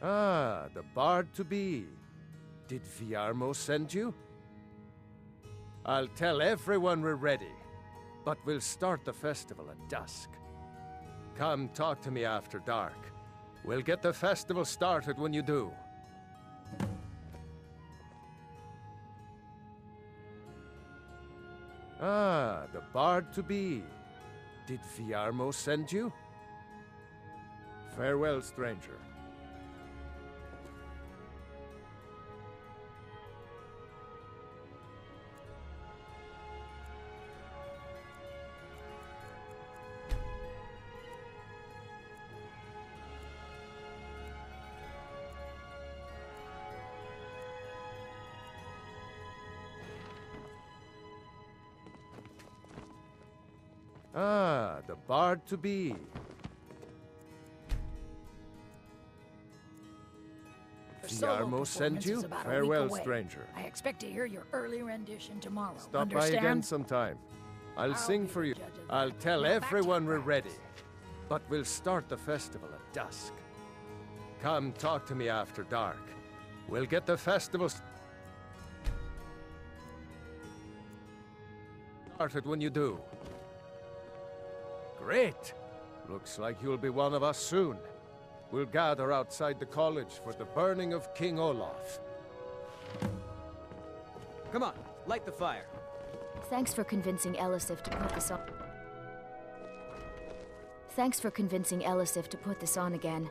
Ah, the bard to be. Did Viarmo send you? I'll tell everyone we're ready, but we'll start the festival at dusk. Come talk to me after dark. We'll get the festival started when you do. Ah, the bard to be. Did Viarmo send you? Farewell, stranger. Ah, the bard to be. Viarmo sent you? Farewell, stranger. I expect to hear your early rendition tomorrow. Stop by again sometime. I'll sing for you. I'll tell everyone we're ready, but we'll start the festival at dusk. Come talk to me after dark. We'll get the festival started when you do. Great! Looks like you'll be one of us soon. We'll gather outside the college for the burning of King Olaf. Come on, light the fire. Thanks for convincing Elisif to put this on. Thanks for convincing Elisif to put this on again.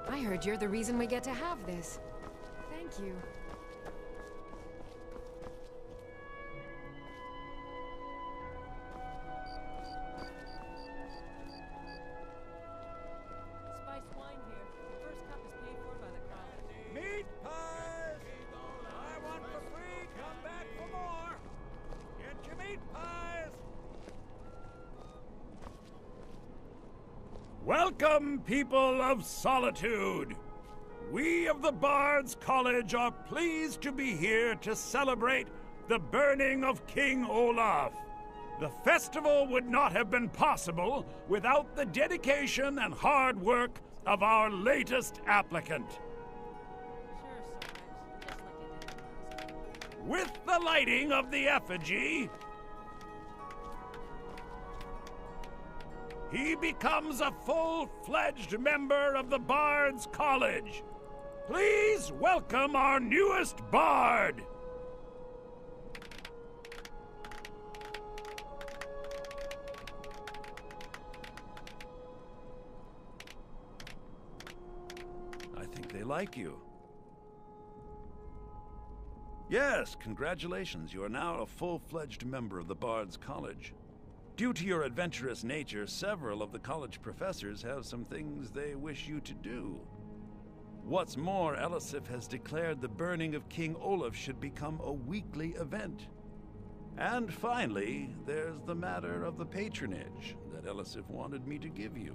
I heard you're the reason we get to have this. Thank you. Welcome, people of Solitude! We of the Bards College are pleased to be here to celebrate the burning of King Olaf. The festival would not have been possible without the dedication and hard work of our latest applicant. With the lighting of the effigy, he becomes a full-fledged member of the Bards College. Please welcome our newest bard. I think they like you. Yes, congratulations. You are now a full-fledged member of the Bards College. Due to your adventurous nature, several of the college professors have some things they wish you to do. What's more, Elisif has declared the burning of King Olaf should become a weekly event. And finally, there's the matter of the patronage that Elisif wanted me to give you.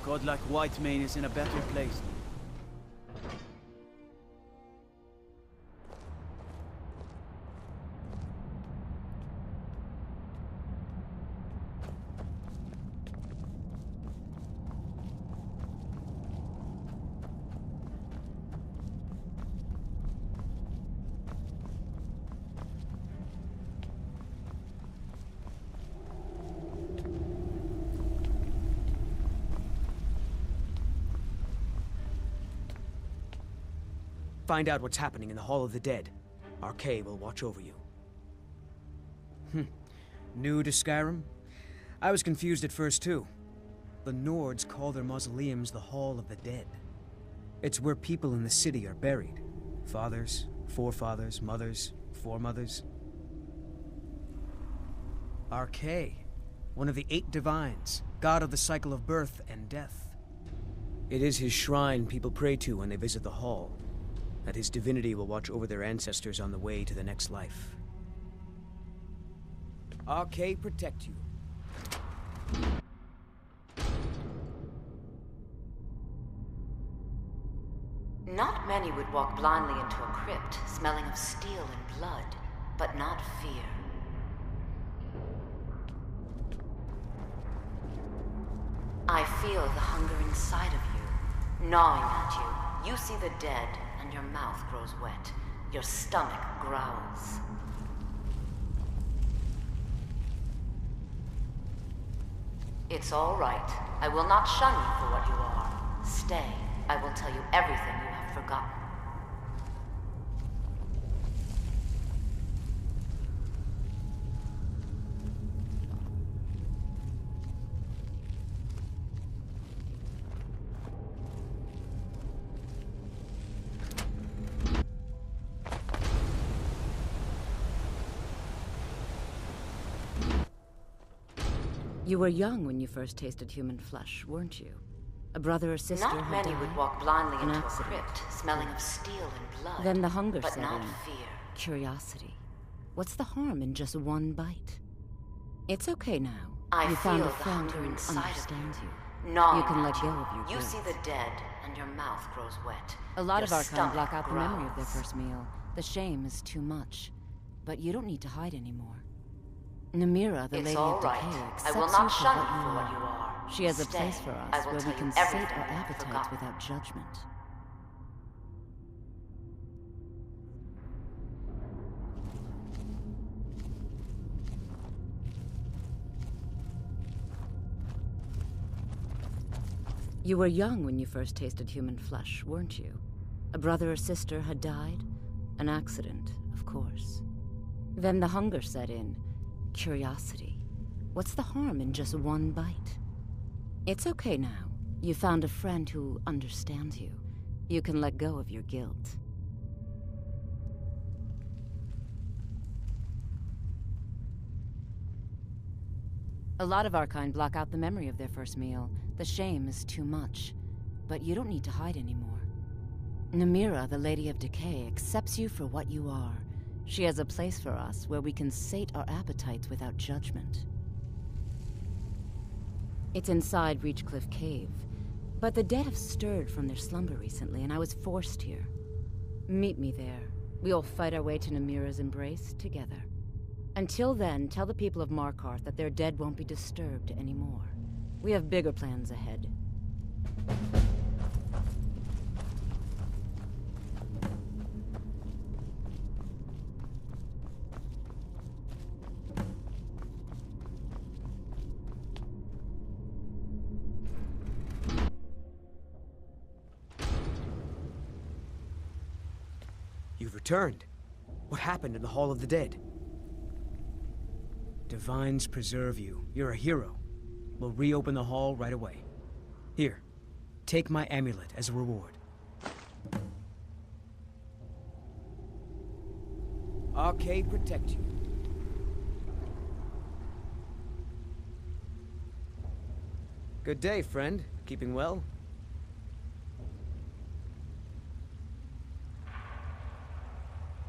Godlike Whitemane is in a better place. Find out what's happening in the Hall of the Dead. RK will watch over you. New to Skyrim? I was confused at first too. The Nords call their mausoleums the Hall of the Dead. It's where people in the city are buried. Fathers, forefathers, mothers, foremothers. RK, one of the 8 divines, god of the cycle of birth and death. It is his shrine people pray to when they visit the hall. That his divinity will watch over their ancestors on the way to the next life. RK protect you. Not many would walk blindly into a crypt, smelling of steel and blood, but not fear. I feel the hunger inside of you, gnawing at you. You see the dead, and your mouth grows wet. Your stomach growls. It's all right. I will not shun you for what you are. Stay. I will tell you everything you have forgotten. You were young when you first tasted human flesh, weren't you? A brother or sister Not had many died. would walk blindly An into a accident. crypt, smelling of steel and blood. Then the hunger but set not in. fear. Curiosity. What's the harm in just one bite? It's okay now. I You feel found a the friend hunger who inside of understands you. you. Gnawing You can at let go of your You see guilt. the dead, and your mouth grows wet. A lot Your of our kind stomach block out the memory of their growls. first meal. The shame is too much. But you don't need to hide anymore. Namira, the It's Lady all of right. Decay, I accepts will not you for shun what you you for what are. you are. She has a Stay. place for I us will where we tell can you sate everything our you have appetites forgotten. without judgment. You were young when you first tasted human flesh, weren't you? A brother or sister had died? An accident, of course. Then the hunger set in. Curiosity. What's the harm in just one bite? It's okay now. You found a friend who understands you. You can let go of your guilt. A lot of our kind block out the memory of their first meal. The shame is too much. But you don't need to hide anymore. Namira, the Lady of Decay, accepts you for what you are. She has a place for us where we can sate our appetites without judgment. It's inside Reachcliff Cave. But the dead have stirred from their slumber recently, and I was forced here. Meet me there. We'll fight our way to Namira's embrace together. Until then, tell the people of Markarth that their dead won't be disturbed anymore. We have bigger plans ahead. You've returned. What happened in the Hall of the Dead? Divines preserve you. You're a hero. We'll reopen the hall right away. Here, take my amulet as a reward. RK protect you. Good day, friend. Keeping well?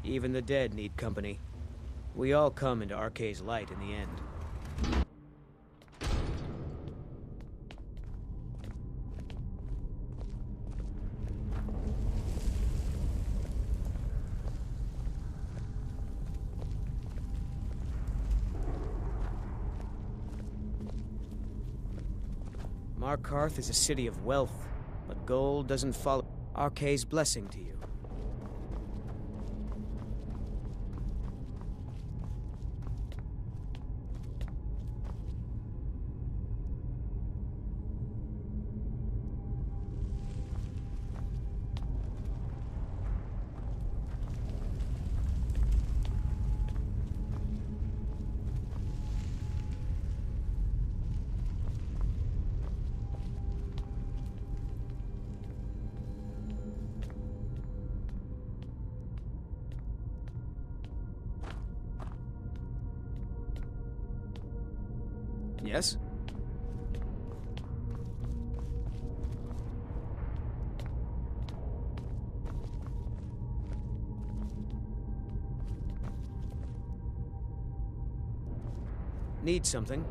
Even the dead need company. We all come into RK's light in the end. Markarth is a city of wealth, but gold doesn't follow. Arkay's blessing to you. Yes? Need something?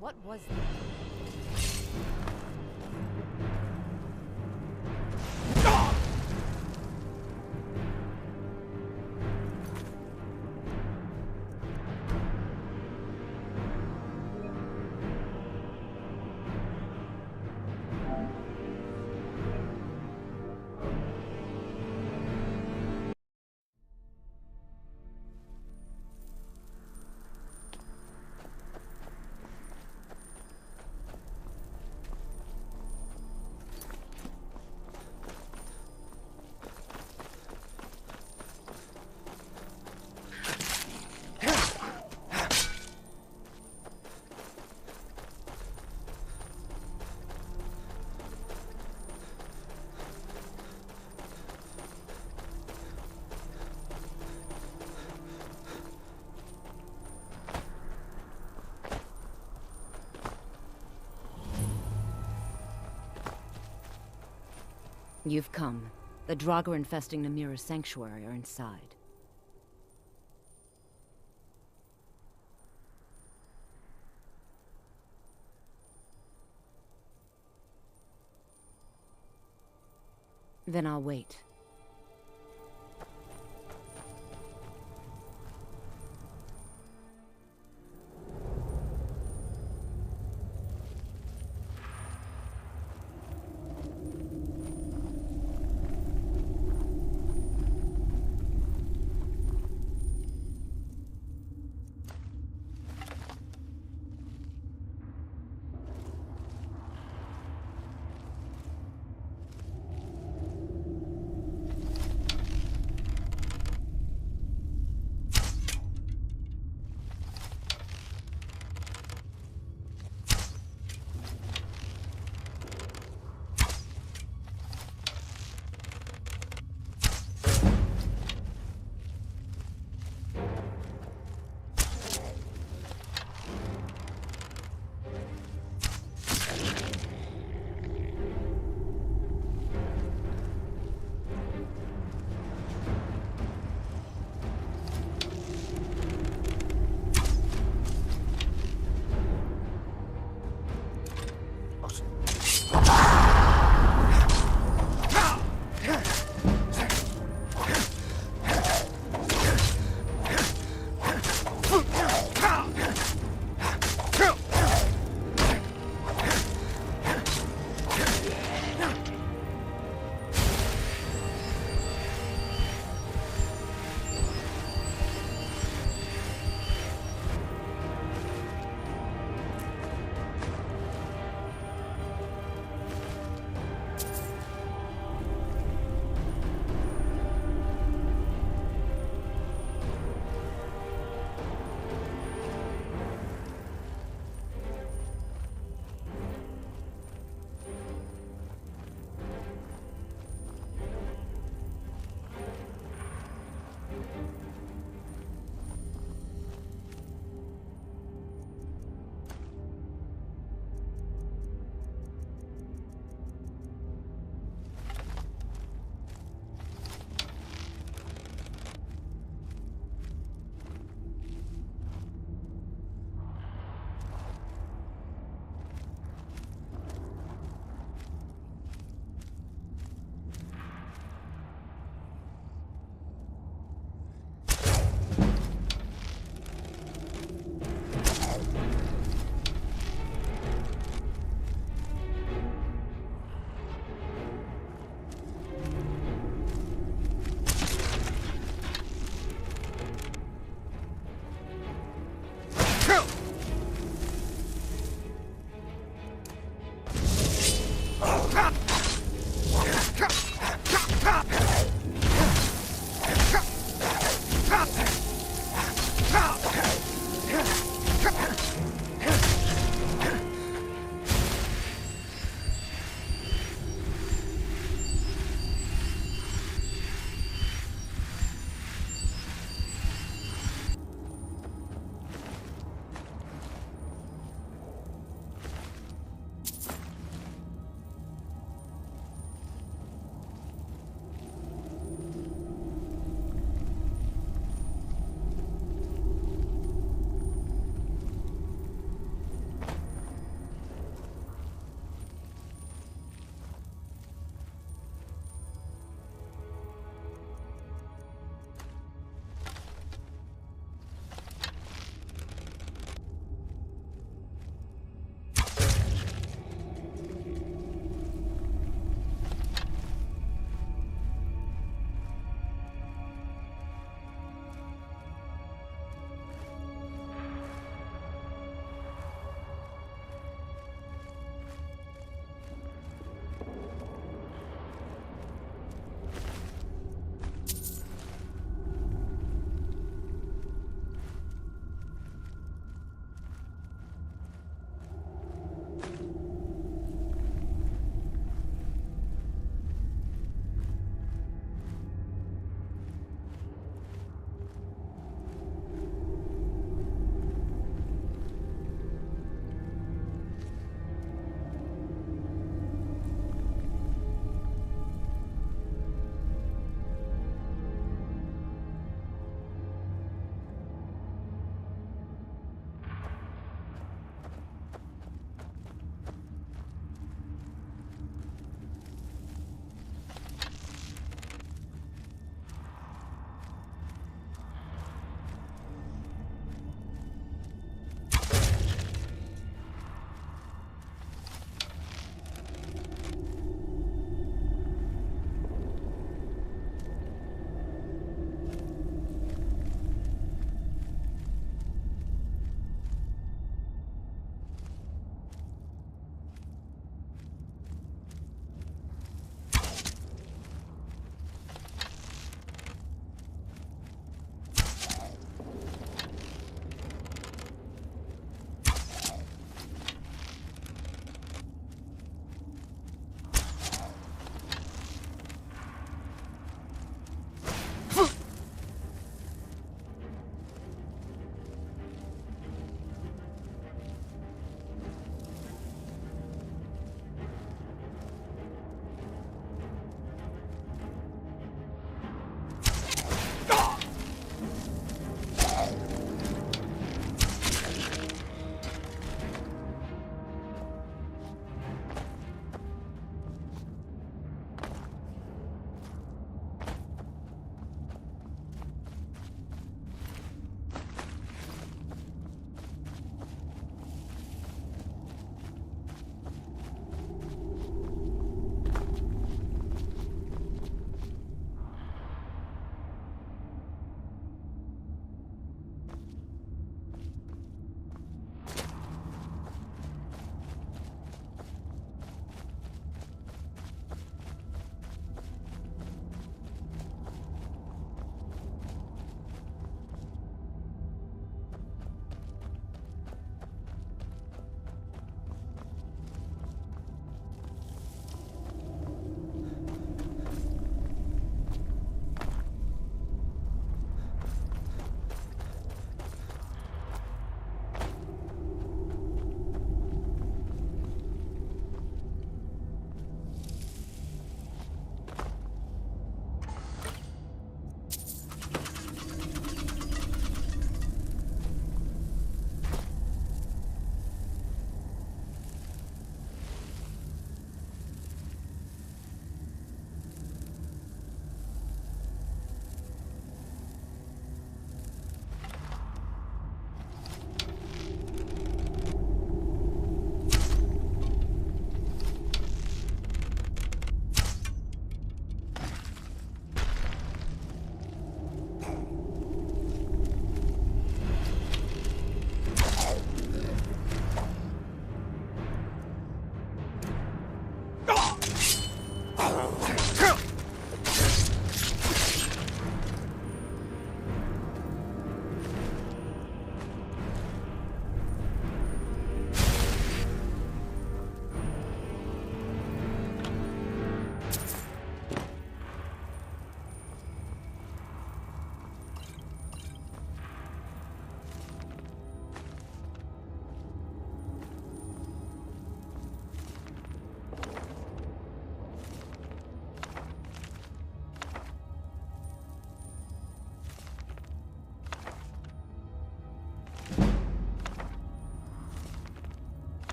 What was that? You've come. The Draugr infesting Namira's sanctuary are inside. Then I'll wait.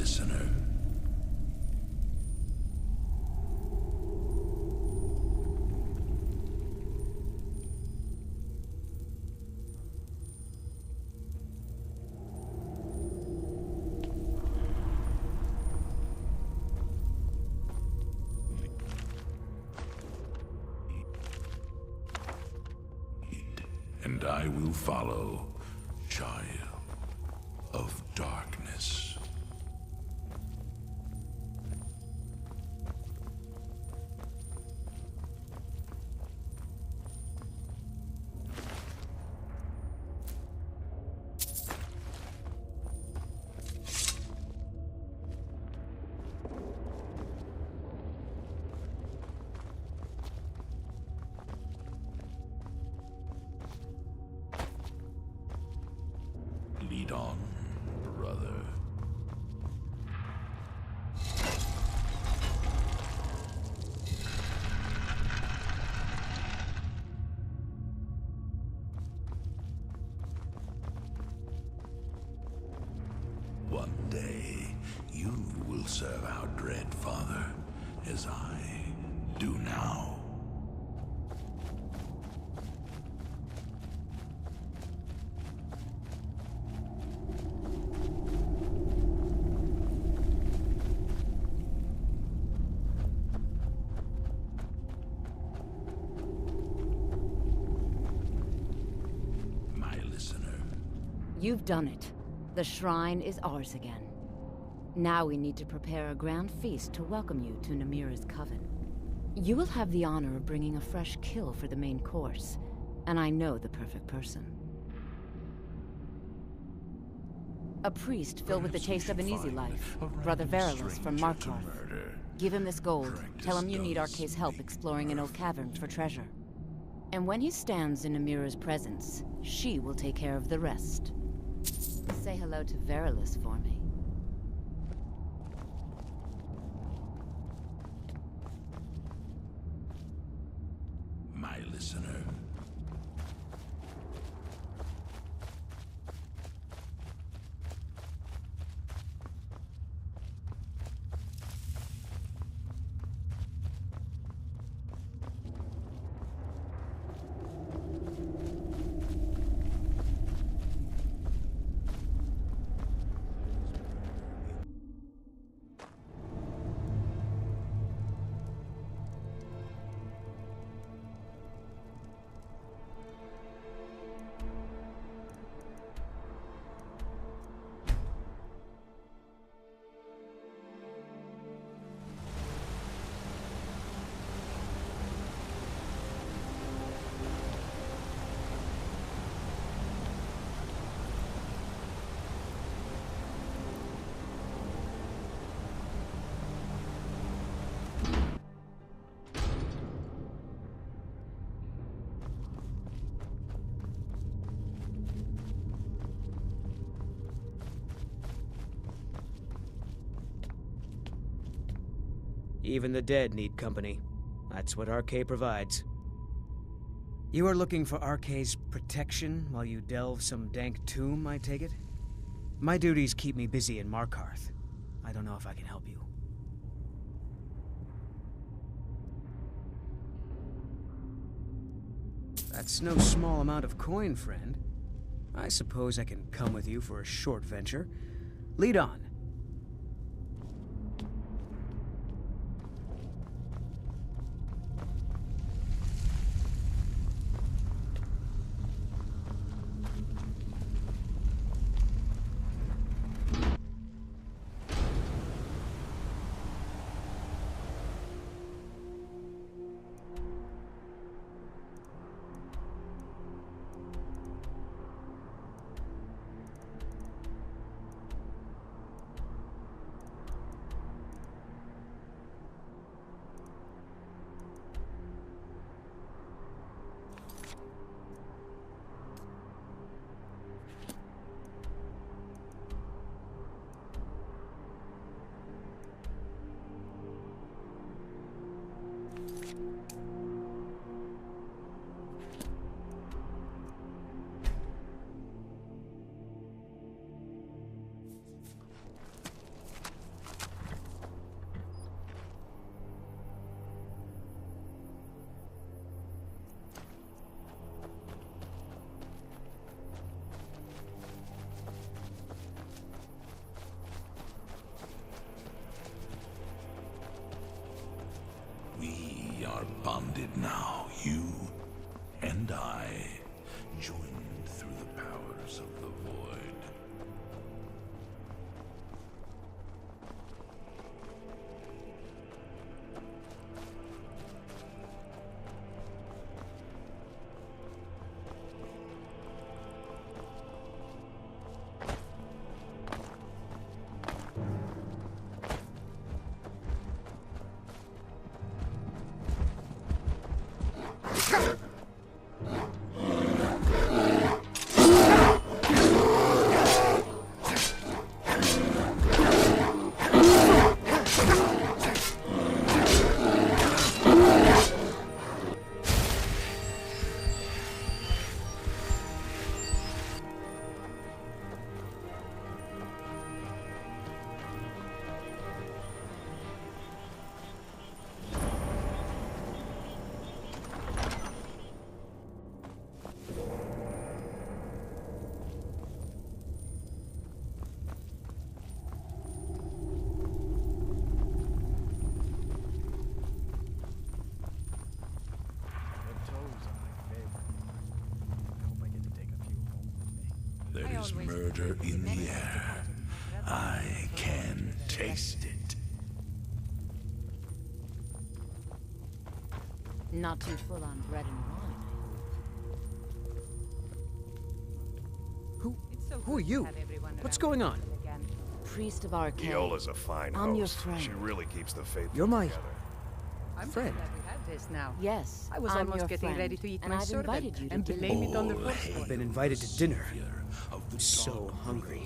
listener. And I will follow, child of darkness. Lead on, brother. One day, you will serve our dread father, as I do now. You've done it. The shrine is ours again. Now we need to prepare a grand feast to welcome you to Namira's coven. You will have the honor of bringing a fresh kill for the main course, and I know the perfect person. A priest filled with the taste of an easy life, Brother Verilus from Markarth. Give him this gold. Tell him you need Arke's help exploring an old cavern for treasure. And when he stands in Namira's presence, she will take care of the rest. Say hello to Verilus for me. My listener. Even the dead need company. That's what Arke provides. You are looking for Arke's protection while you delve some dank tomb, I take it? My duties keep me busy in Markarth. I don't know if I can help you. That's no small amount of coin, friend. I suppose I can come with you for a short venture. Lead on. I, joined through the powers of the void. There is murder in the air. I can taste it. Not too full on bread and wine. Who are you? What's going on? Priest of Arcane. Iola's a fine I'm your host. friend. She really keeps the faith You're my together. friend. This now. Yes, I was I'm almost your getting friend, ready to eat and my I've servant invited you to and dinner. blame it on the Oh, first hey. I've been invited to dinner. I'm so hungry.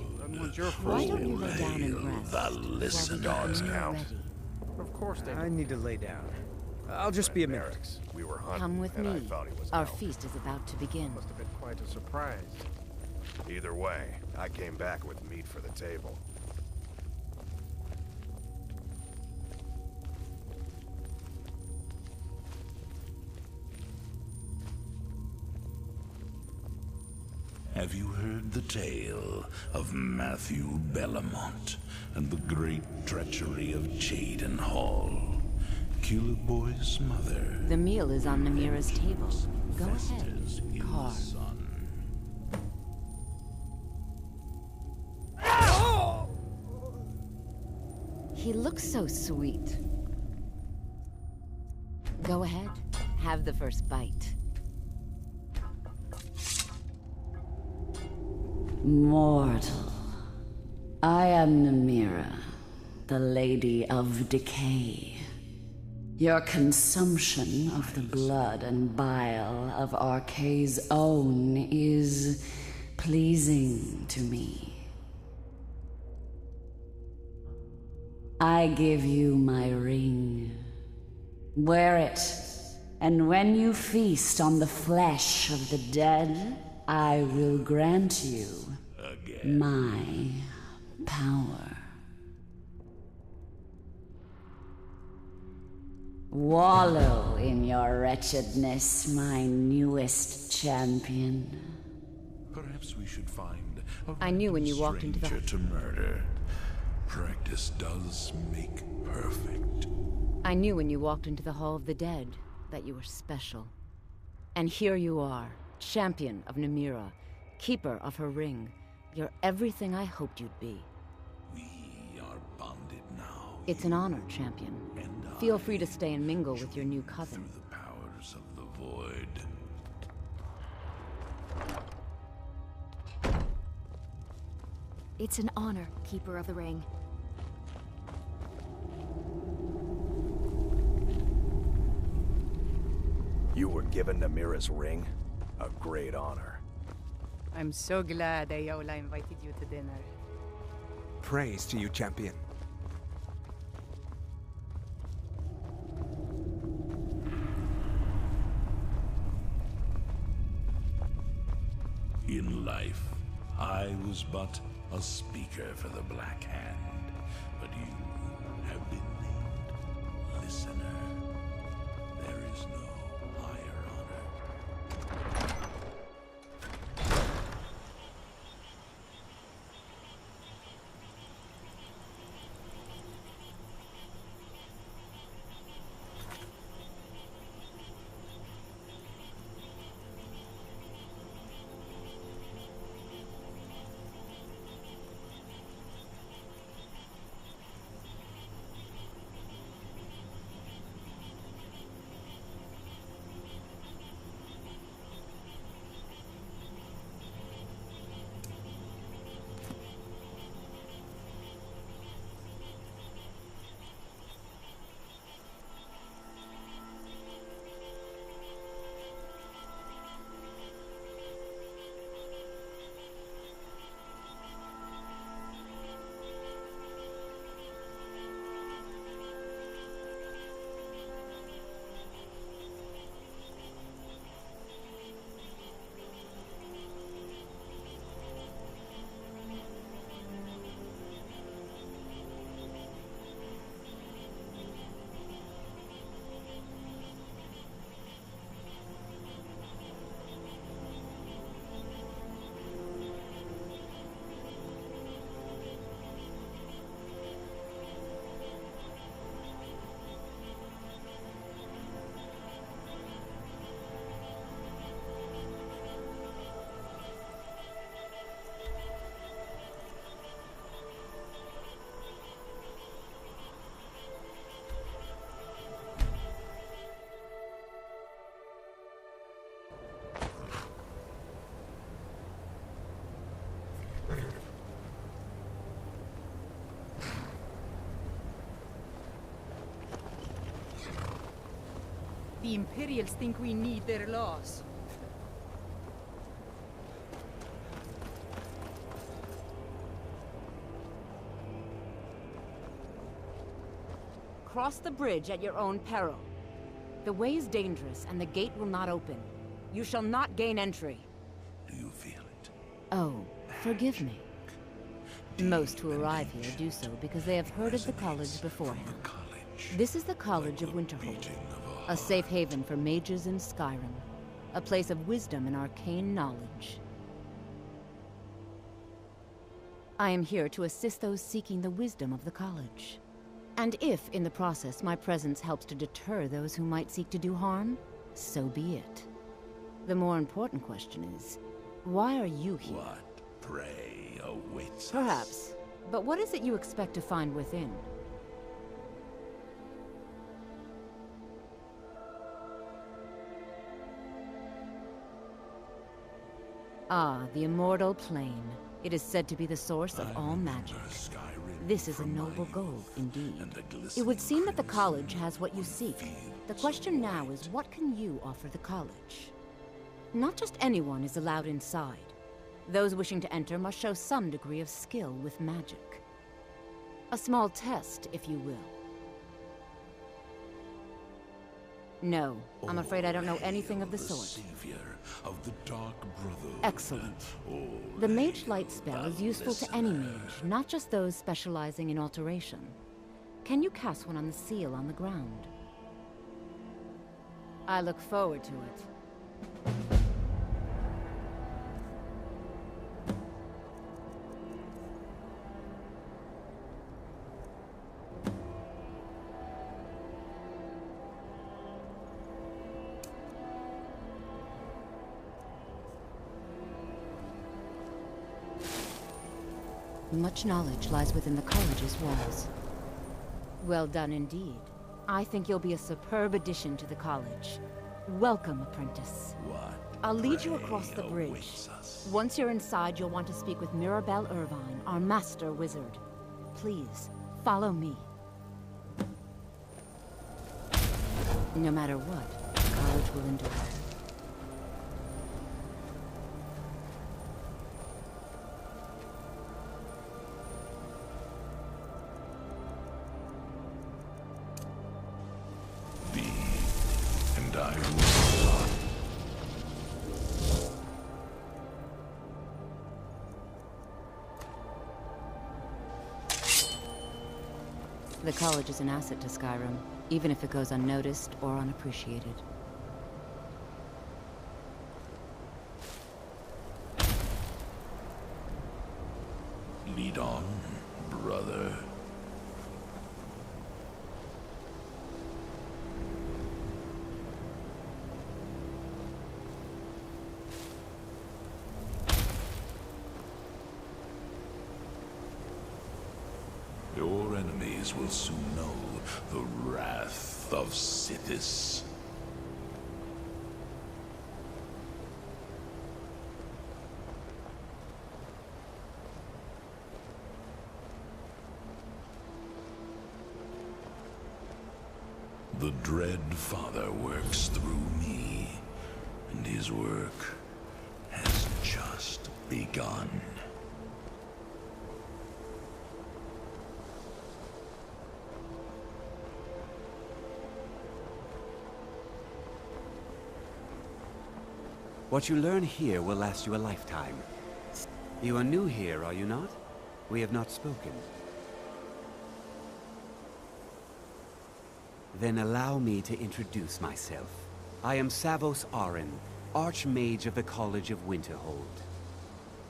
Why don't you lay down and rest? The while we listener. get Dogs the meal count. ready? Of course they I need to lay down. I'll just be a minute. Barracks. We were hunting, Come with and I me. thought he was Our out. feast is about to begin. must have been quite a surprise. Either way, I came back with meat for the table. Have you heard the tale of Matthew Bellamont and the great treachery of Jaden Hall, Killer Boy's mother? The meal is on Namira's table. Go ahead, Festers in the carve. sun. He looks so sweet. Go ahead, have the first bite. Mortal, I am Namira, the Lady of Decay. Your consumption of the blood and bile of Arkay's own is pleasing to me. I give you my ring. Wear it, and when you feast on the flesh of the dead, I will grant you my power. Wallow in your wretchedness, my newest champion. Perhaps we should find a I knew when you walked into the- stranger to murder. Practice does make perfect. I knew when you walked into the Hall of the Dead that you were special. And here you are, champion of Namira, keeper of her ring. You're everything I hoped you'd be. We are bonded now. It's an honor, champion. And Feel free to stay and mingle with your new coven. Through the powers of the void. It's an honor, Keeper of the Ring. You were given Namira's ring? A great honor. I'm so glad Ayola invited you to dinner. Praise to you, champion. In life, I was but a speaker for the Black Hand, but you have been named listener. There is no higher honor. The Imperials think we need their laws. Cross the bridge at your own peril. The way is dangerous, and the gate will not open. You shall not gain entry. Do you feel it? Oh, forgive me. Most who arrive here do so because they have heard of the college beforehand. This is the College of Winterhold, a safe haven for mages in Skyrim, a place of wisdom and arcane knowledge. I am here to assist those seeking the wisdom of the college. And if, in the process, my presence helps to deter those who might seek to do harm, so be it. The more important question is, why are you here? What, pray, awaits us? Perhaps. But what is it you expect to find within? Ah, the immortal plane. It is said to be the source of all magic. This is a noble goal, indeed. It would seem that the college has what you seek. The question now is, what can you offer the college? Not just anyone is allowed inside. Those wishing to enter must show some degree of skill with magic. A small test, if you will. No, I'm afraid I don't know anything of the sort. Of the Dark Brotherhood. Excellent. The Mage Light spell is useful to any mage, not just those specializing in alteration. Can you cast one on the seal on the ground? I look forward to it. Much knowledge lies within the college's walls. Well done indeed. I think you'll be a superb addition to the college. Welcome, apprentice. What? I'll lead you across the bridge. Once you're inside, you'll want to speak with Mirabelle Irvine, our master wizard. Please, follow me. No matter what, the college will endure. The college is an asset to Skyrim, even if it goes unnoticed or unappreciated. Lead on, brother. Your enemies will soon know the wrath of Sithis. The Dread Father works through me, and his work has just begun. What you learn here will last you a lifetime. You are new here, are you not? We have not spoken. Then allow me to introduce myself. I am Savos Arin, Archmage of the College of Winterhold.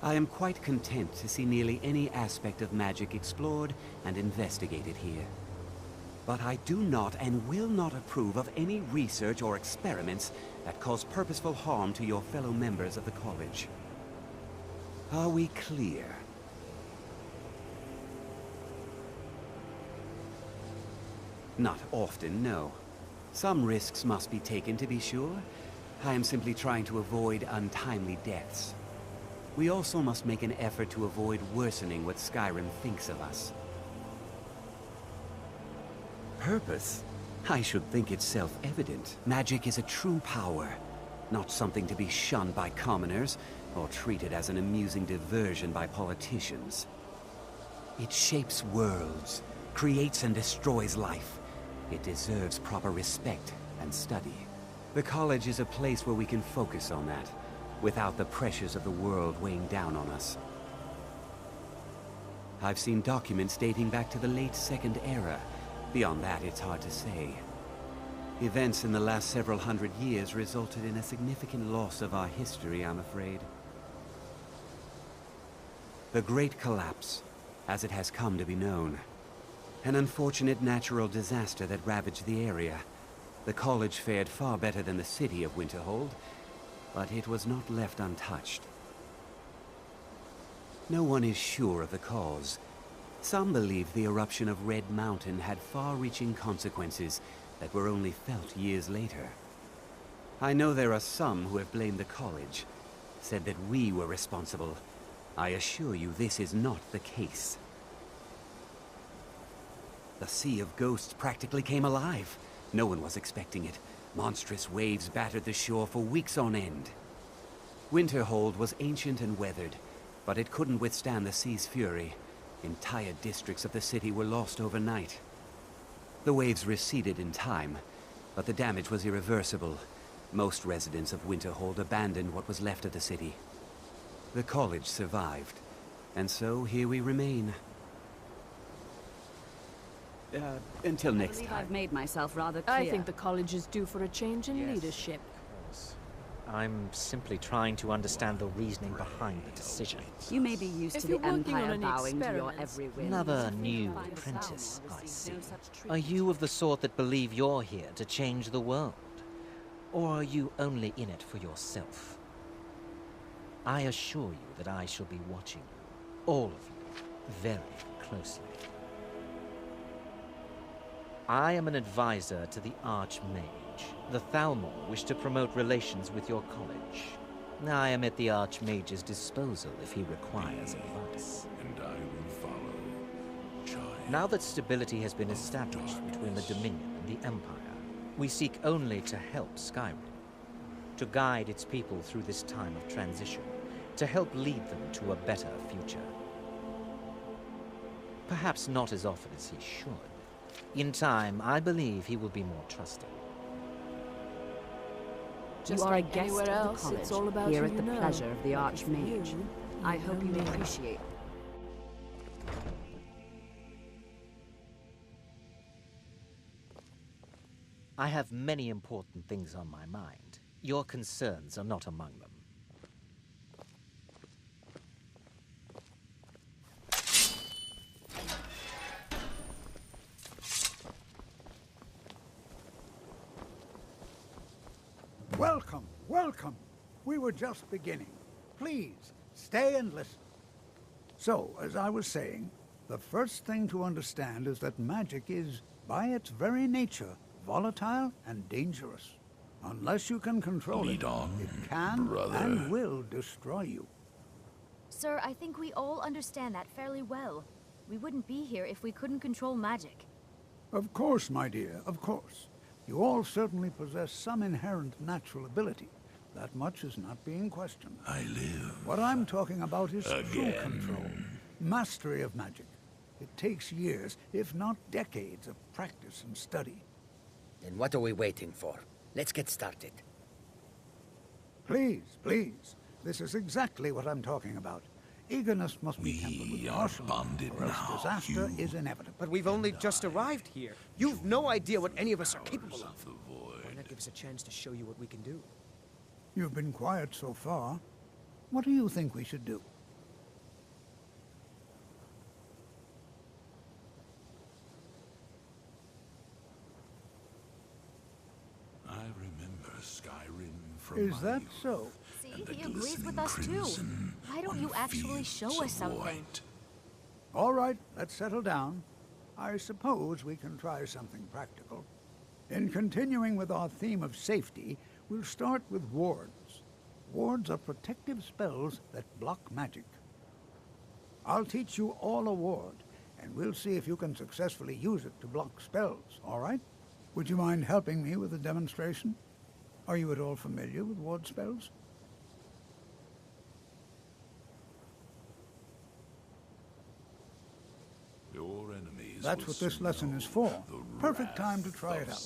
I am quite content to see nearly any aspect of magic explored and investigated here. But I do not and will not approve of any research or experiments that cause purposeful harm to your fellow members of the college. Are we clear? Not often, no. Some risks must be taken, to be sure. I am simply trying to avoid untimely deaths. We also must make an effort to avoid worsening what Skyrim thinks of us. Purpose? I should think it's self-evident. Magic is a true power, not something to be shunned by commoners, or treated as an amusing diversion by politicians. It shapes worlds, creates and destroys life. It deserves proper respect and study. The college is a place where we can focus on that, without the pressures of the world weighing down on us. I've seen documents dating back to the late Second Era. Beyond that, it's hard to say. Events in the last several hundred years resulted in a significant loss of our history, I'm afraid. The Great Collapse, as it has come to be known. An unfortunate natural disaster that ravaged the area. The college fared far better than the city of Winterhold, but it was not left untouched. No one is sure of the cause. Some believe the eruption of Red Mountain had far-reaching consequences that were only felt years later. I know there are some who have blamed the college, said that we were responsible. I assure you this is not the case. The Sea of Ghosts practically came alive. No one was expecting it. Monstrous waves battered the shore for weeks on end. Winterhold was ancient and weathered, but it couldn't withstand the sea's fury. Entire districts of the city were lost overnight. The waves receded in time, but the damage was irreversible. Most residents of Winterhold abandoned what was left of the city. The college survived, and so here we remain. Until next time. I've made myself rather clear. I think the college is due for a change in leadership. I'm simply trying to understand the reasoning behind the decision. You may be used to the Empire bowing to your every whim. Another new apprentice, I see. Are you of the sort that believe you're here to change the world? Or are you only in it for yourself? I assure you that I shall be watching you, all of you, very closely. I am an advisor to the Archmage. The Thalmor wish to promote relations with your college. I am at the Archmage's disposal if he requires advice. And I will follow. Giant. Now that stability has been established between the Dominion and the Empire, we seek only to help Skyrim, to guide its people through this time of transition, to help lead them to a better future. Perhaps not as often as he should. In time, I believe he will be more trusting. Just you are like a guest anywhere of else, the college, it's all about here who at the you know. pleasure of the Lucky for Archmage. you, I hope you know. appreciate. I have many important things on my mind. Your concerns are not among them. Welcome, welcome. We were just beginning. Please, stay and listen. So, as I was saying, the first thing to understand is that magic is, by its very nature, volatile and dangerous. Unless you can control it, it can and will destroy you. Sir, I think we all understand that fairly well. We wouldn't be here if we couldn't control magic. Of course, my dear, of course. You all certainly possess some inherent natural ability. That much is not being questioned. I live. What I'm talking about is true control. Mastery of magic. It takes years, if not decades, of practice and study. Then what are we waiting for? Let's get started. Please, please. This is exactly what I'm talking about. Eagerness must be tempered with caution, or else disaster is inevitable. But we've only just arrived here. You've no idea what any of us are capable of. Why not give us a chance to show you what we can do? You've been quiet so far. What do you think we should do? I remember Skyrim from Is that so? See, he agrees with us too. Why don't you actually show us something? All right, let's settle down. I suppose we can try something practical. In continuing with our theme of safety, we'll start with wards. Wards are protective spells that block magic. I'll teach you all a ward, and we'll see if you can successfully use it to block spells, all right? Would you mind helping me with a demonstration? Are you at all familiar with ward spells? Your enemies That's what this lesson is for. Perfect time to try it out.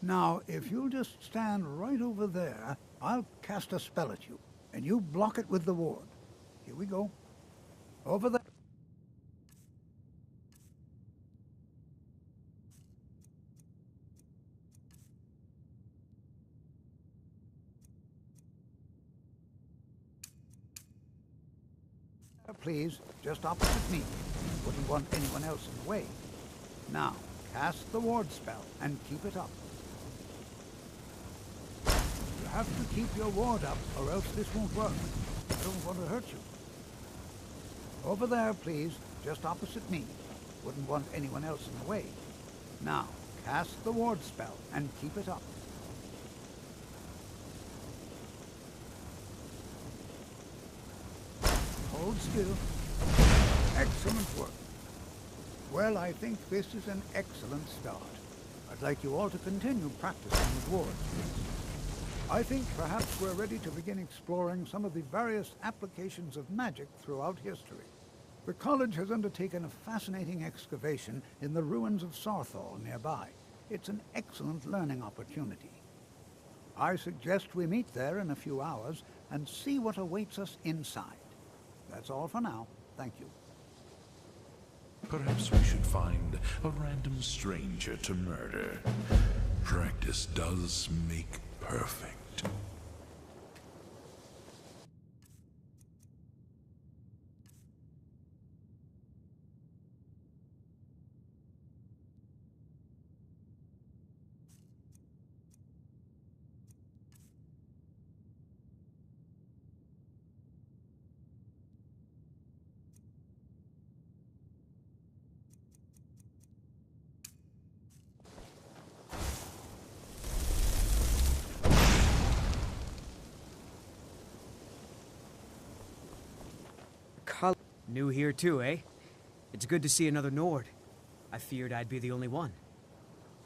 Now, if you'll just stand right over there, I'll cast a spell at you, and you block it with the ward. Here we go. Over there. Please, just opposite me. Wouldn't want anyone else in the way. Now, cast the ward spell and keep it up. You have to keep your ward up, or else this won't work. I don't want to hurt you. Over there, please, just opposite me. Wouldn't want anyone else in the way. Now, cast the ward spell and keep it up. Hold still. Excellent work. Well, I think this is an excellent start. I'd like you all to continue practicing with wards, please. I think perhaps we're ready to begin exploring some of the various applications of magic throughout history. The college has undertaken a fascinating excavation in the ruins of Sarthal nearby. It's an excellent learning opportunity. I suggest we meet there in a few hours and see what awaits us inside. That's all for now. Thank you. Perhaps we should find a random stranger to murder. Practice does make perfect. New here too, eh? It's good to see another Nord. I feared I'd be the only one.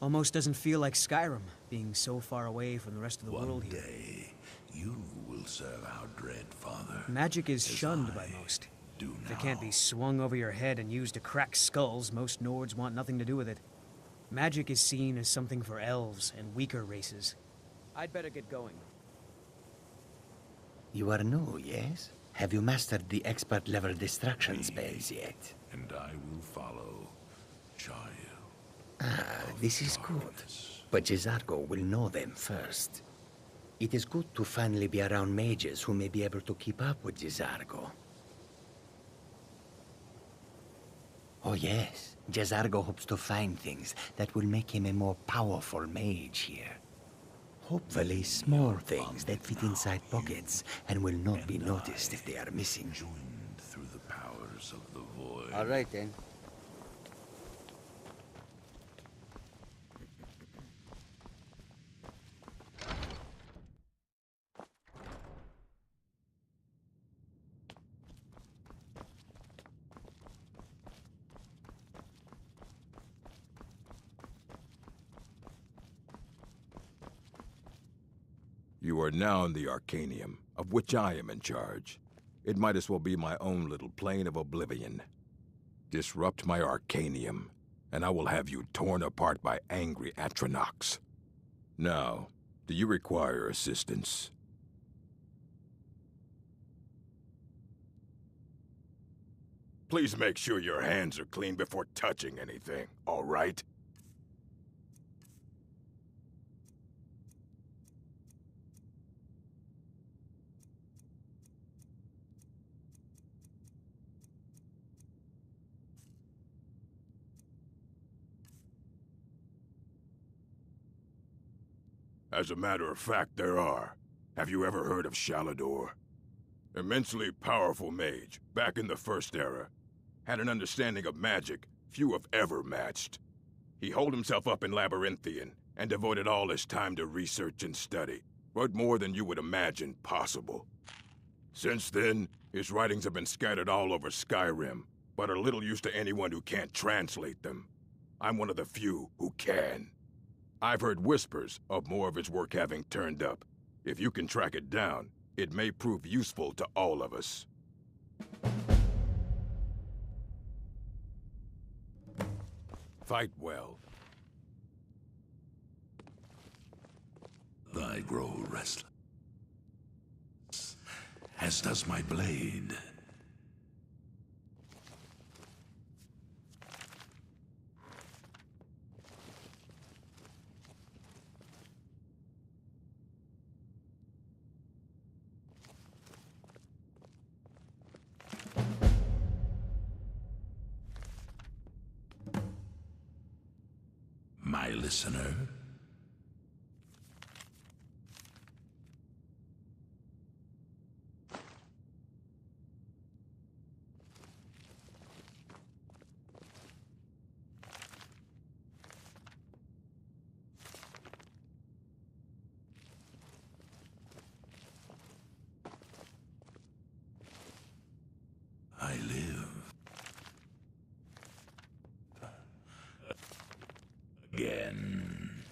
Almost doesn't feel like Skyrim, being so far away from the rest of the world here. One day, you will serve our dread father. Magic is shunned by most. If it can't be swung over your head and used to crack skulls, most Nords want nothing to do with it. Magic is seen as something for elves and weaker races. I'd better get going. You are new, yes? Have you mastered the expert-level destruction spells yet? And I will follow, child. This is good. But Jezargo will know them first. It is good to finally be around mages who may be able to keep up with Jezargo. Oh yes, Jezargo hopes to find things that will make him a more powerful mage here. Hopefully small things that fit inside pockets and will not be noticed if they are missing. Joined through the powers of the void. All right then. You are now in the Arcanium, of which I am in charge. It might as well be my own little plane of oblivion. Disrupt my Arcanium, and I will have you torn apart by angry Atronachs. Now, do you require assistance? Please make sure your hands are clean before touching anything, all right? As a matter of fact, there are. Have you ever heard of Shalador? Immensely powerful mage, back in the First Era. Had an understanding of magic few have ever matched. He holed himself up in Labyrinthian, and devoted all his time to research and study. but more than you would imagine possible. Since then, his writings have been scattered all over Skyrim, but are little use to anyone who can't translate them. I'm one of the few who can. I've heard whispers of more of his work having turned up. If you can track it down, it may prove useful to all of us. Fight well. I grow restless, as does my blade. My listener? I live. Again.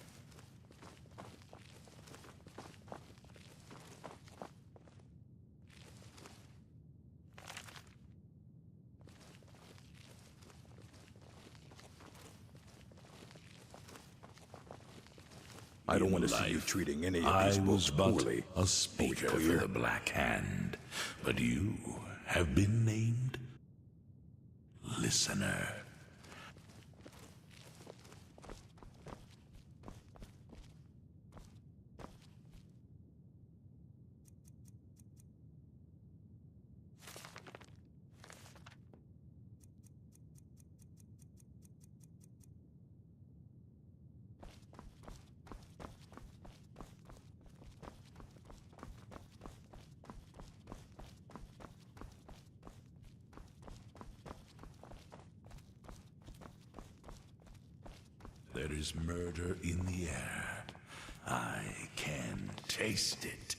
I don't want to see you treating any of these I was folks but poorly. a speaker for the Black Hand, but you have been named Listener. There is murder in the air. I can taste it.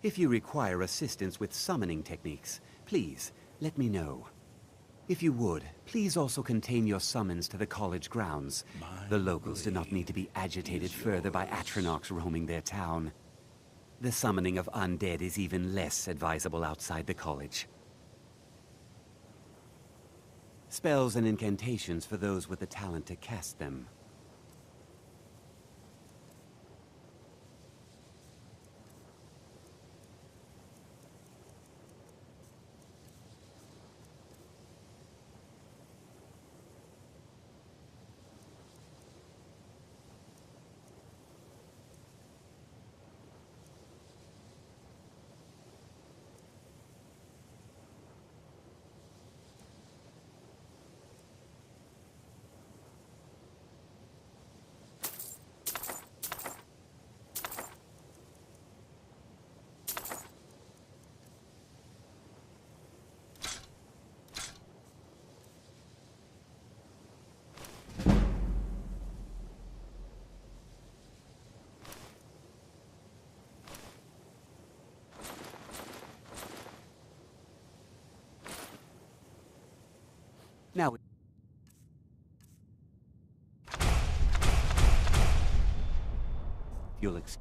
If you require assistance with summoning techniques, please let me know. If you would, please also contain your summons to the college grounds. The locals do not need to be agitated further by Atronachs roaming their town. The summoning of undead is even less advisable outside the college. Spells and incantations for those with the talent to cast them. You'll ex-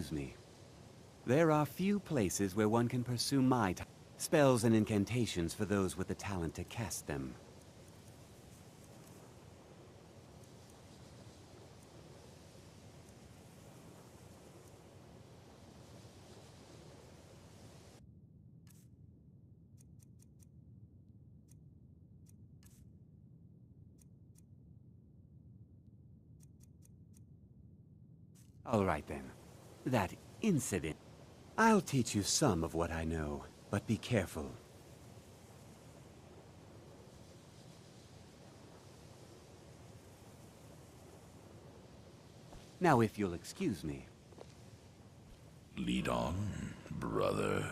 Excuse me. There are few places where one can pursue my spells and incantations for those with the talent to cast them. All right then. That incident. I'll teach you some of what I know, but be careful. Now, if you'll excuse me. Lead on, brother.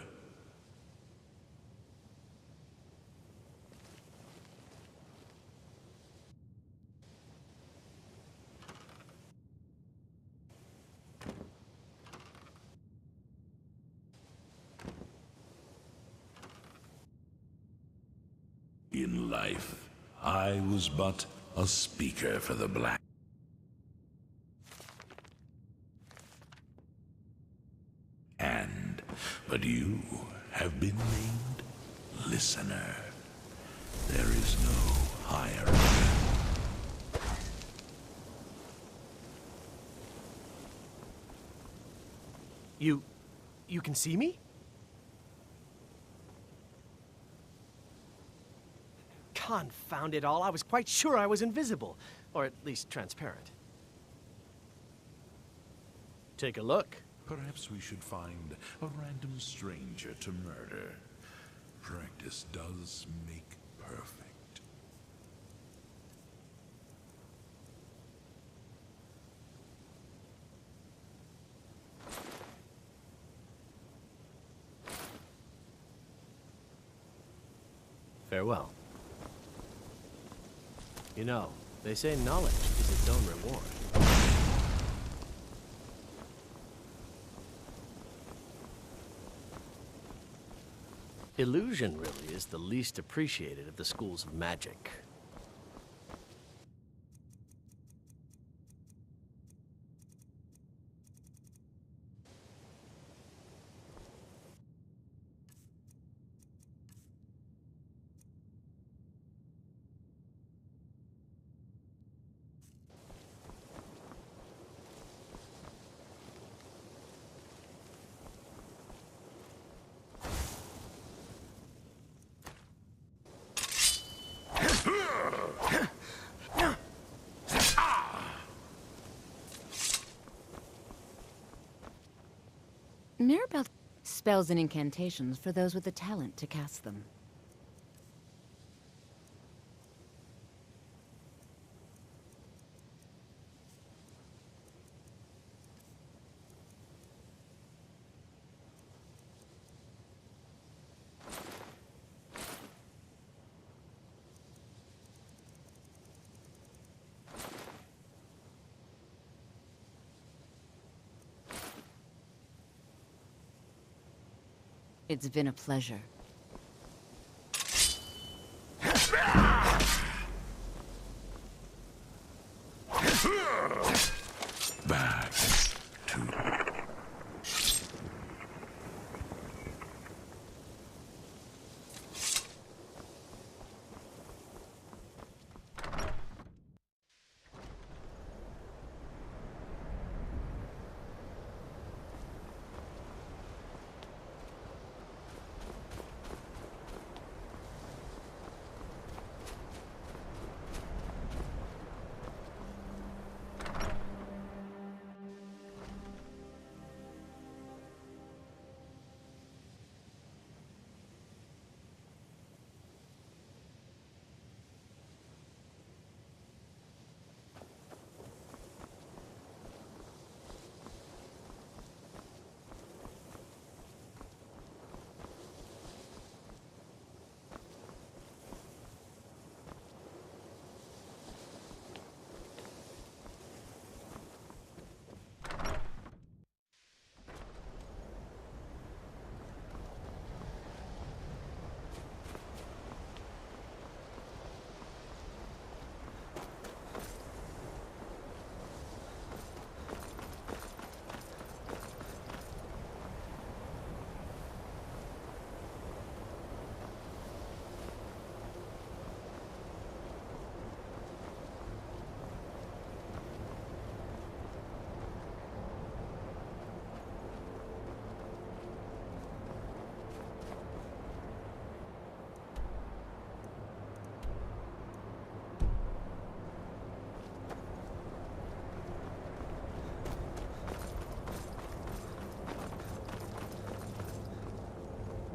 In life, I was but a speaker for the black. But you have been named listener. There is no hierarchy. You can see me? Confound it all, I was quite sure I was invisible. Or at least transparent. Take a look. Perhaps we should find a random stranger to murder. Practice does make perfect. Farewell. You know, they say knowledge is its own reward. Illusion really is the least appreciated of the schools of magic. Mirabelle spells and incantations for those with the talent to cast them. It's been a pleasure. Back to...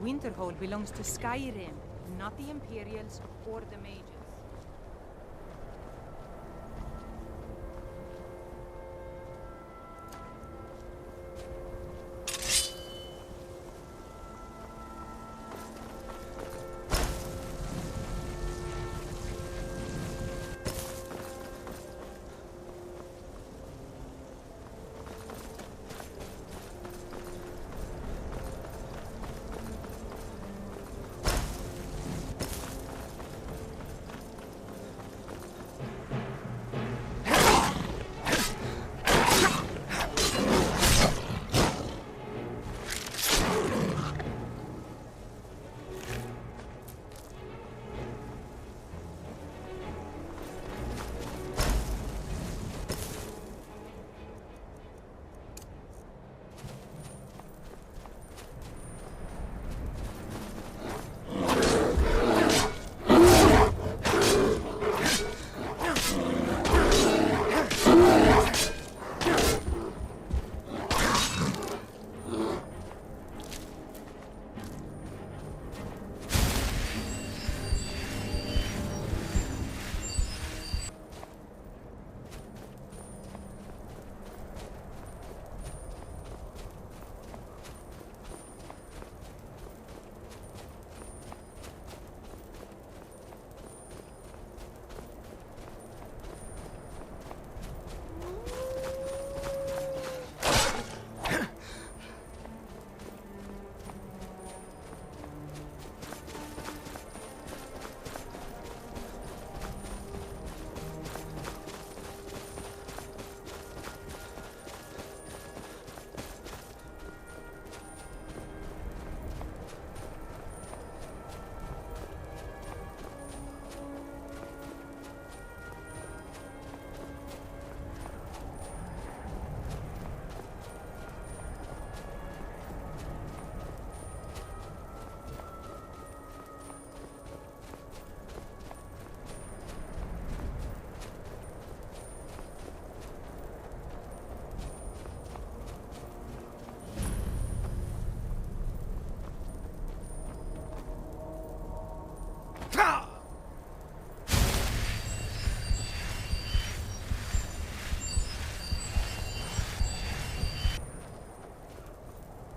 Winterhold belongs to SKYRIM, not the Imperials or the Mages.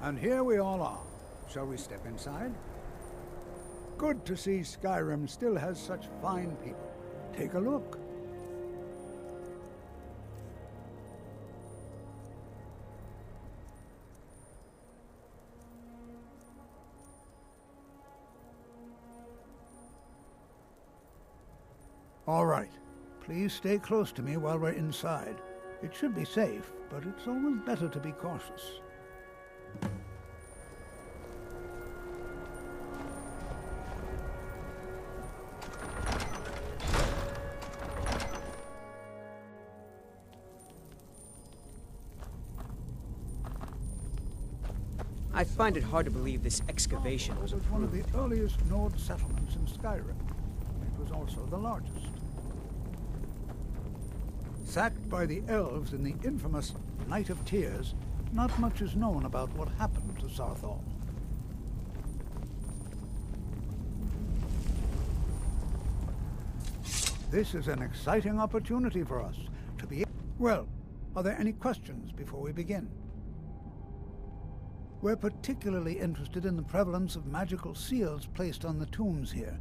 And here we all are. Shall we step inside? Good to see SKYRIM still has such fine people. Take a look. All right. Please stay close to me while we're inside. It should be safe, but it's always better to be cautious. I find it hard to believe this excavation was one of the earliest node settlements in Skyrim. It was also the largest. Sacked by the elves in the infamous Night of Tears, not much is known about what happened to Sarthal. This is an exciting opportunity for us to be... Well, are there any questions before we begin? We're particularly interested in the prevalence of magical seals placed on the tombs here.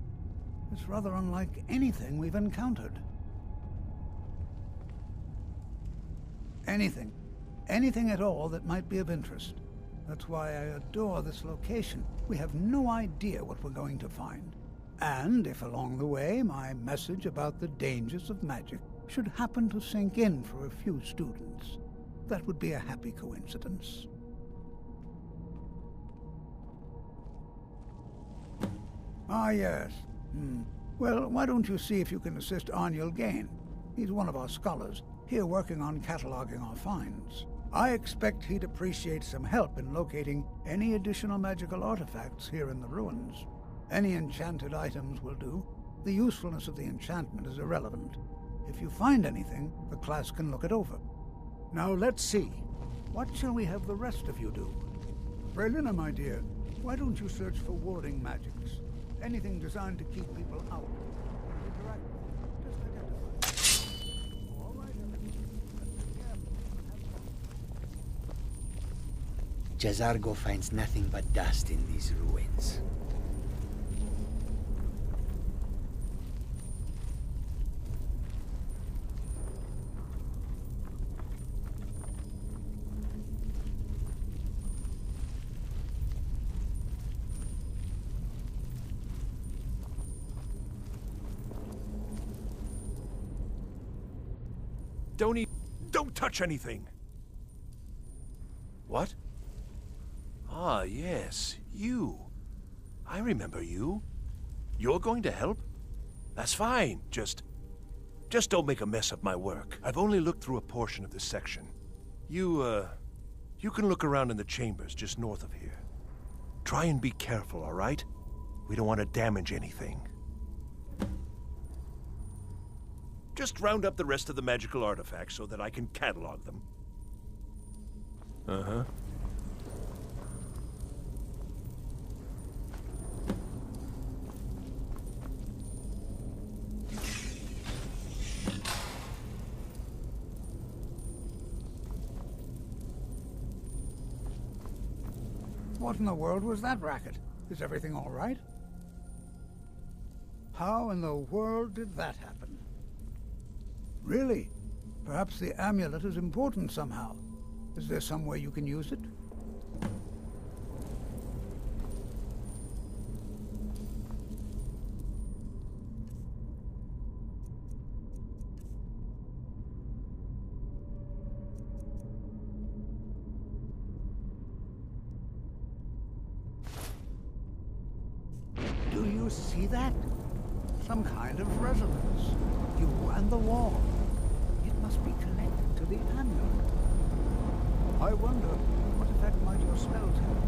It's rather unlike anything we've encountered. Anything. Anything at all that might be of interest. That's why I adore this location. We have no idea what we're going to find. And if along the way my message about the dangers of magic should happen to sink in for a few students, that would be a happy coincidence. Ah, yes. Well, why don't you see if you can assist Arniel Gain? He's one of our scholars, here working on cataloging our finds. I expect he'd appreciate some help in locating any additional magical artifacts here in the ruins. Any enchanted items will do. The usefulness of the enchantment is irrelevant. If you find anything, the class can look it over. Now let's see. What shall we have the rest of you do? Brelina, my dear, why don't you search for warding magics? Anything designed to keep people out. Jazargo finds nothing but dust in these ruins. Don't touch anything! What? Ah, yes, you. I remember you. You're going to help? That's fine, just don't make a mess of my work. I've only looked through a portion of this section. You can look around in the chambers just north of here. Try and be careful, all right? We don't want to damage anything. Just round up the rest of the magical artifacts so that I can catalog them. Uh-huh. What in the world was that racket? Is everything all right? How in the world did that happen? Really? Perhaps the amulet is important somehow. Is there some way you can use it? Do you see that? Some kind of resonance. You and the wall. It must be connected to the amulet. I wonder, what effect might your spells have?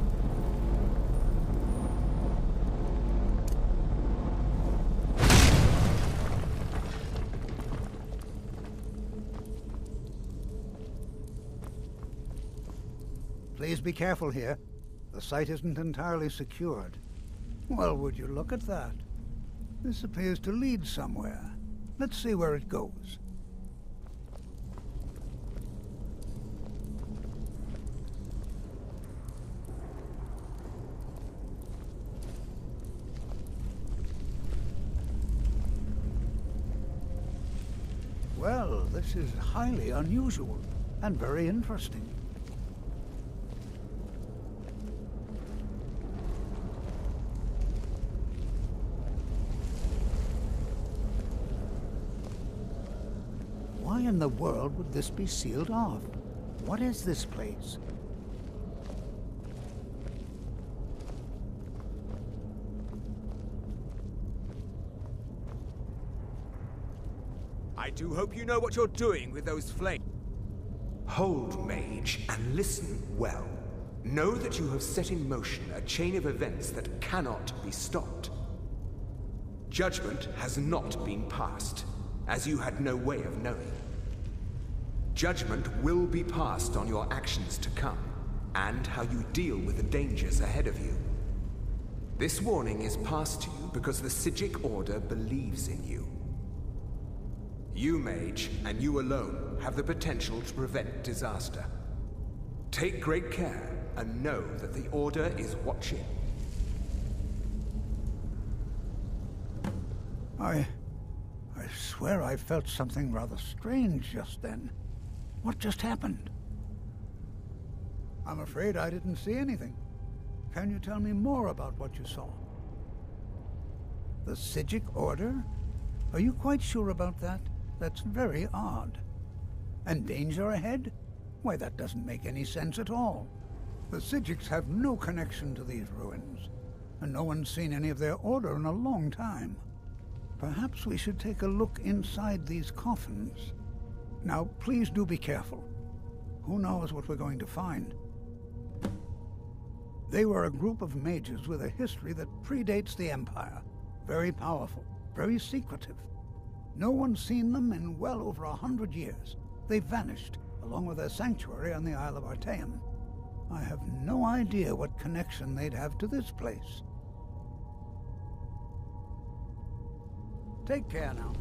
Please be careful here. The site isn't entirely secured. Well, would you look at that? This appears to lead somewhere. Let's see where it goes. Well, this is highly unusual and very interesting. Why in the world would this be sealed off? What is this place? I do hope you know what you're doing with those flames. Hold, mage, and listen well. Know that you have set in motion a chain of events that cannot be stopped. Judgment has not been passed, as you had no way of knowing. Judgment will be passed on your actions to come, and how you deal with the dangers ahead of you. This warning is passed to you because the Psijic Order believes in you. You, mage, and you alone, have the potential to prevent disaster. Take great care, and know that the Order is watching. I swear I felt something rather strange just then. What just happened? I'm afraid I didn't see anything. Can you tell me more about what you saw? The Psijic Order? Are you quite sure about that? That's very odd. And danger ahead? Why, that doesn't make any sense at all. The Psijics have no connection to these ruins, and no one's seen any of their order in a long time. Perhaps we should take a look inside these coffins. Now, please do be careful. Who knows what we're going to find? They were a group of mages with a history that predates the Empire. Very powerful, very secretive. No one's seen them in well over 100 years. They vanished, along with their sanctuary on the Isle of Artaeum. I have no idea what connection they'd have to this place. Take care now.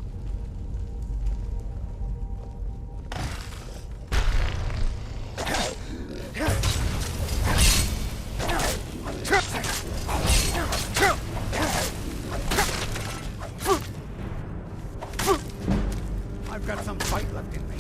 I've got some fight left in me.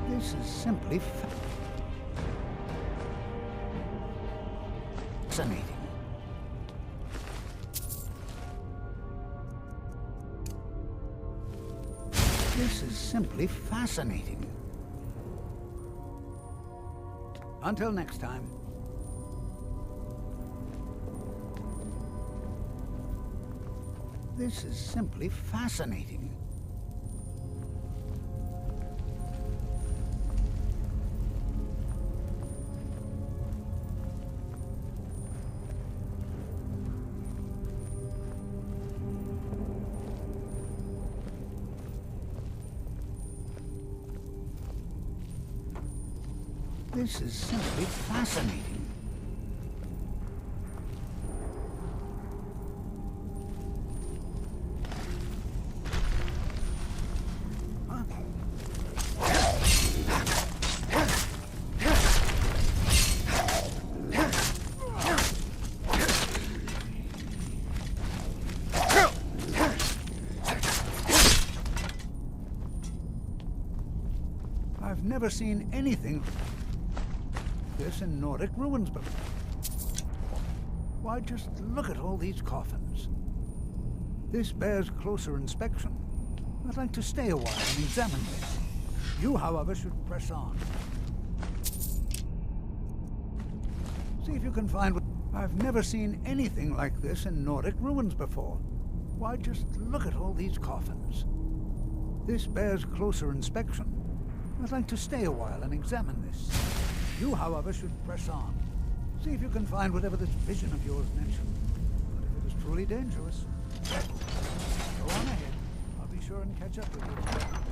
This is simply fascinating. This is simply fascinating. Until next time. This is simply fascinating. This is simply fascinating. I've never seen anything this in Nordic ruins before. Why, just look at all these coffins. This bears closer inspection. I'd like to stay a while and examine this. You, however, should press on. See if you can find what... I've never seen anything like this in Nordic ruins before. Why, just look at all these coffins. This bears closer inspection. I'd like to stay a while and examine this. You, however, should press on. See if you can find whatever this vision of yours mentioned. But if it is truly dangerous, go on ahead. I'll be sure and catch up with you.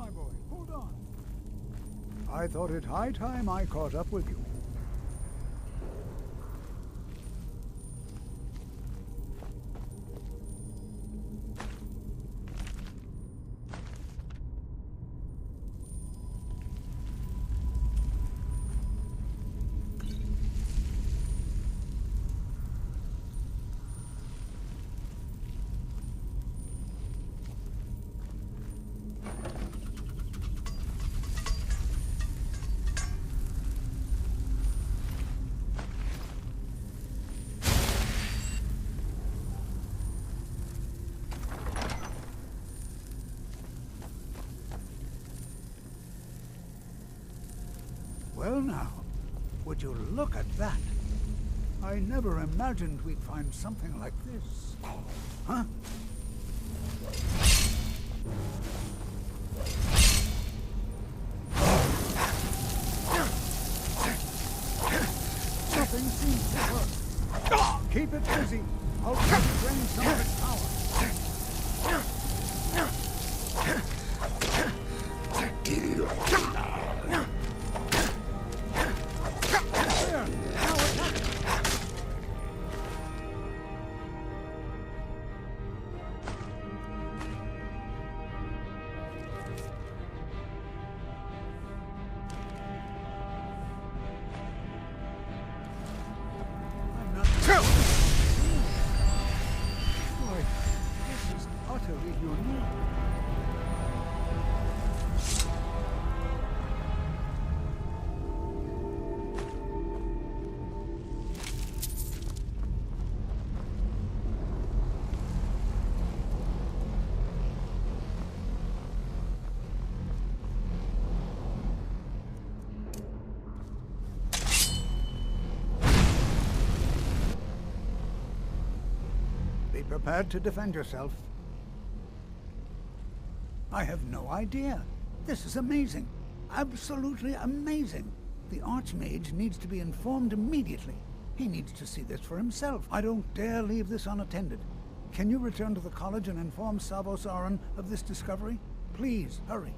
on, my boy, hold on. I thought it high time I caught up with you. Well now, would you look at that? I never imagined we'd find something like this. Huh? Nothing seems to work. Keep it busy. I'll try to drain some of its power. Prepared to defend yourself. I have no idea. This is amazing. Absolutely amazing. The Archmage needs to be informed immediately. He needs to see this for himself. I don't dare leave this unattended. Can you return to the college and inform Savos Aran of this discovery? Please, hurry.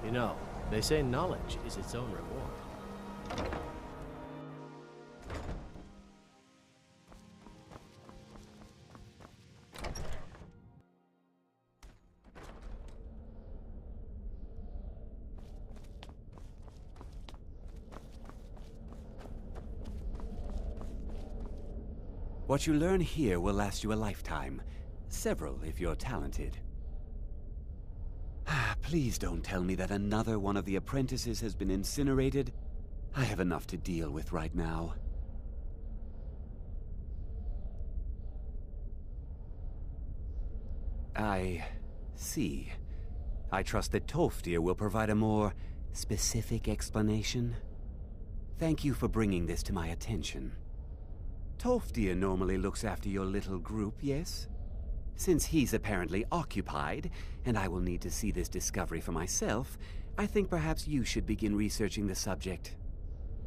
You know, they say knowledge is its own reward. What you learn here will last you a lifetime. Several, if you're talented. Please don't tell me that another one of the apprentices has been incinerated. I have enough to deal with right now. I see. I trust that Toftir will provide a more specific explanation. Thank you for bringing this to my attention. Tolfdir normally looks after your little group, yes? Since he's apparently occupied, and I will need to see this discovery for myself, I think perhaps you should begin researching the subject.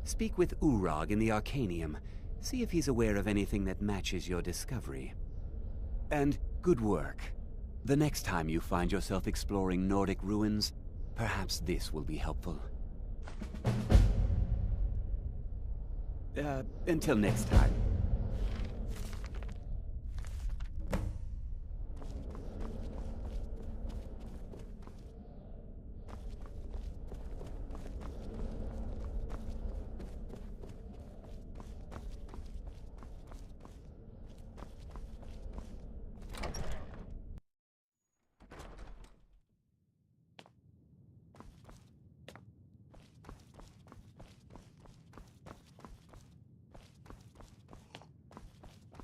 Speak with Urag in the Arcanium. See if he's aware of anything that matches your discovery. And good work. The next time you find yourself exploring Nordic ruins, perhaps this will be helpful. Until next time.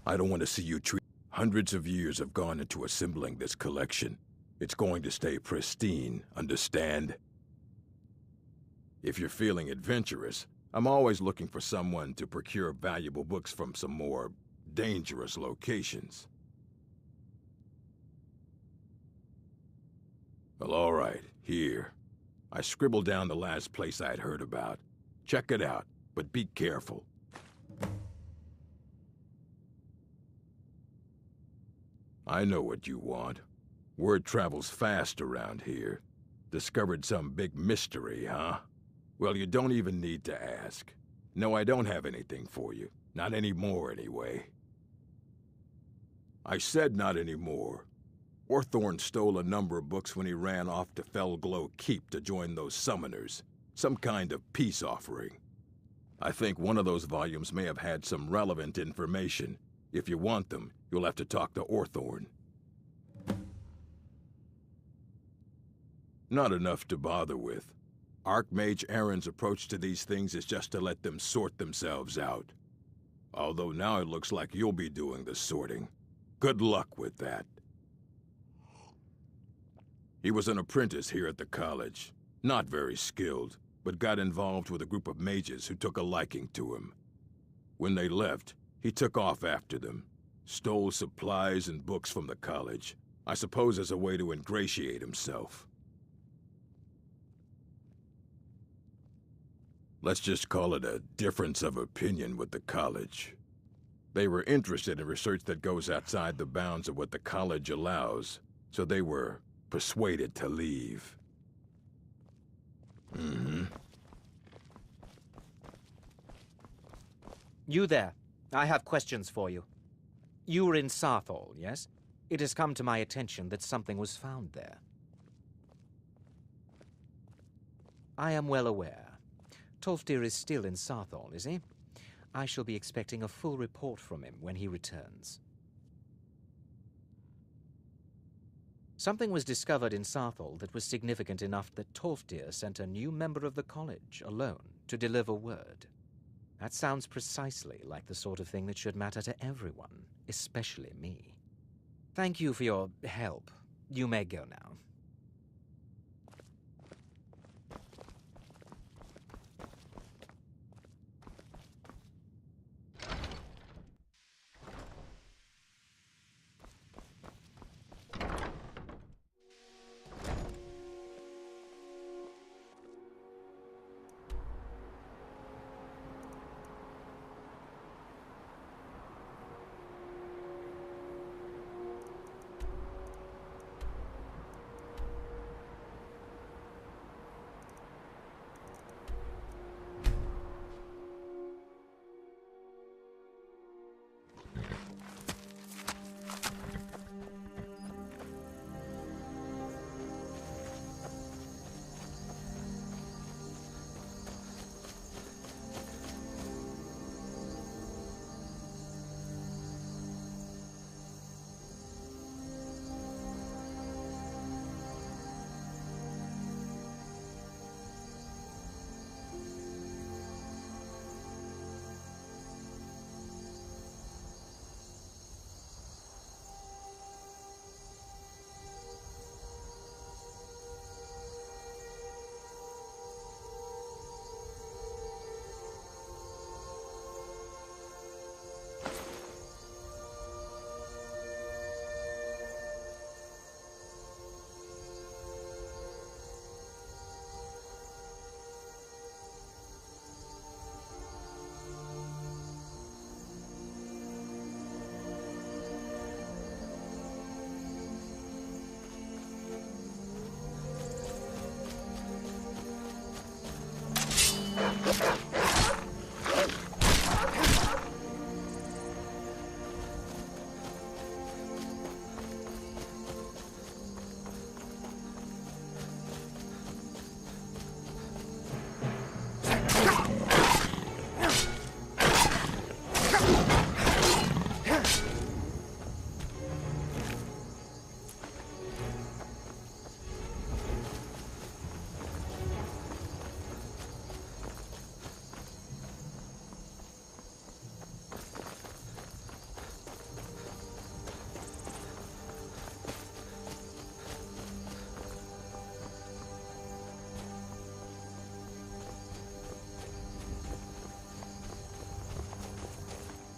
I don't want to see you treat... Hundreds of years have gone into assembling this collection. It's going to stay pristine, understand? If you're feeling adventurous, I'm always looking for someone to procure valuable books from some more dangerous locations. Well, all right, here. I scribbled down the last place I'd heard about. Check it out, but be careful. I know what you want. Word travels fast around here. Discovered some big mystery, huh? Well, you don't even need to ask. No, I don't have anything for you. Not anymore, anyway. I said not anymore. Orthorn stole a number of books when he ran off to Felglow Keep to join those summoners. Some kind of peace offering. I think one of those volumes may have had some relevant information. If you want them, you'll have to talk to Orthorn. Not enough to bother with. Archmage Aaron's approach to these things is just to let them sort themselves out. Although now it looks like you'll be doing the sorting. Good luck with that. He was an apprentice here at the college. Not very skilled, but got involved with a group of mages who took a liking to him. When they left, he took off after them. Stole supplies and books from the college. I suppose as a way to ingratiate himself. Let's just call it a difference of opinion with the college. They were interested in research that goes outside the bounds of what the college allows, so they were persuaded to leave. You there. I have questions for you. You were in Sarthal, yes? It has come to my attention that something was found there. I am well aware. Tolfdir is still in Sarthal, is he? I shall be expecting a full report from him when he returns. Something was discovered in Sarthal that was significant enough that Tolfdir sent a new member of the college alone to deliver word. That sounds precisely like the sort of thing that should matter to everyone, especially me. Thank you for your help. You may go now.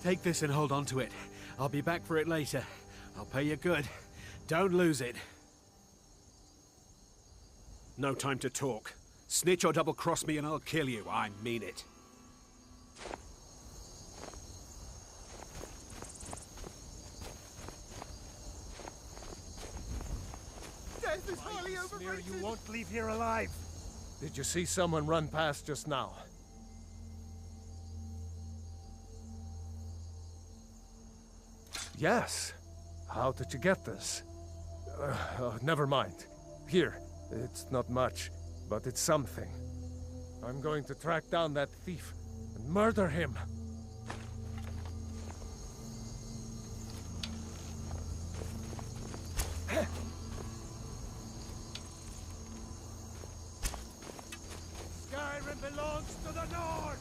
Take this and hold on to it. I'll be back for it later. I'll pay you good. Don't lose it. No time to talk. Snitch or double-cross me and I'll kill you. I mean it. Death is highly overrated. You won't leave here alive. Did you see someone run past just now? Yes. How did you get this? Never mind. Here. It's not much, but it's something. I'm going to track down that thief and murder him. SKYRIM belongs to the North!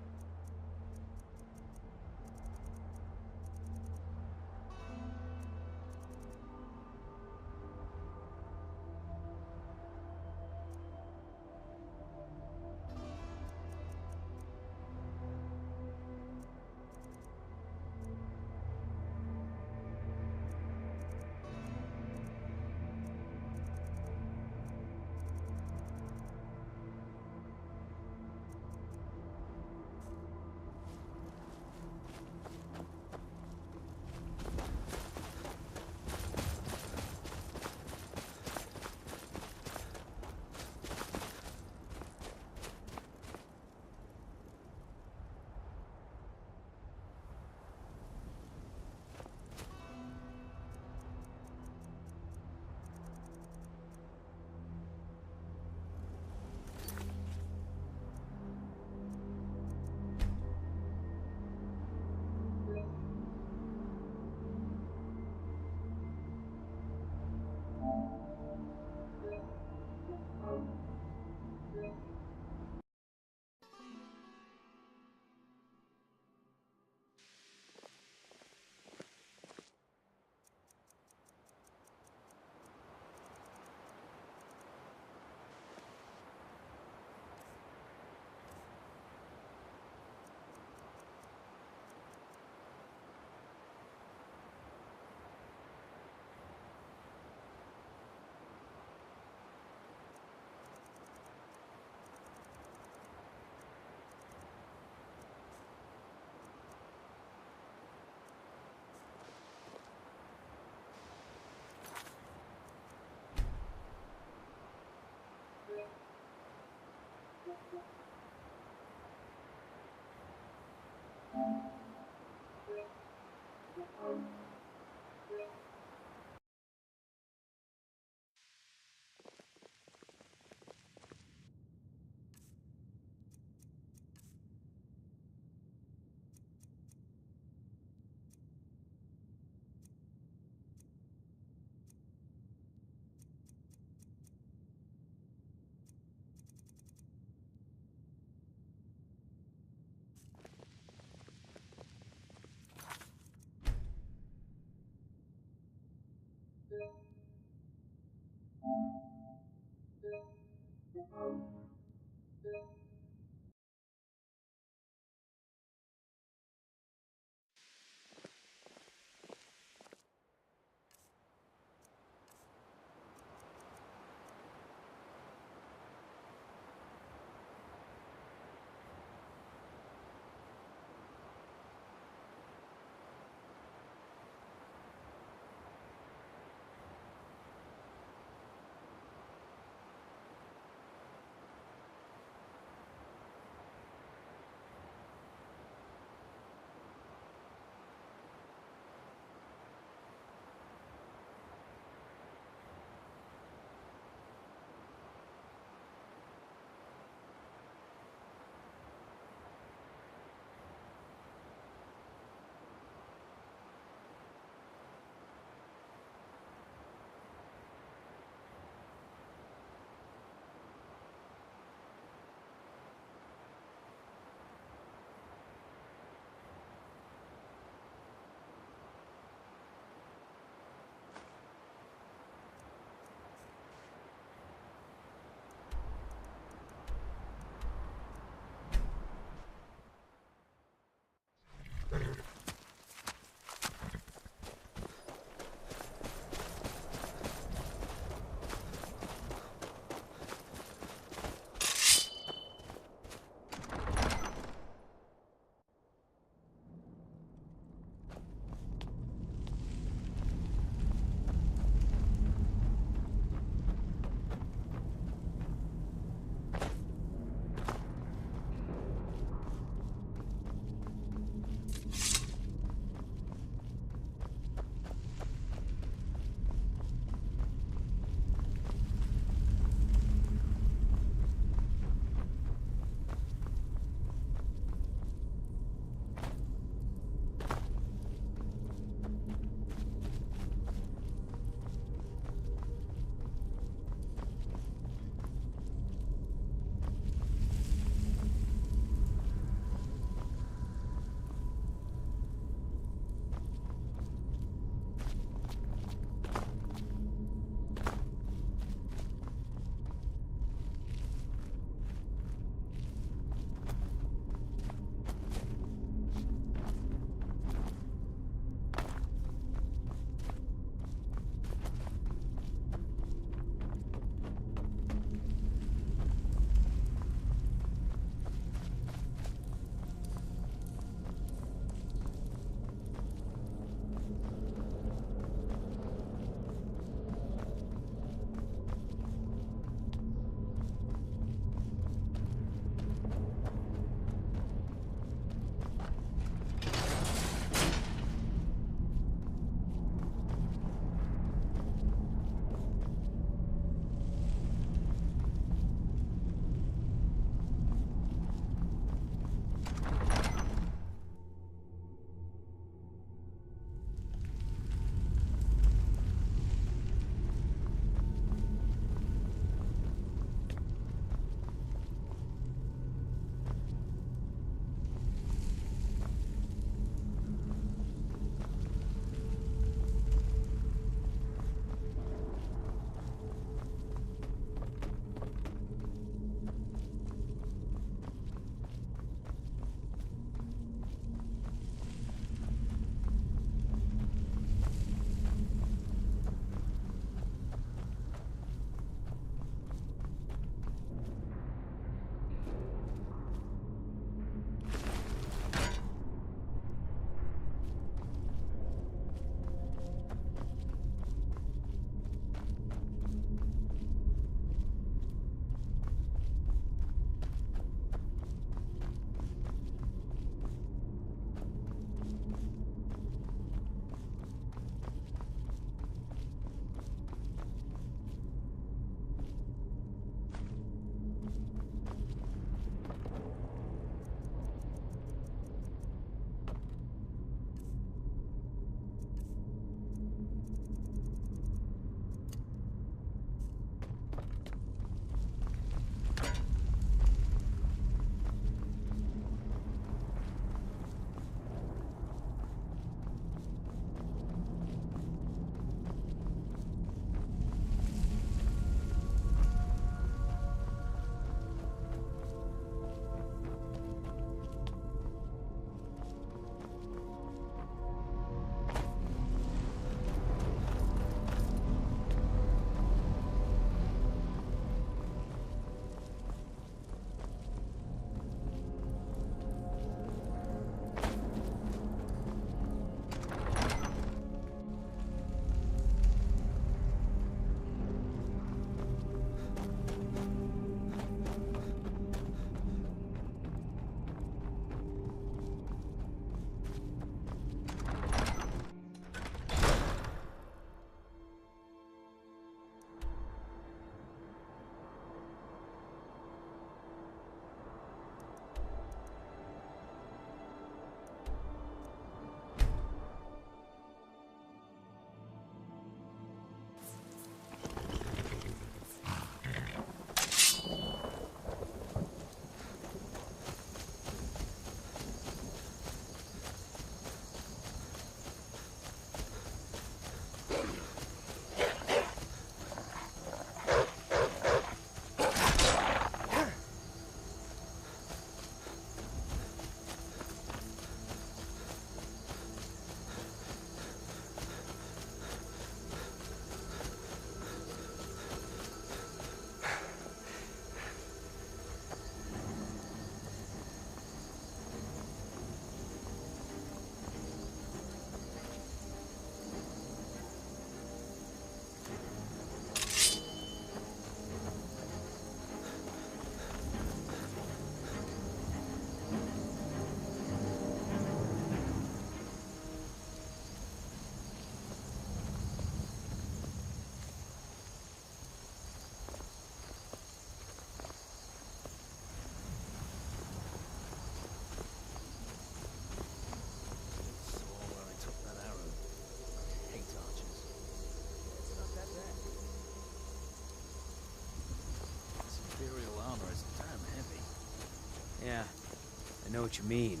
I know what you mean.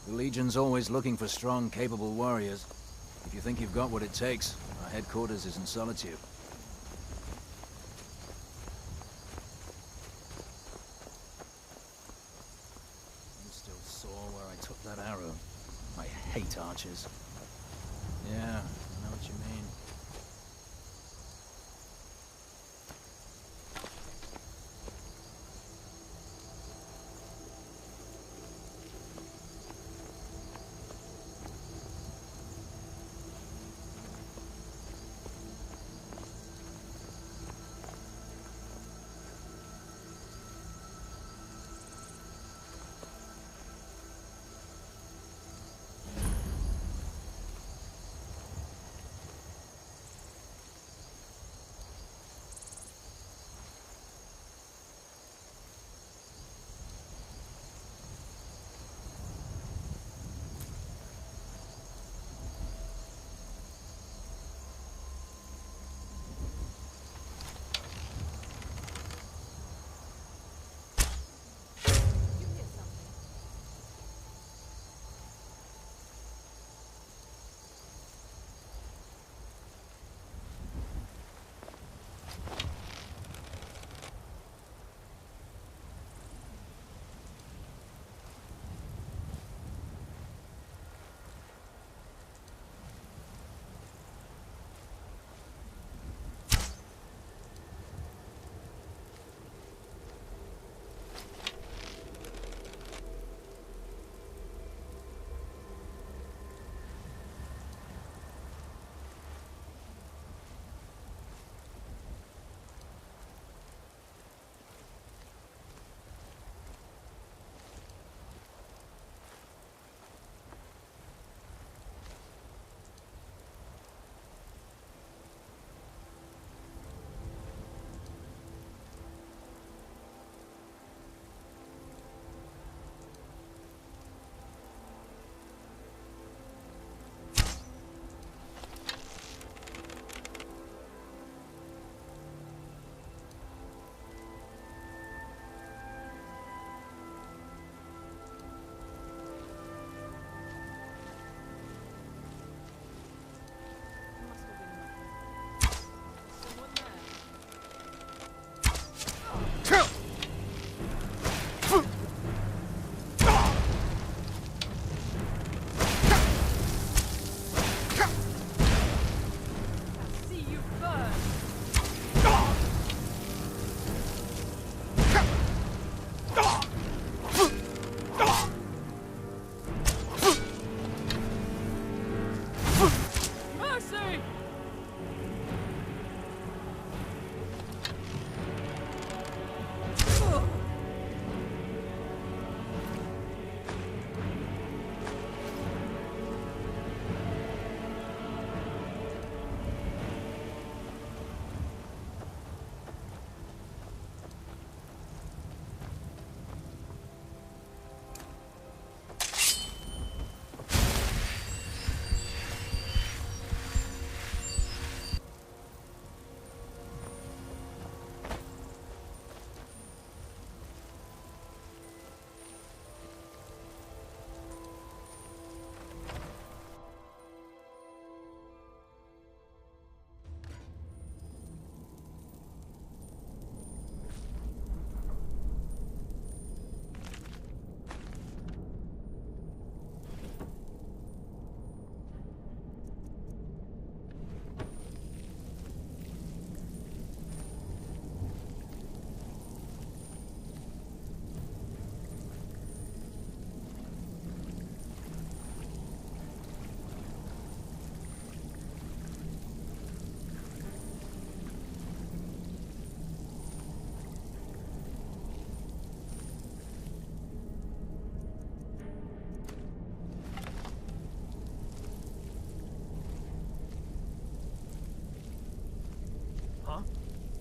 The Legion's always looking for strong, capable warriors. If you think you've got what it takes, our headquarters is in Solitude. I'm still sore where I took that arrow. I hate archers. Yeah, I know what you mean.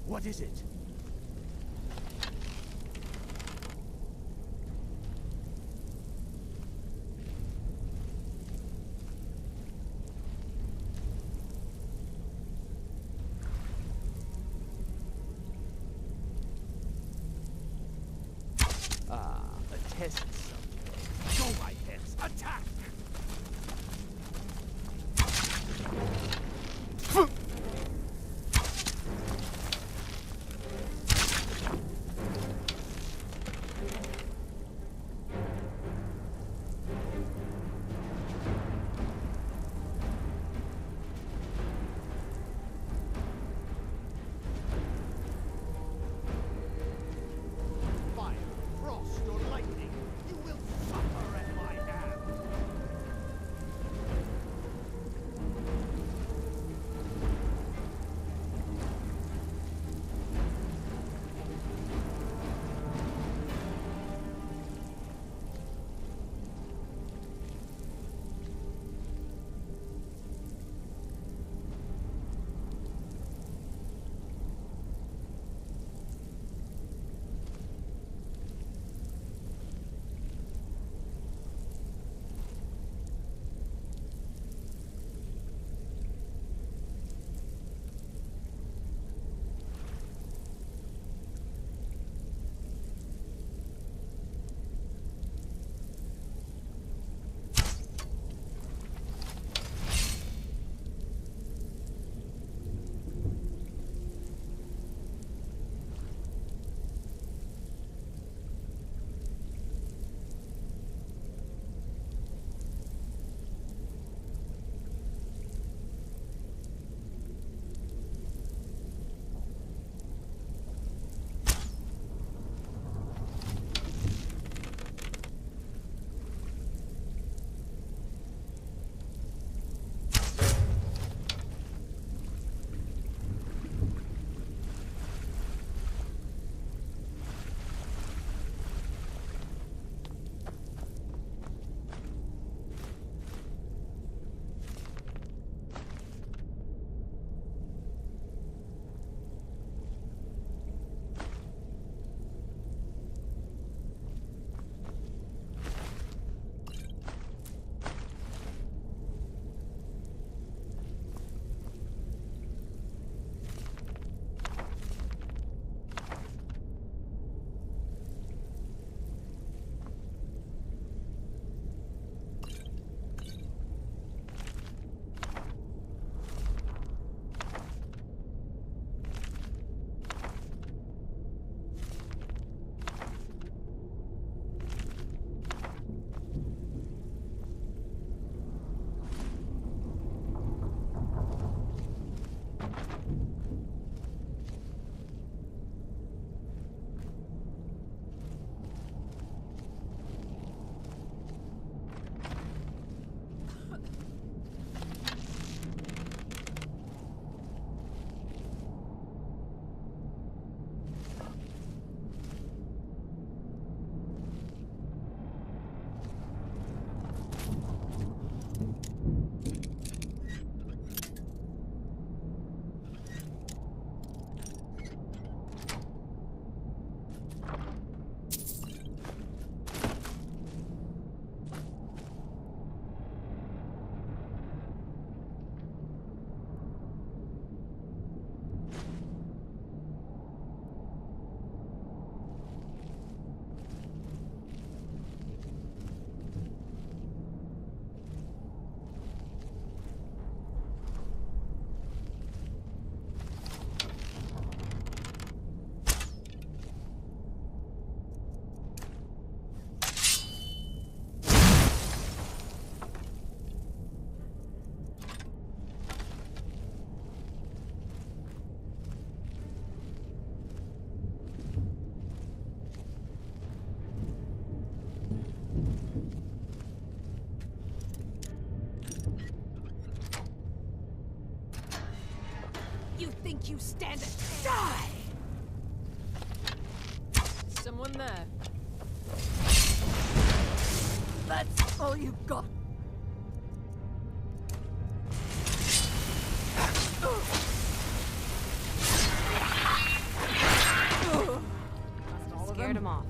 What is it? peasants. Go, my heads! Attack! Fire, frost, or lightning, you will suffer at my hand. You think you stand it? Die! Someone there. That's all you got. Scared him off.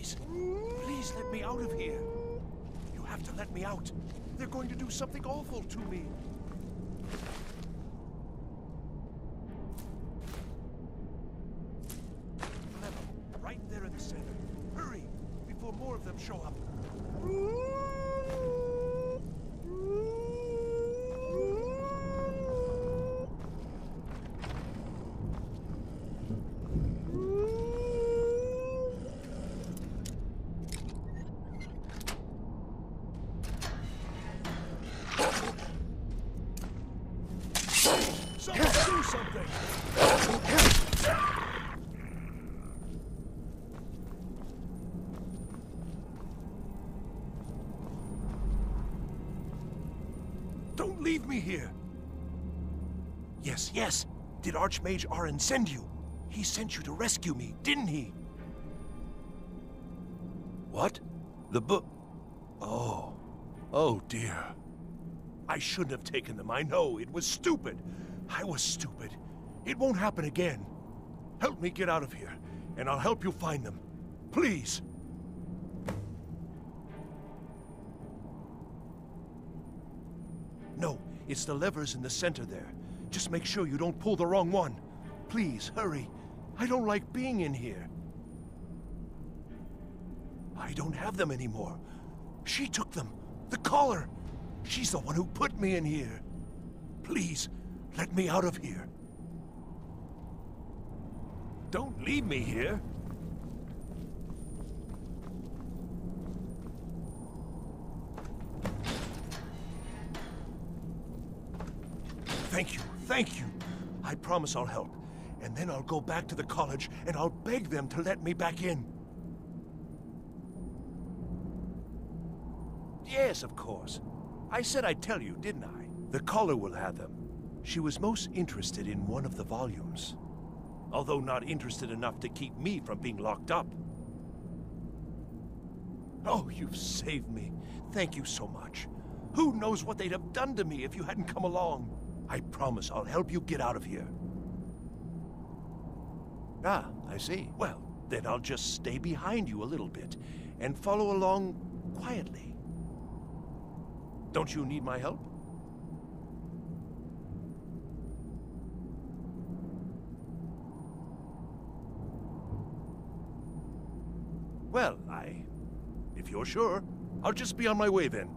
Please, please let me out of here. You have to let me out. They're going to do something awful to me. Level, right there in the center. Hurry, before more of them show up. Someone do something! Don't leave me here! Yes, yes! Did Archmage Arin send you? He sent you to rescue me, didn't he? What? The book? Oh. Oh dear. I shouldn't have taken them, I know. It was stupid. I was stupid. It won't happen again. Help me get out of here, and I'll help you find them. Please. No, it's the levers in the center there. Just make sure you don't pull the wrong one. Please, hurry. I don't like being in here. I don't have them anymore. She took them. The collar. She's the one who put me in here. Please, let me out of here. Don't leave me here. Thank you, thank you. I promise I'll help. And then I'll go back to the college and I'll beg them to let me back in. Yes, of course. I said I'd tell you, didn't I? The caller will have them. She was most interested in one of the volumes. Although not interested enough to keep me from being locked up. Oh, you've saved me. Thank you so much. Who knows what they'd have done to me if you hadn't come along? I promise I'll help you get out of here. Ah, I see. Well, then I'll just stay behind you a little bit and follow along quietly. Don't you need my help? Well, if you're sure, I'll just be on my way then.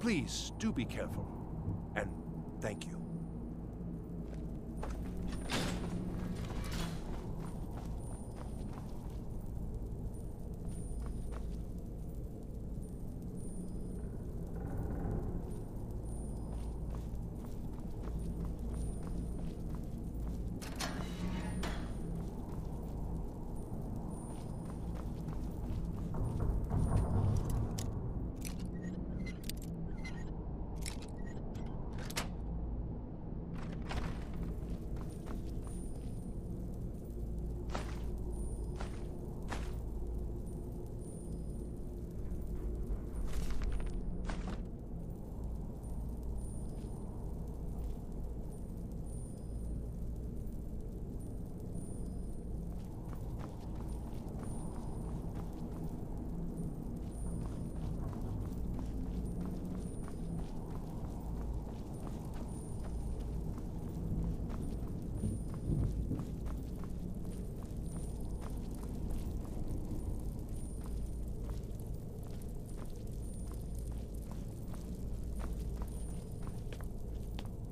Please, do be careful. And thank you.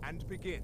And begin.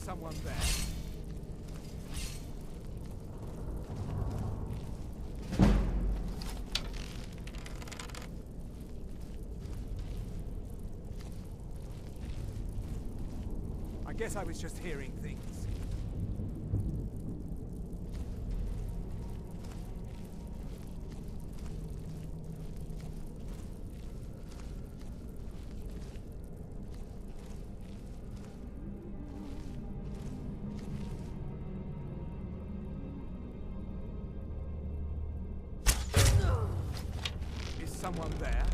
someone there? I guess I was just hearing things. Is someone there?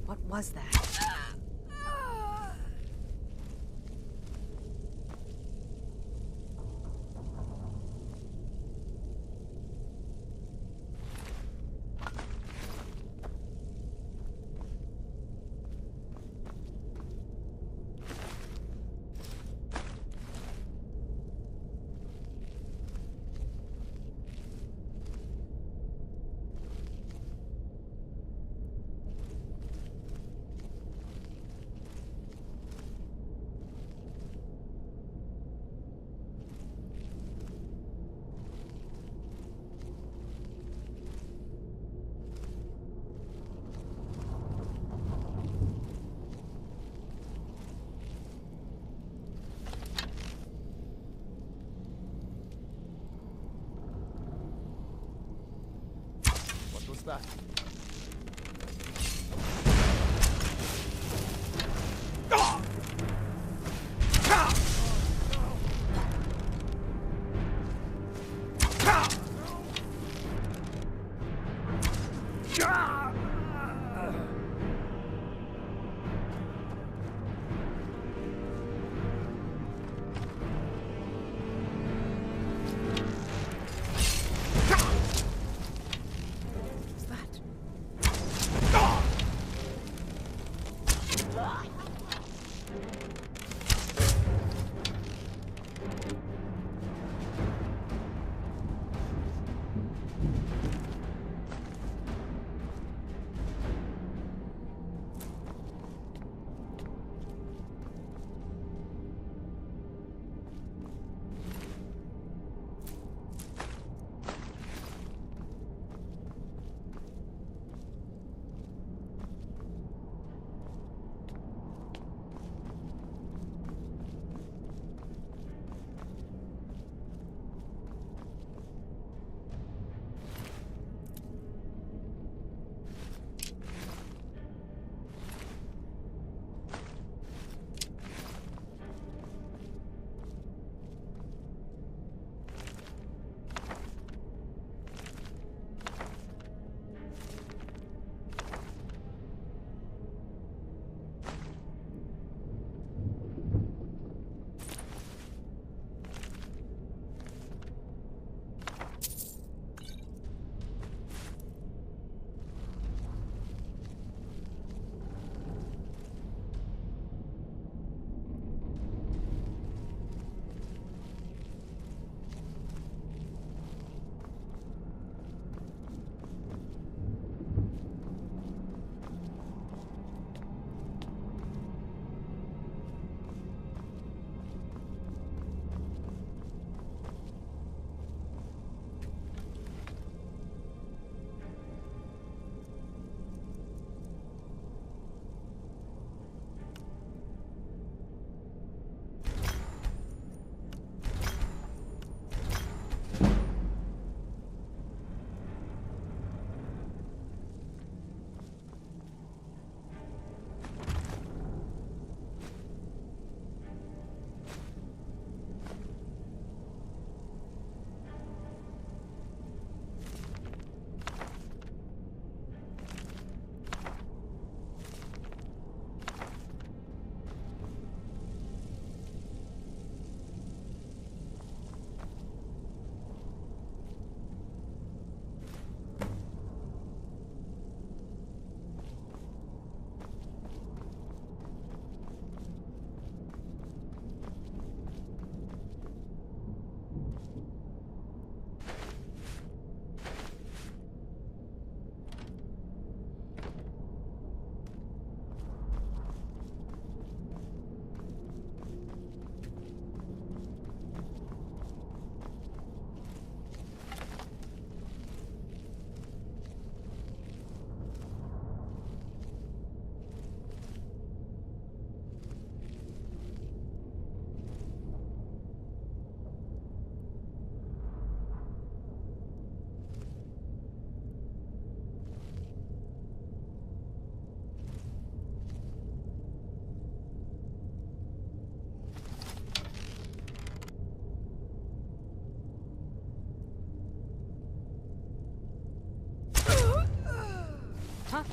What was that? What was that? Huh?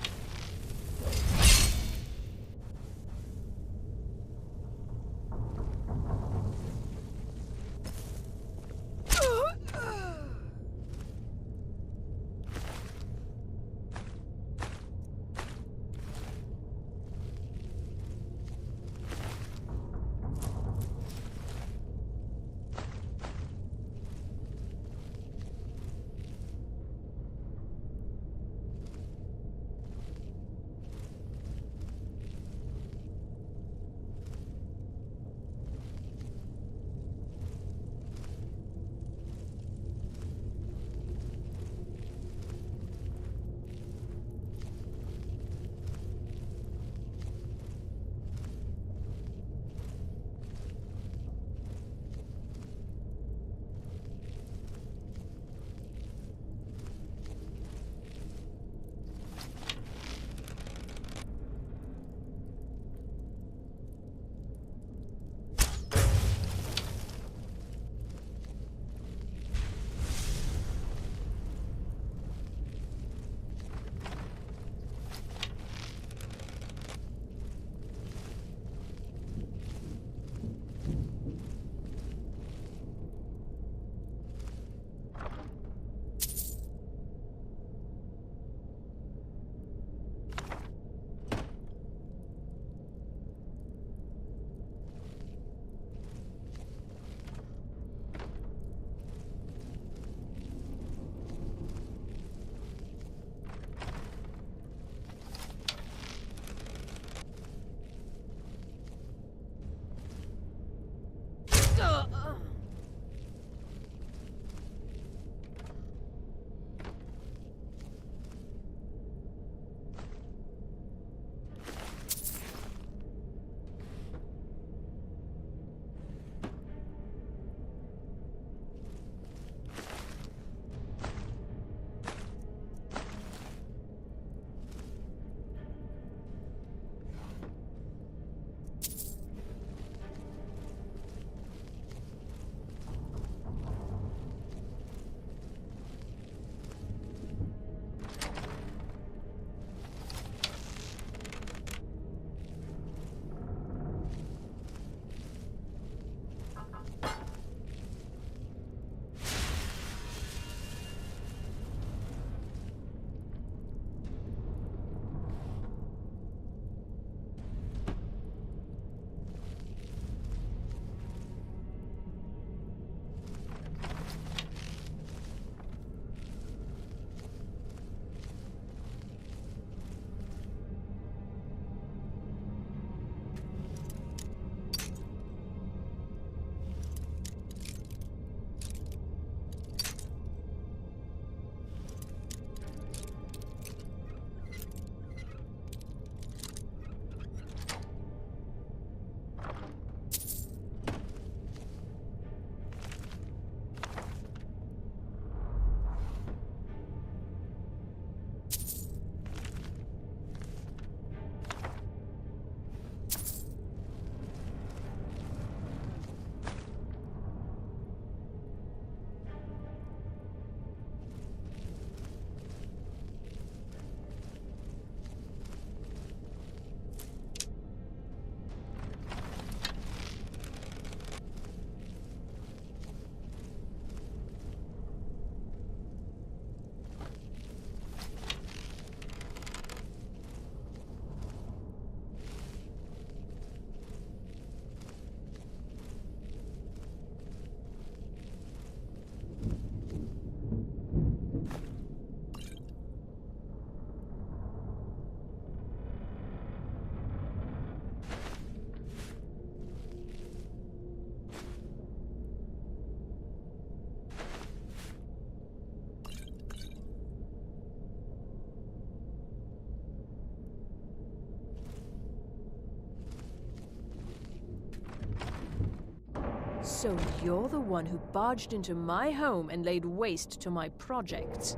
So you're the one who barged into my home and laid waste to my projects.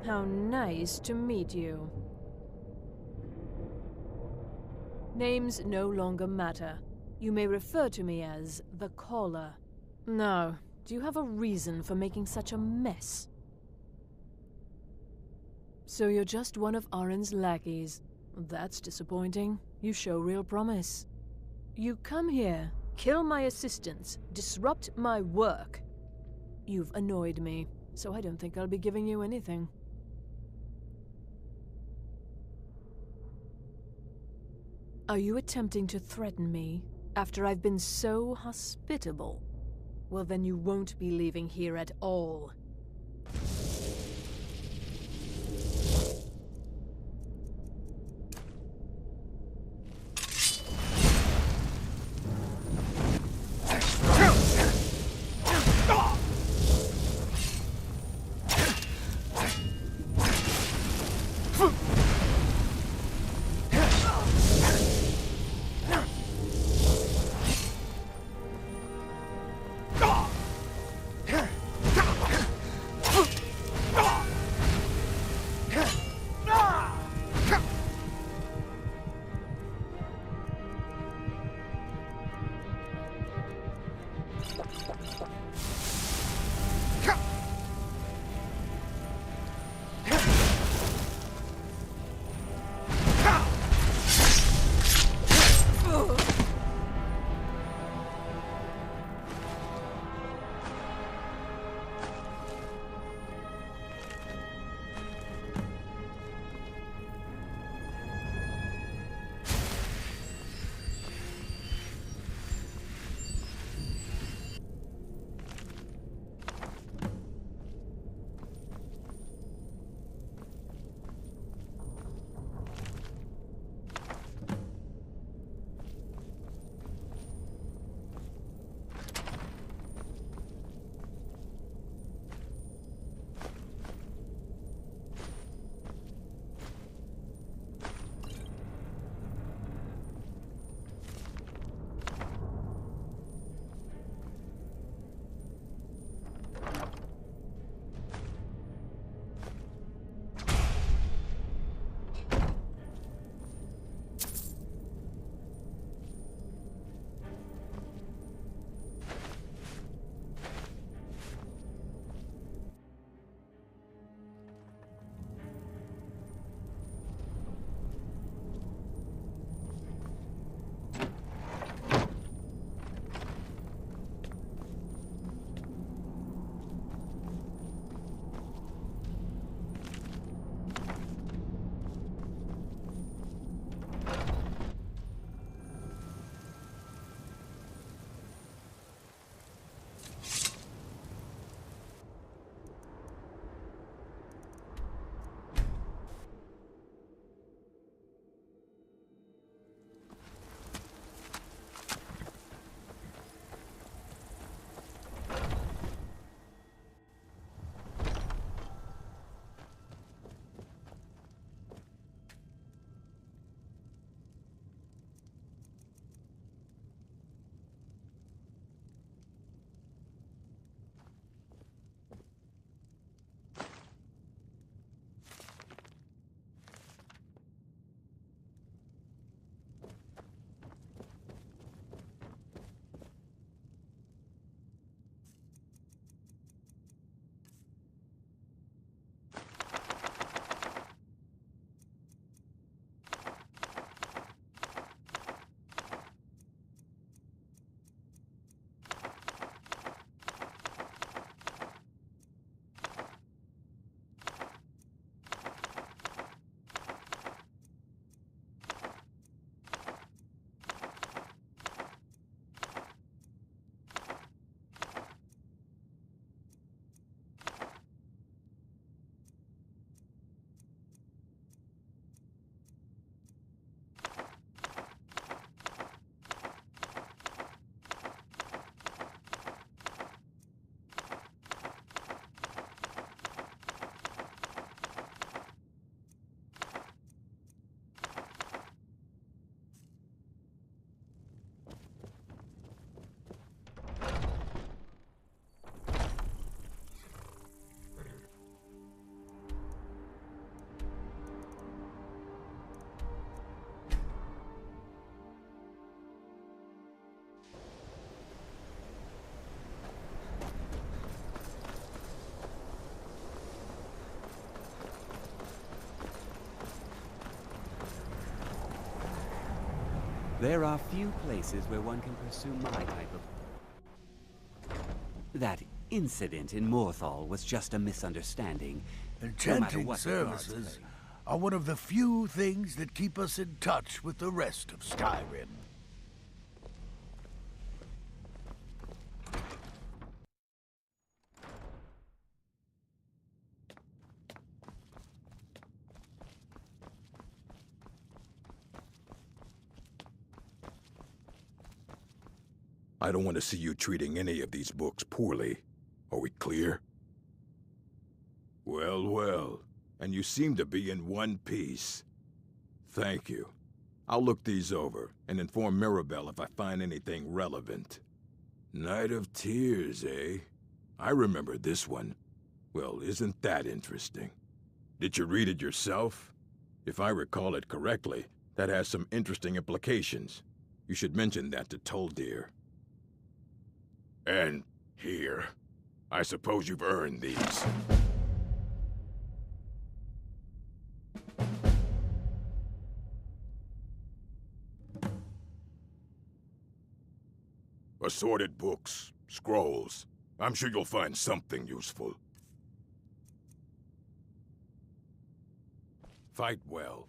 How nice to meet you. Names no longer matter. You may refer to me as the Caller. Now, do you have a reason for making such a mess? So you're just one of Arin's lackeys. That's disappointing. You show real promise. You come here, kill my assistants, disrupt my work. You've annoyed me, so I don't think I'll be giving you anything. Are you attempting to threaten me after I've been so hospitable? Well, then you won't be leaving here at all. There are few places where one can pursue my type of... That incident in Morthal was just a misunderstanding. Enchanting services are one of the few things that keep us in touch with the rest of Skyrim. I don't want to see you treating any of these books poorly. Are we clear? Well, well. And you seem to be in one piece. Thank you. I'll look these over and inform Mirabelle if I find anything relevant. Night of Tears, eh? I remember this one. Well, isn't that interesting? Did you read it yourself? If I recall it correctly, that has some interesting implications. You should mention that to Toldir. And here. I suppose you've earned these. Assorted books, scrolls. I'm sure you'll find something useful. Fight well.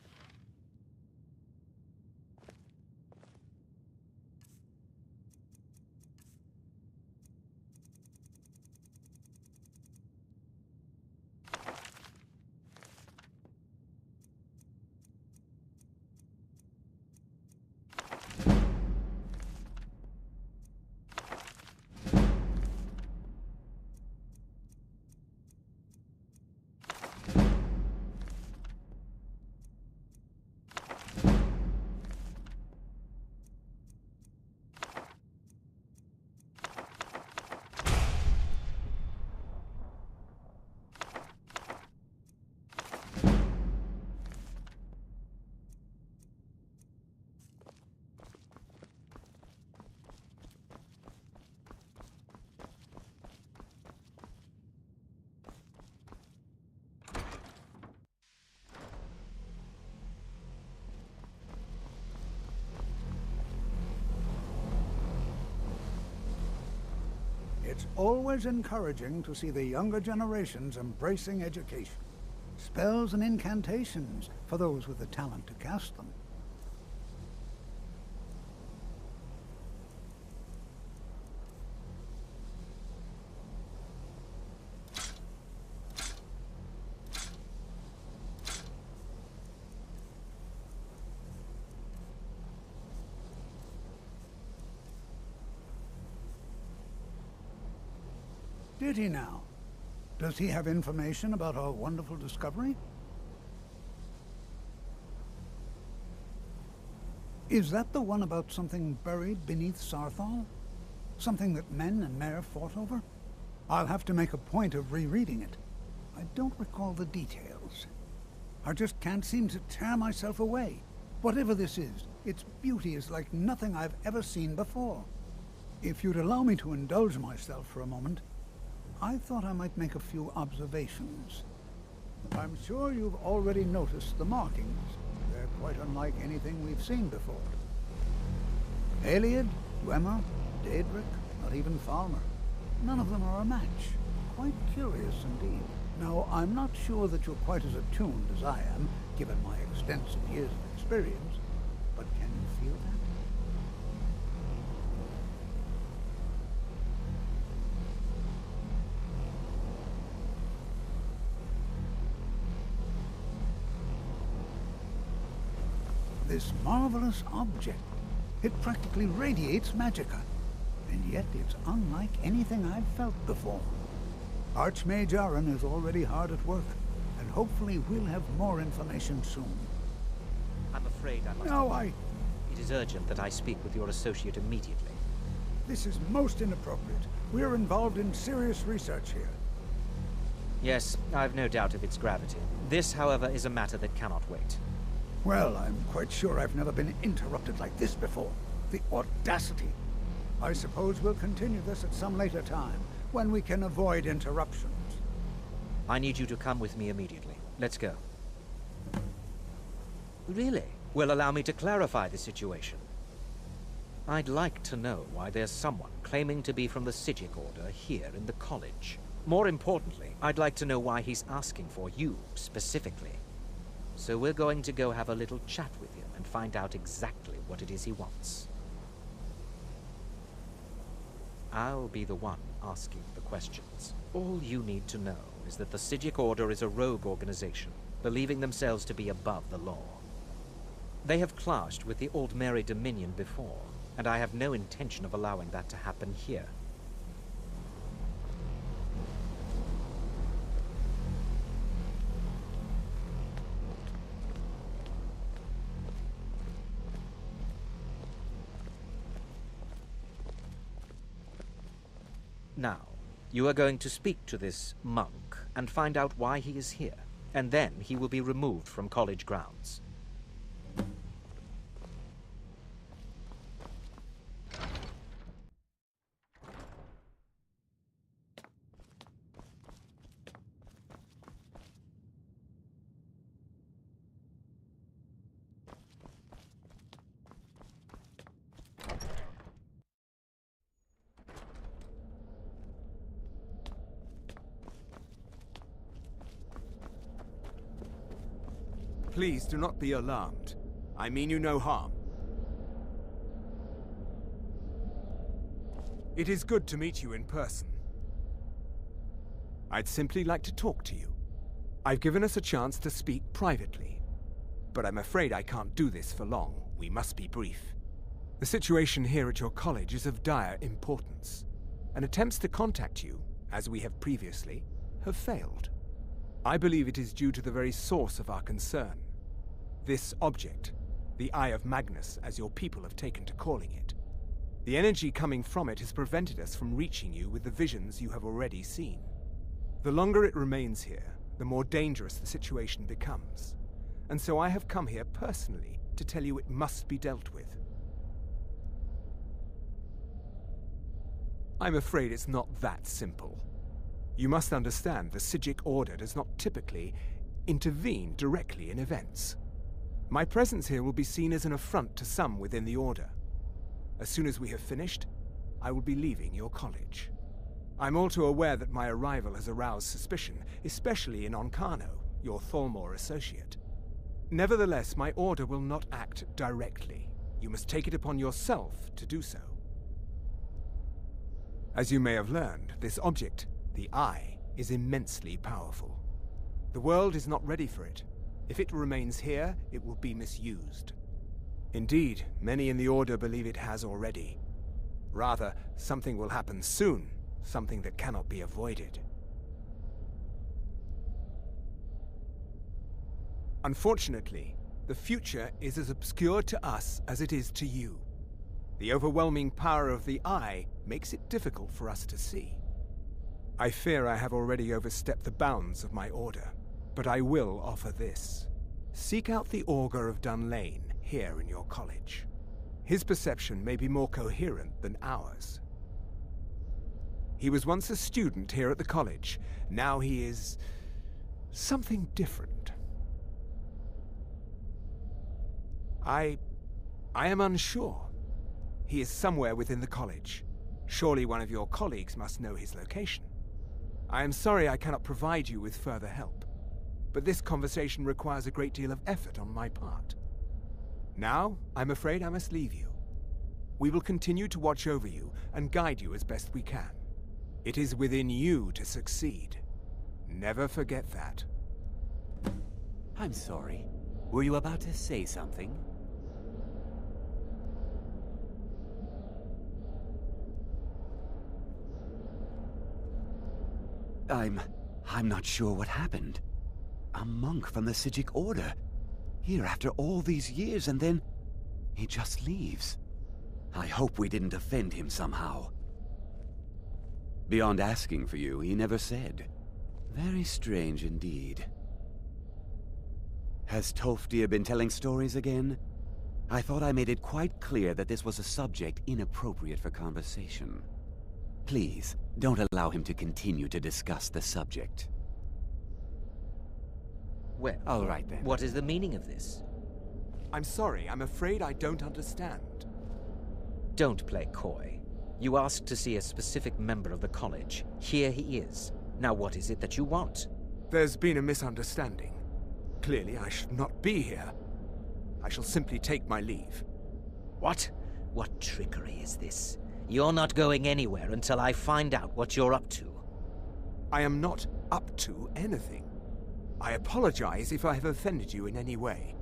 It's always encouraging to see the younger generations embracing education. Spells and incantations for those with the talent to cast them. Did he now? Does he have information about our wonderful discovery? Is that the one about something buried beneath Sarthal? Something that men and Mare fought over? I'll have to make a point of rereading it. I don't recall the details. I just can't seem to tear myself away. Whatever this is, its beauty is like nothing I've ever seen before. If you'd allow me to indulge myself for a moment, I thought I might make a few observations. I'm sure you've already noticed the markings. They're quite unlike anything we've seen before. Aliad, Dwemer, Daedric, not even Falmer. None of them are a match. Quite curious indeed. Now, I'm not sure that you're quite as attuned as I am, given my extensive years of experience, but can you feel that? This marvelous object. It practically radiates magicka, and yet it's unlike anything I've felt before. Archmage Aaron is already hard at work, and hopefully we'll have more information soon. I'm afraid I must... No, It is urgent that I speak with your associate immediately. This is most inappropriate. We're involved in serious research here. Yes, I've no doubt of its gravity. This, however, is a matter that cannot wait. Well, I'm quite sure I've never been interrupted like this before. The audacity. I suppose we'll continue this at some later time, when we can avoid interruptions. I need you to come with me immediately. Let's go. Really? Well, allow me to clarify the situation. I'd like to know why there's someone claiming to be from the Sijic Order here in the college. More importantly, I'd like to know why he's asking for you, specifically. So we're going to go have a little chat with him and find out exactly what it is he wants. I'll be the one asking the questions. All you need to know is that the Sijic Order is a rogue organization, believing themselves to be above the law. They have clashed with the Old Mary Dominion before, and I have no intention of allowing that to happen here. Now, you are going to speak to this monk and find out why he is here, and then he will be removed from college grounds. Please do not be alarmed. I mean you no harm. It is good to meet you in person. I'd simply like to talk to you. I've given us a chance to speak privately, but I'm afraid I can't do this for long. We must be brief. The situation here at your college is of dire importance, and attempts to contact you, as we have previously, have failed. I believe it is due to the very source of our concern. This object, the Eye of Magnus, as your people have taken to calling it. The energy coming from it has prevented us from reaching you with the visions you have already seen. The longer it remains here, the more dangerous the situation becomes. And so I have come here personally to tell you it must be dealt with. I'm afraid it's not that simple. You must understand the Sijic Order does not typically intervene directly in events. My presence here will be seen as an affront to some within the Order. As soon as we have finished, I will be leaving your college. I'm all too aware that my arrival has aroused suspicion, especially in Onkano, your Thalmor associate. Nevertheless, my Order will not act directly. You must take it upon yourself to do so. As you may have learned, this object, the Eye, is immensely powerful. The world is not ready for it. If it remains here, it will be misused. Indeed, many in the Order believe it has already. Rather, something will happen soon, something that cannot be avoided. Unfortunately, the future is as obscure to us as it is to you. The overwhelming power of the Eye makes it difficult for us to see. I fear I have already overstepped the bounds of my Order, but I will offer this. Seek out the Augur of Dunlane here in your college. His perception may be more coherent than ours. He was once a student here at the college. Now he is something different. I am unsure. He is somewhere within the college. Surely one of your colleagues must know his location. I am sorry I cannot provide you with further help, but this conversation requires a great deal of effort on my part. Now, I'm afraid I must leave you. We will continue to watch over you and guide you as best we can. It is within you to succeed. Never forget that. I'm sorry. Were you about to say something? I'm not sure what happened. A monk from the Sijic Order. Here after all these years, and then he just leaves. I hope we didn't offend him somehow. Beyond asking for you, he never said. Very strange indeed. Has Toftir been telling stories again? I thought I made it quite clear that this was a subject inappropriate for conversation. Please, don't allow him to continue to discuss the subject. Well, all right then. What is the meaning of this? I'm sorry, I'm afraid I don't understand. Don't play coy. You asked to see a specific member of the college. Here he is. Now what is it that you want? There's been a misunderstanding. Clearly, I should not be here. I shall simply take my leave. What? What trickery is this? You're not going anywhere until I find out what you're up to. I am not up to anything. I apologize if I have offended you in any way.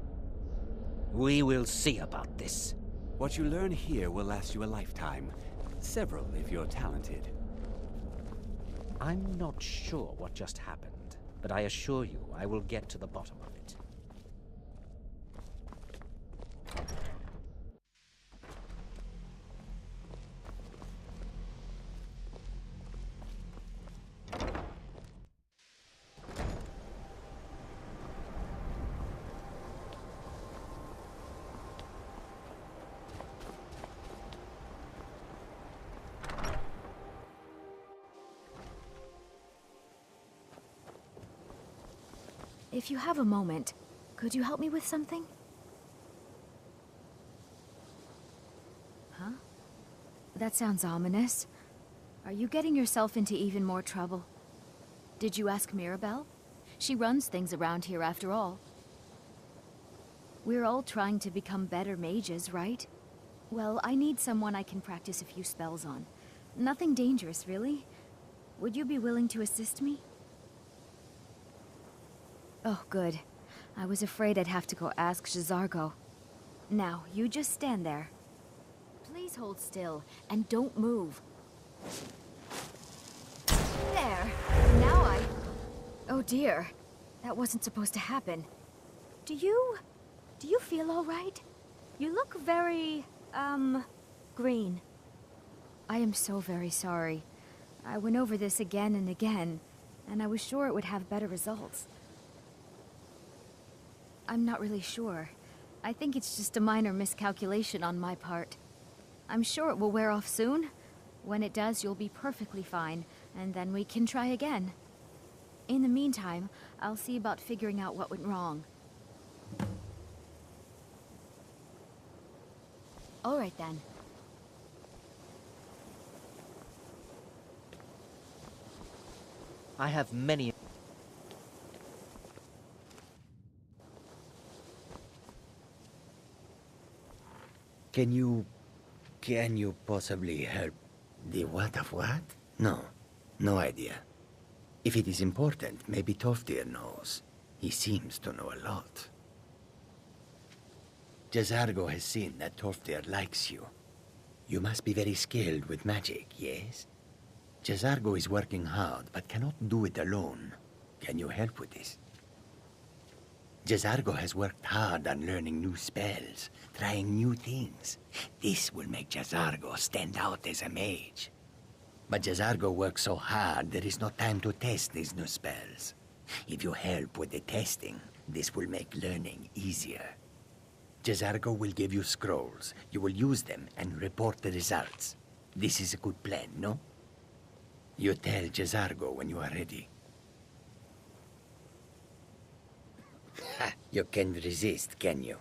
We will see about this. What you learn here will last you a lifetime. Several, if you're talented. I'm not sure what just happened, but I assure you I will get to the bottom of it. If you have a moment, could you help me with something? Huh? That sounds ominous. Are you getting yourself into even more trouble? Did you ask Mirabelle? She runs things around here after all. We're all trying to become better mages, right? Well, I need someone I can practice a few spells on. Nothing dangerous, really. Would you be willing to assist me? Oh, good. I was afraid I'd have to go ask J'zargo. Now, you just stand there. Please hold still, and don't move. There. Now Oh dear. That wasn't supposed to happen. Do you feel all right? You look very, green. I am so very sorry. I went over this again and again, and I was sure it would have better results. I'm not really sure. I think it's just a minor miscalculation on my part. I'm sure it will wear off soon. When it does, you'll be perfectly fine, and then we can try again. In the meantime, I'll see about figuring out what went wrong. All right then. I have many... Can you possibly help? The what of what? No idea. If it is important, maybe Toftir knows. He seems to know a lot. J'zargo has seen that Toftir likes you. You must be very skilled with magic, yes? J'zargo is working hard, but cannot do it alone. Can you help with this? J'zargo has worked hard on learning new spells, trying new things. This will make J'zargo stand out as a mage. But J'zargo works so hard, there is no time to test these new spells. If you help with the testing, this will make learning easier. J'zargo will give you scrolls. You will use them and report the results. This is a good plan, no? You tell J'zargo when you are ready. You can't resist, can you?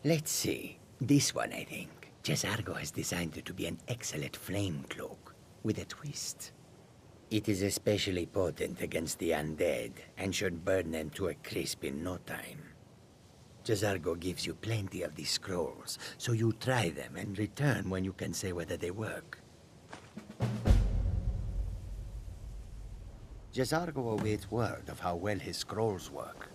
Let's see. This one, I think. J'zargo has designed it to be an excellent flame cloak, with a twist. It is especially potent against the undead, and should burn them to a crisp in no time. J'zargo gives you plenty of these scrolls, so you try them and return when you can say whether they work. J'zargo awaits word of how well his scrolls work.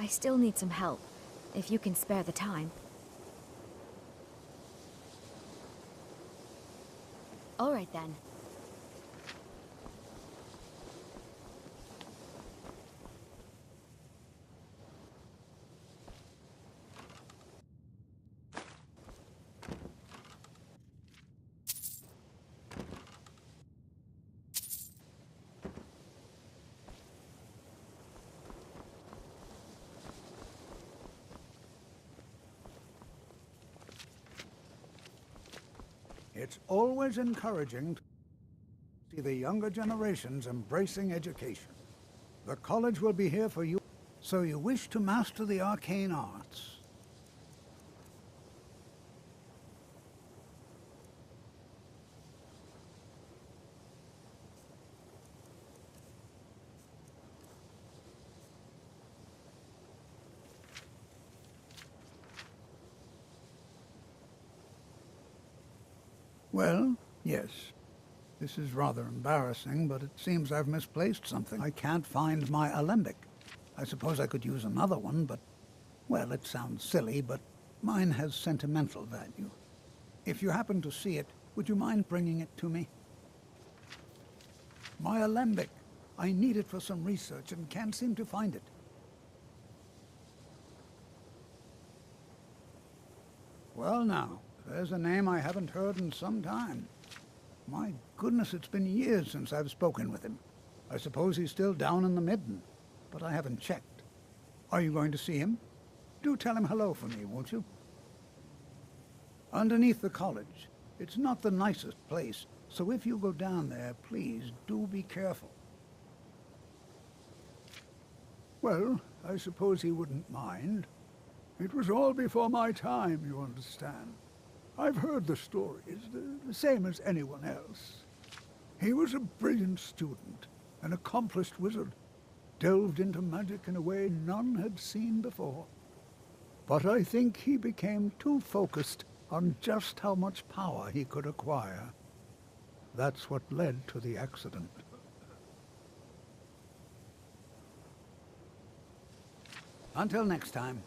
I still need some help, if you can spare the time. All right then. It's always encouraging to see the younger generations embracing education. The college will be here for you, so you wish to master the arcane arts. Well, yes. This is rather embarrassing, but it seems I've misplaced something. I can't find my alembic. I suppose I could use another one, but, well, it sounds silly, but mine has sentimental value. If you happen to see it, would you mind bringing it to me? My alembic. I need it for some research and can't seem to find it. Well now, there's a name I haven't heard in some time. My goodness, it's been years since I've spoken with him. I suppose he's still down in the Midden, but I haven't checked. Are you going to see him? Do tell him hello for me, won't you? Underneath the college. It's not the nicest place, so if you go down there, please do be careful. Well, I suppose he wouldn't mind. It was all before my time, you understand. I've heard the stories, the same as anyone else. He was a brilliant student, an accomplished wizard, delved into magic in a way none had seen before. But I think he became too focused on just how much power he could acquire. That's what led to the accident. Until next time.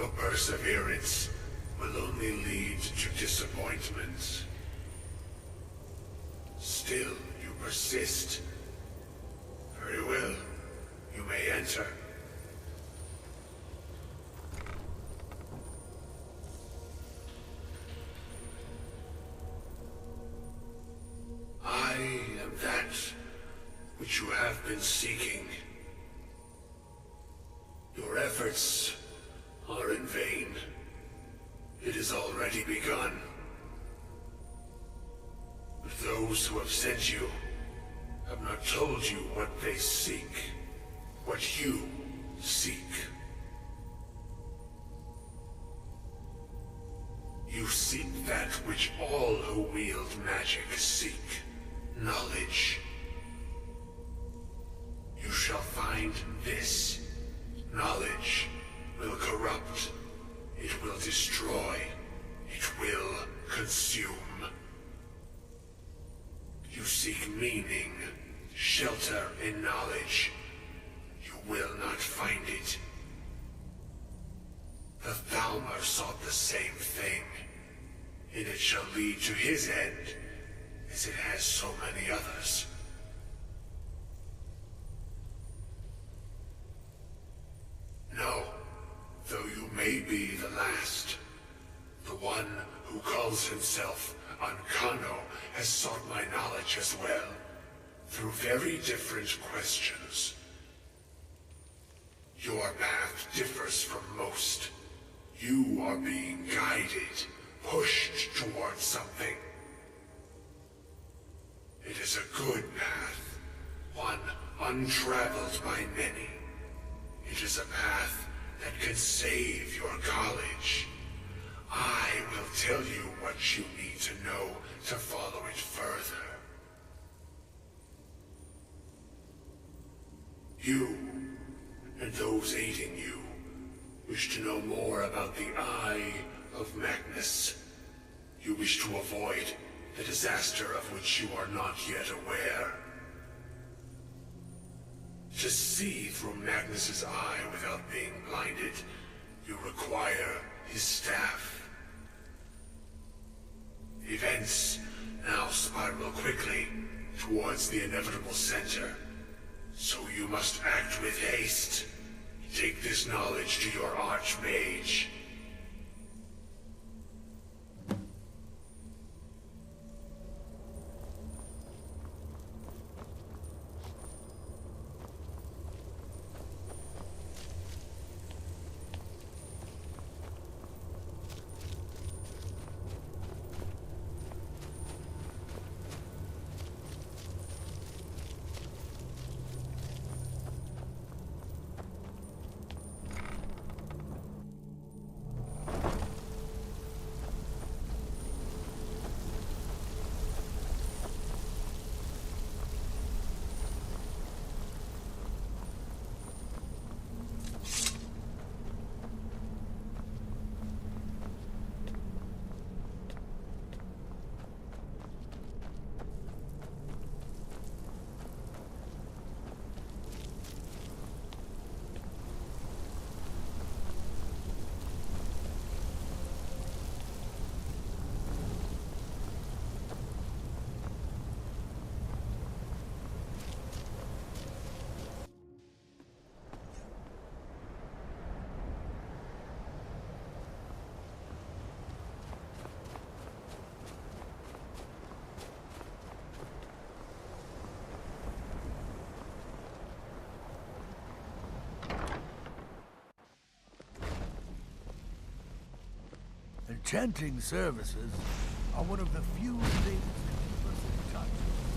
Your perseverance will only lead to disappointment. Still, you persist. Very well. You may enter. I am that which you have been seeking. Your efforts are in vain. It has already begun. But those who have sent you have not told you what they seek, what you seek. You seek that which all who wield magic seek, knowledge. You shall find this. Knowledge will corrupt. It will destroy. It will consume. You seek meaning, shelter in knowledge. You will not find it. The Thalmor sought the same thing, and it shall lead to his end, as it has so many others. No, though you may be the last, the one who calls himself Ancano has sought my knowledge as well, through very different questions. Your path differs from most. You are being guided, pushed towards something. It is a good path, one untraveled by many. It is a path that can save your college. I will tell you what you need to know to follow it further. You, and those aiding you, wish to know more about the Eye of Magnus. You wish to avoid the disaster of which you are not yet aware. To see through Magnus's eye without being blinded, you require his staff. Events now spiral quickly towards the inevitable center, so you must act with haste. Take this knowledge to your Archmage. Enchanting services are one of the few things that keep us in touch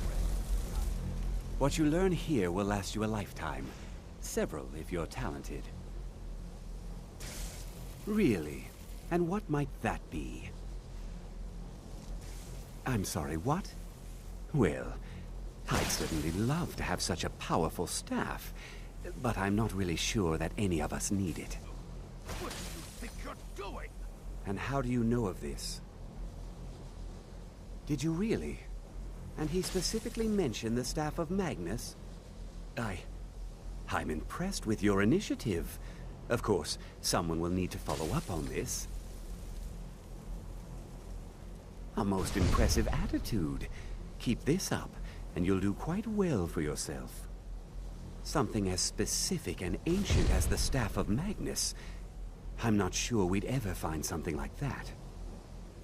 with What you learn here will last you a lifetime. Several, if you're talented. Really? And what might that be? I'm sorry, what? Well, I'd certainly love to have such a powerful staff, but I'm not really sure that any of us need it. What do you think you're doing? And how do you know of this? Did you really? And he specifically mentioned the staff of Magnus? I'm impressed with your initiative. Of course, someone will need to follow up on this. A most impressive attitude. Keep this up, and you'll do quite well for yourself. Something as specific and ancient as the Staff of Magnus. I'm not sure we'd ever find something like that.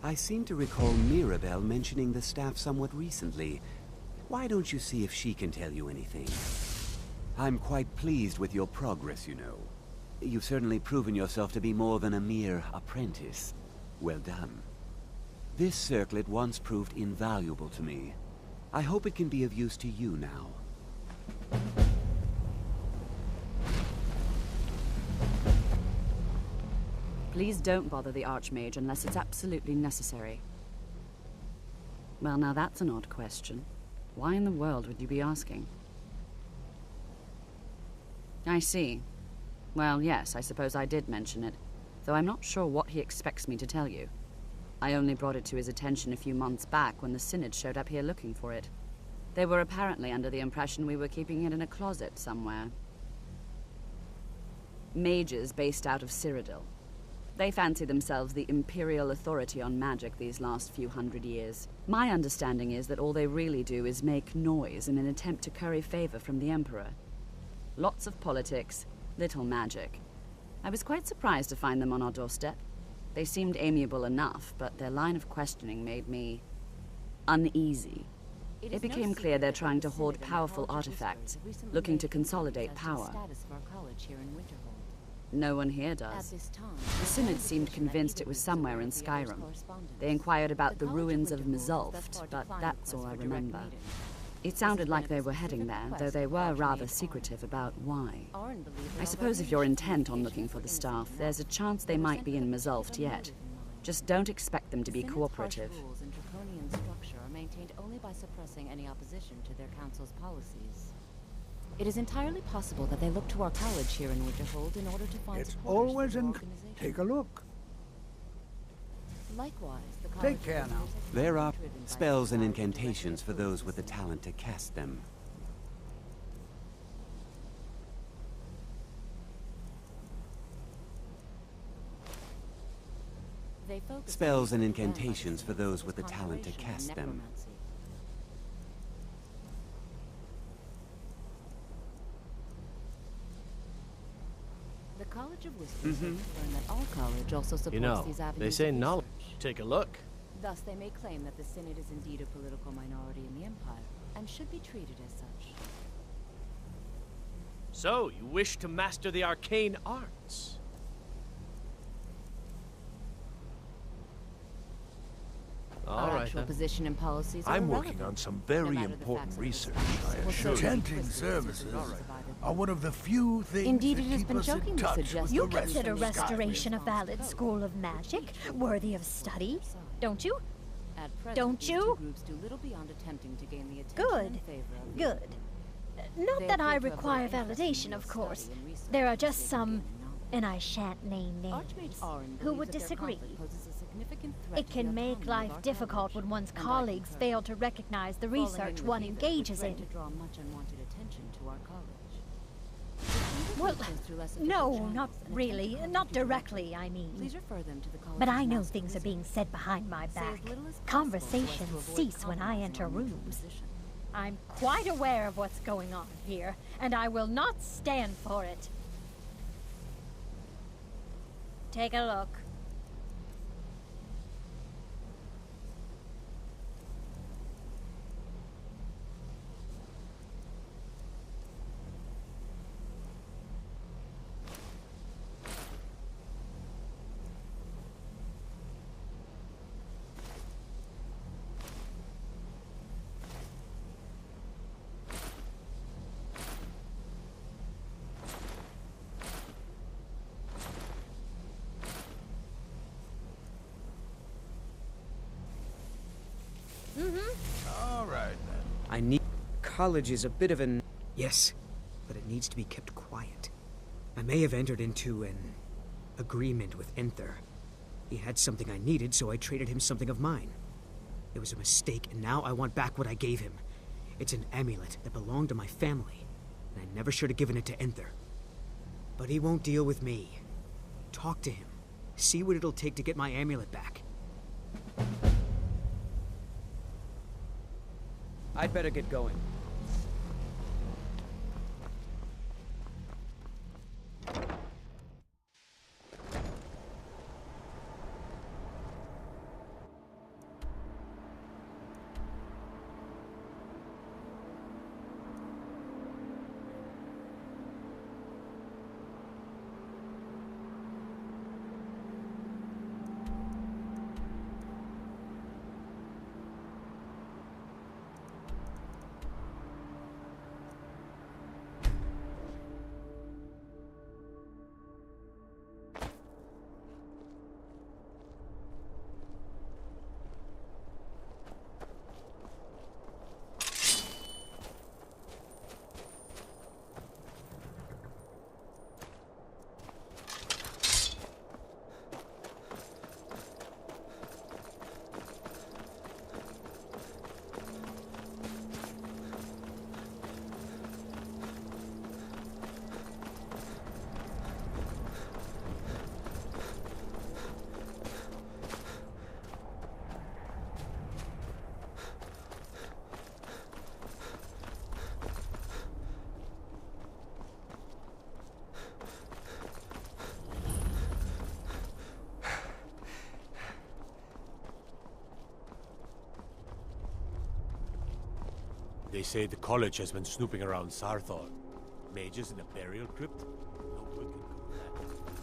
I seem to recall Mirabelle mentioning the staff somewhat recently. Why don't you see if she can tell you anything? I'm quite pleased with your progress, you know. You've certainly proven yourself to be more than a mere apprentice. Well done. This circlet once proved invaluable to me. I hope it can be of use to you now. Please don't bother the Archmage unless it's absolutely necessary. Well, now that's an odd question. Why in the world would you be asking? I see. Well, yes, I suppose I did mention it, though I'm not sure what he expects me to tell you. I only brought it to his attention a few months back when the Synod showed up here looking for it. They were apparently under the impression we were keeping it in a closet somewhere. Mages based out of Cyrodiil. They fancy themselves the imperial authority on magic these last few hundred years. My understanding is that all they really do is make noise in an attempt to curry favor from the Emperor. Lots of politics, little magic. I was quite surprised to find them on our doorstep. They seemed amiable enough, but their line of questioning made me uneasy. It became clear they're trying to hoard powerful artifacts, looking to consolidate power. No one here does. The Synod seemed convinced it was somewhere in SKYRIM. They inquired about the ruins of Mzulft, but that's all I remember. It sounded like they were heading there, though they were rather secretive about why. I suppose if you're intent on looking for the staff, there's a chance they might be in Mzulft yet. Just don't expect them to be cooperative. Rules and draconian structure are maintained only by suppressing any opposition to their council's policies. It is entirely possible that they look to our college here in Winterhold in order to find It's supporters always for their in... organization. Take a look. Likewise, the college Take care now. There are spells and incantations for those with the talent to cast them. Spells and incantations for those with the talent to cast them. The College of Whispers learned that our college also supports You know, these avenues they say of knowledge. research. Take a look. Thus, they may claim that the Synod is indeed a political minority in the Empire, and should be treated as such. So, you wish to master the arcane arts? Our actual position and policies are I'm irrelevant, working on some no very matter the important facts of the research, case. I Will assure you. certainly Chanting twist the services provided. are one of the few things Indeed, that it has keep been us in jokingly touch with suggested the you rest consider of restoration Skyrim. a valid school of magic, worthy of study, don't you? At present, Don't these you? two groups do little beyond attempting to gain the attention Good. and favor of the Good. Not They that I appear to have require their interest in validation, your of course. study and research There are as just they some, begin and I shan't name names, Archmage Arin who believes would that their disagree. conflict poses a significant threat It to the can make autonomy of life our difficult college, when one's and I colleagues concur. fail to recognize the Falling in research with one either would engages threaten in. to draw much unwanted attention to our college. Well, Through less efficient no, channels not and attempt really. to Not contribute directly, I mean. Please refer them to the college's But I know master things are wizard. being said behind my Say as back. little as possible so as to Conversations avoid cease when I compromising enter our mutual rooms. position. I'm quite aware of what's going on here, and I will not stand for it. Take a look. All right, then. I need... College is a bit of an... Yes, but it needs to be kept quiet. I may have entered into an agreement with Enther. He had something I needed, so I traded him something of mine. It was a mistake, and now I want back what I gave him. It's an amulet that belonged to my family, and I never should have given it to Enther. But he won't deal with me. Talk to him. See what it'll take to get my amulet back. I'd better get going. They say the college has been snooping around Sarthor. Mages in a burial crypt? No good can come of that.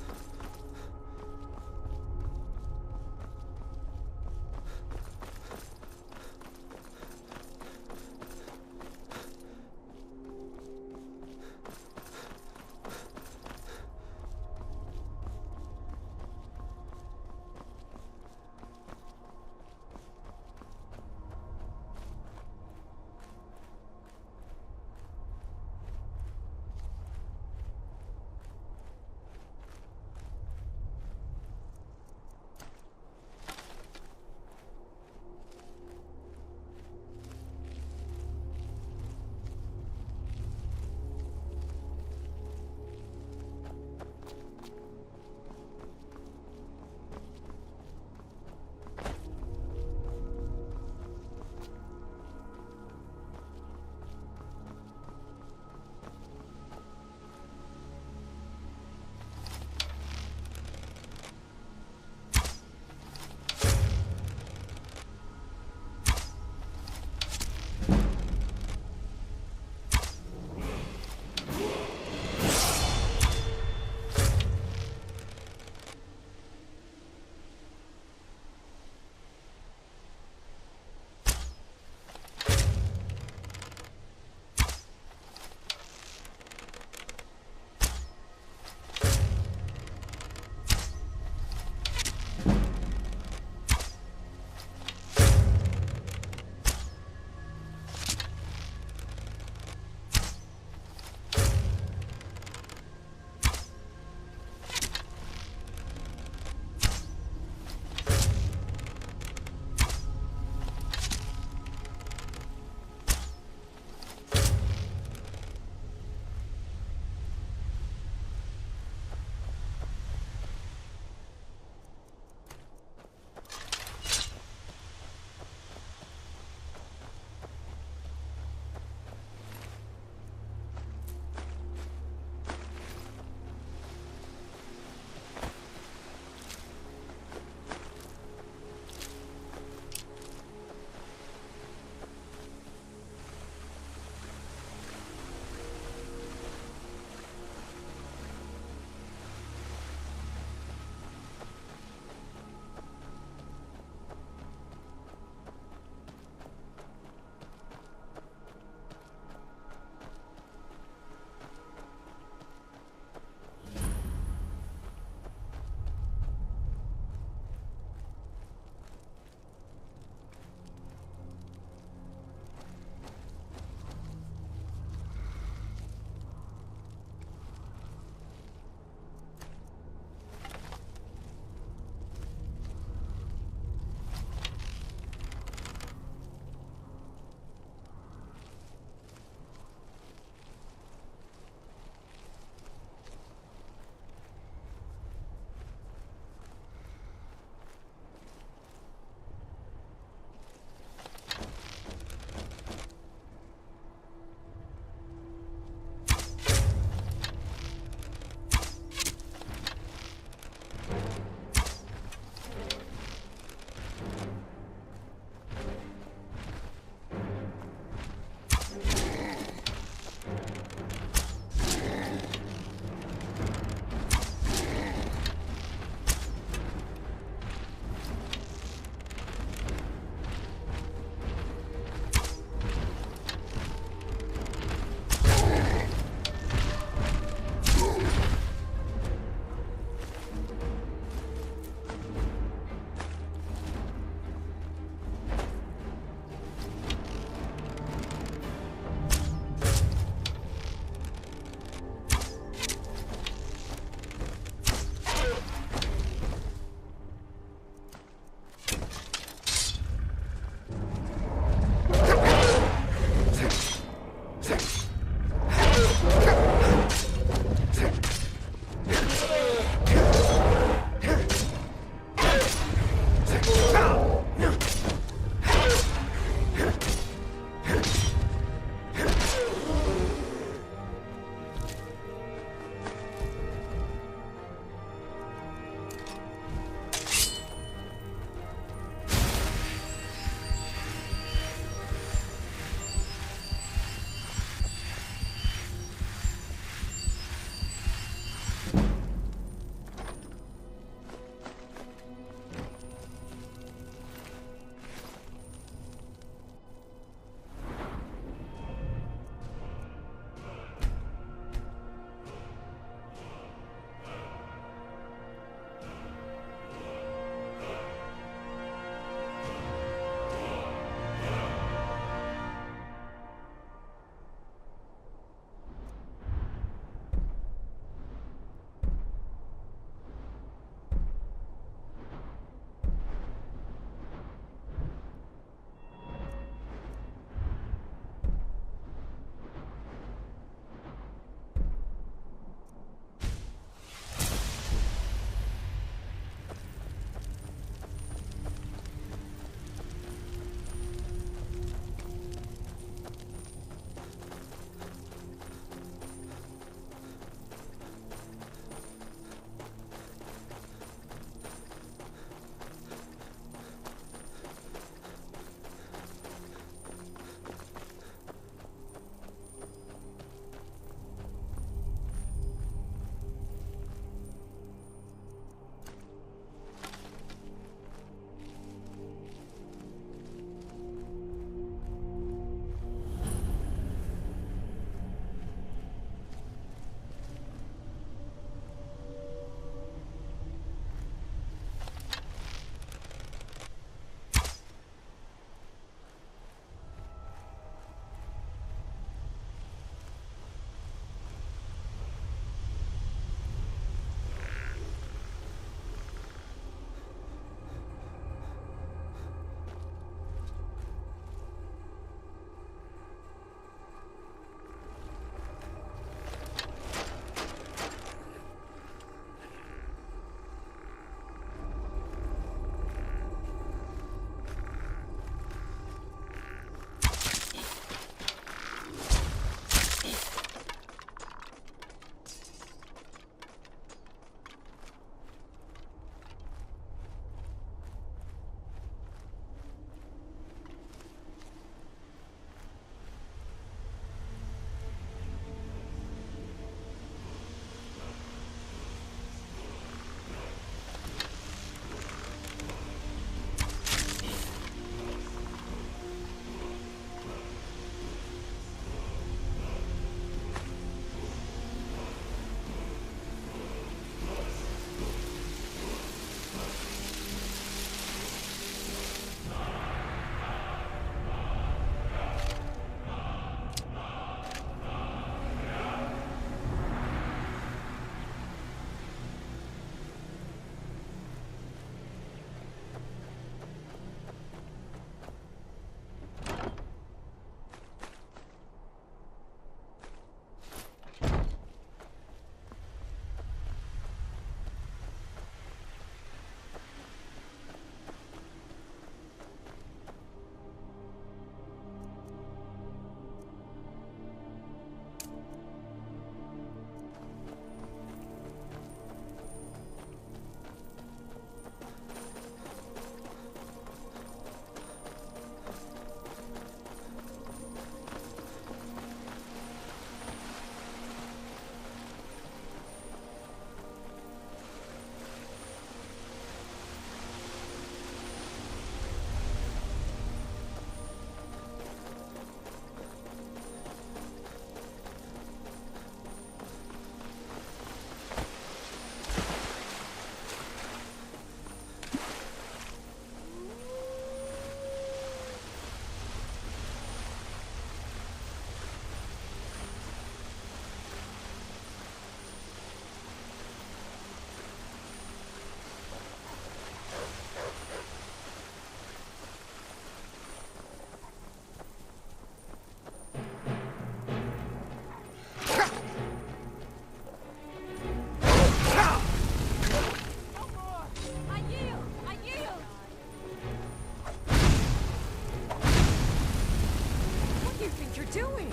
you're doing!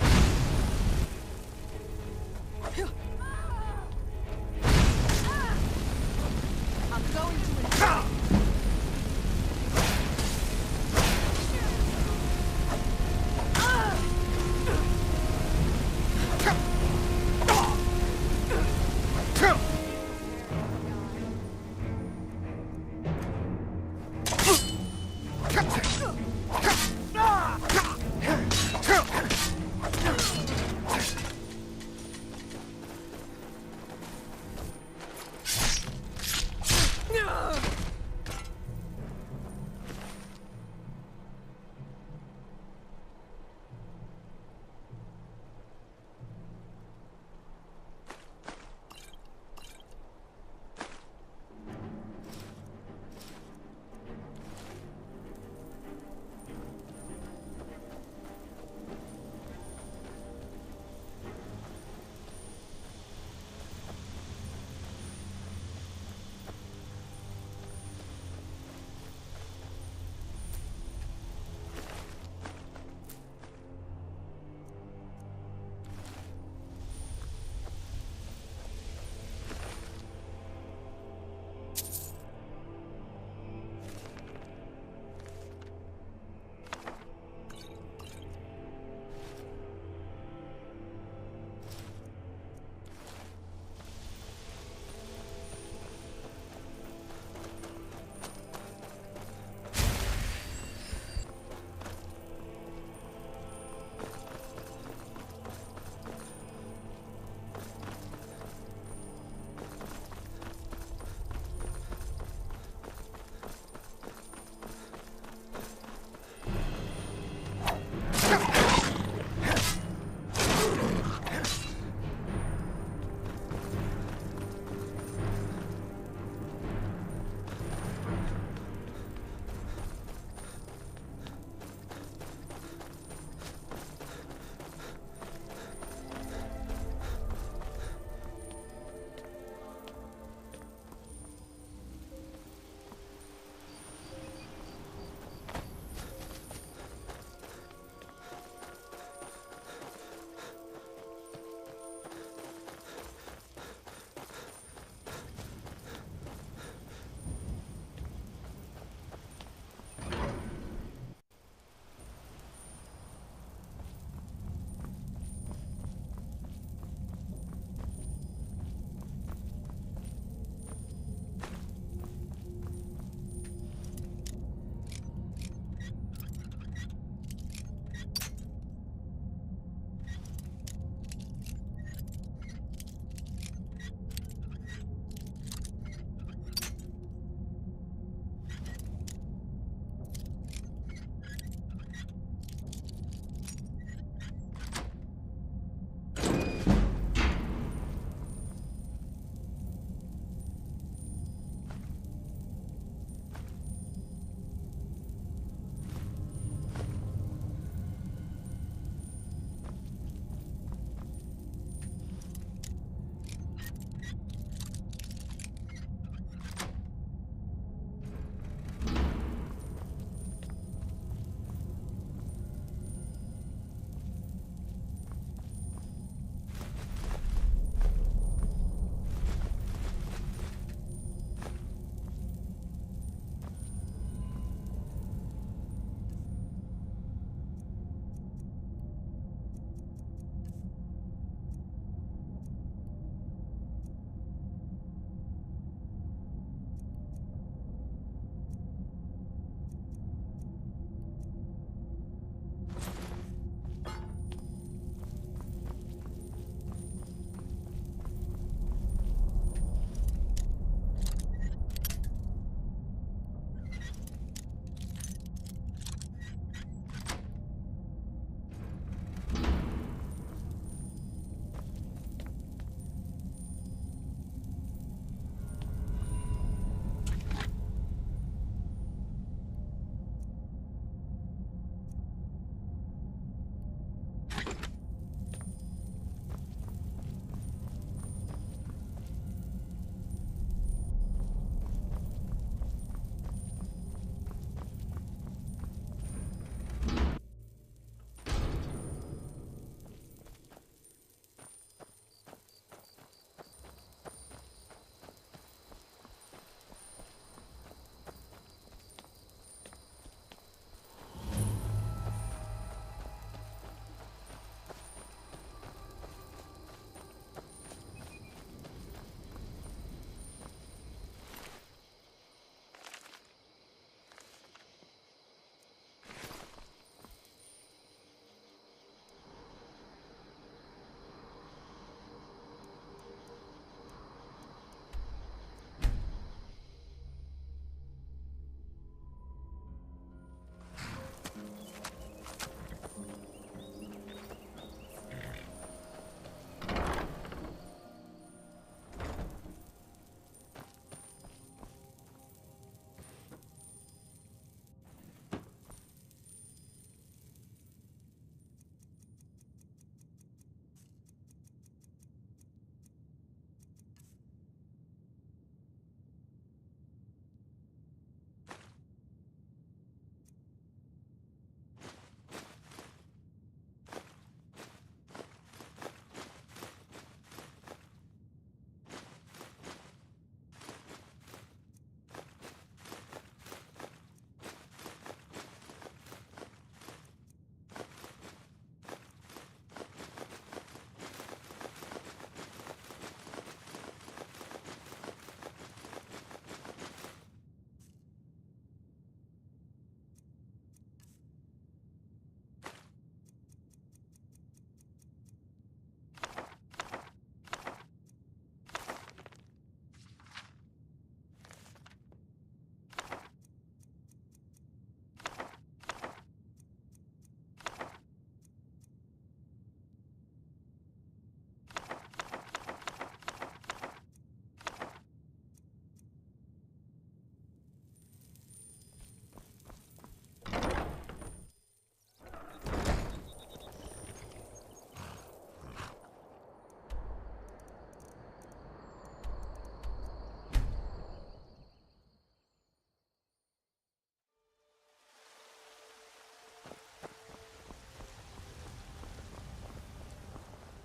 I'm going to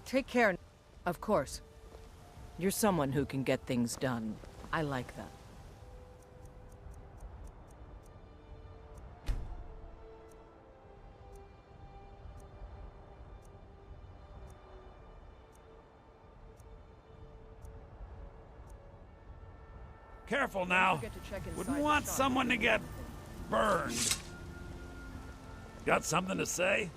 Take care. Of course. You're someone who can get things done. I like that. Careful now. Wouldn't want someone to get burned. Got something to say?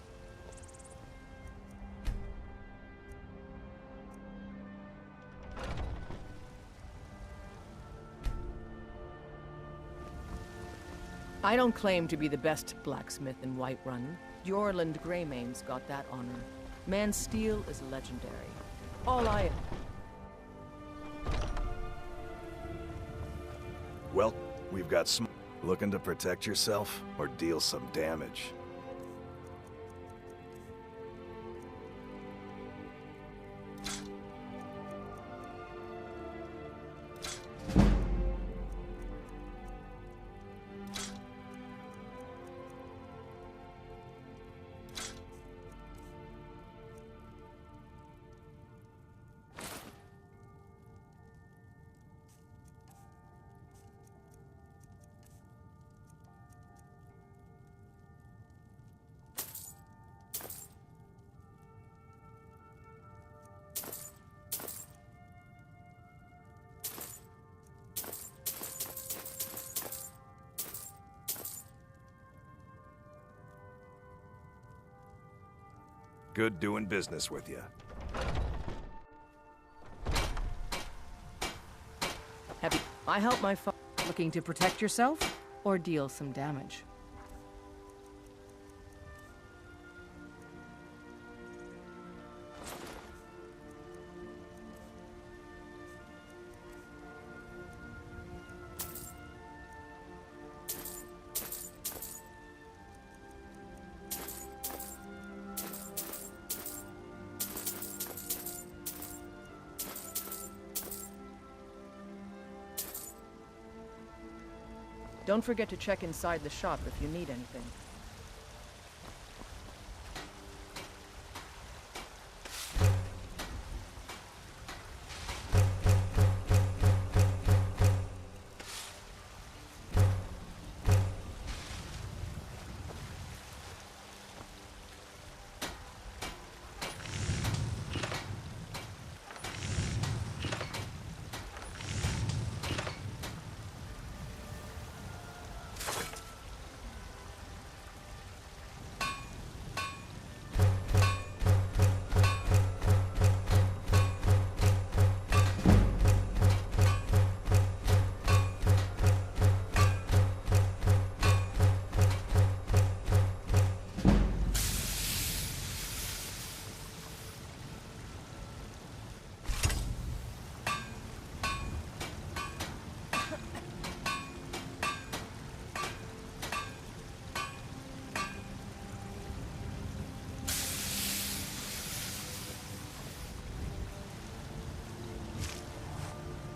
I don't claim to be the best blacksmith in Whiterun. Jorland Greymane's got that honor. Man's steel is legendary. All I... Well, we've got some... Looking to protect yourself or deal some damage? Good doing business with you. I help my looking to protect yourself or deal some damage. Don't forget to check inside the shop if you need anything.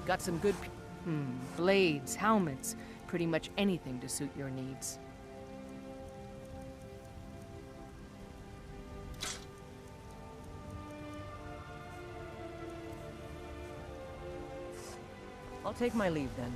Got some good blades, helmets, pretty much anything to suit your needs. I'll take my leave then.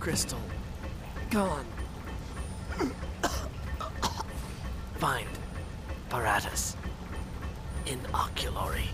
crystal. Gone. Find apparatus. Inoculary.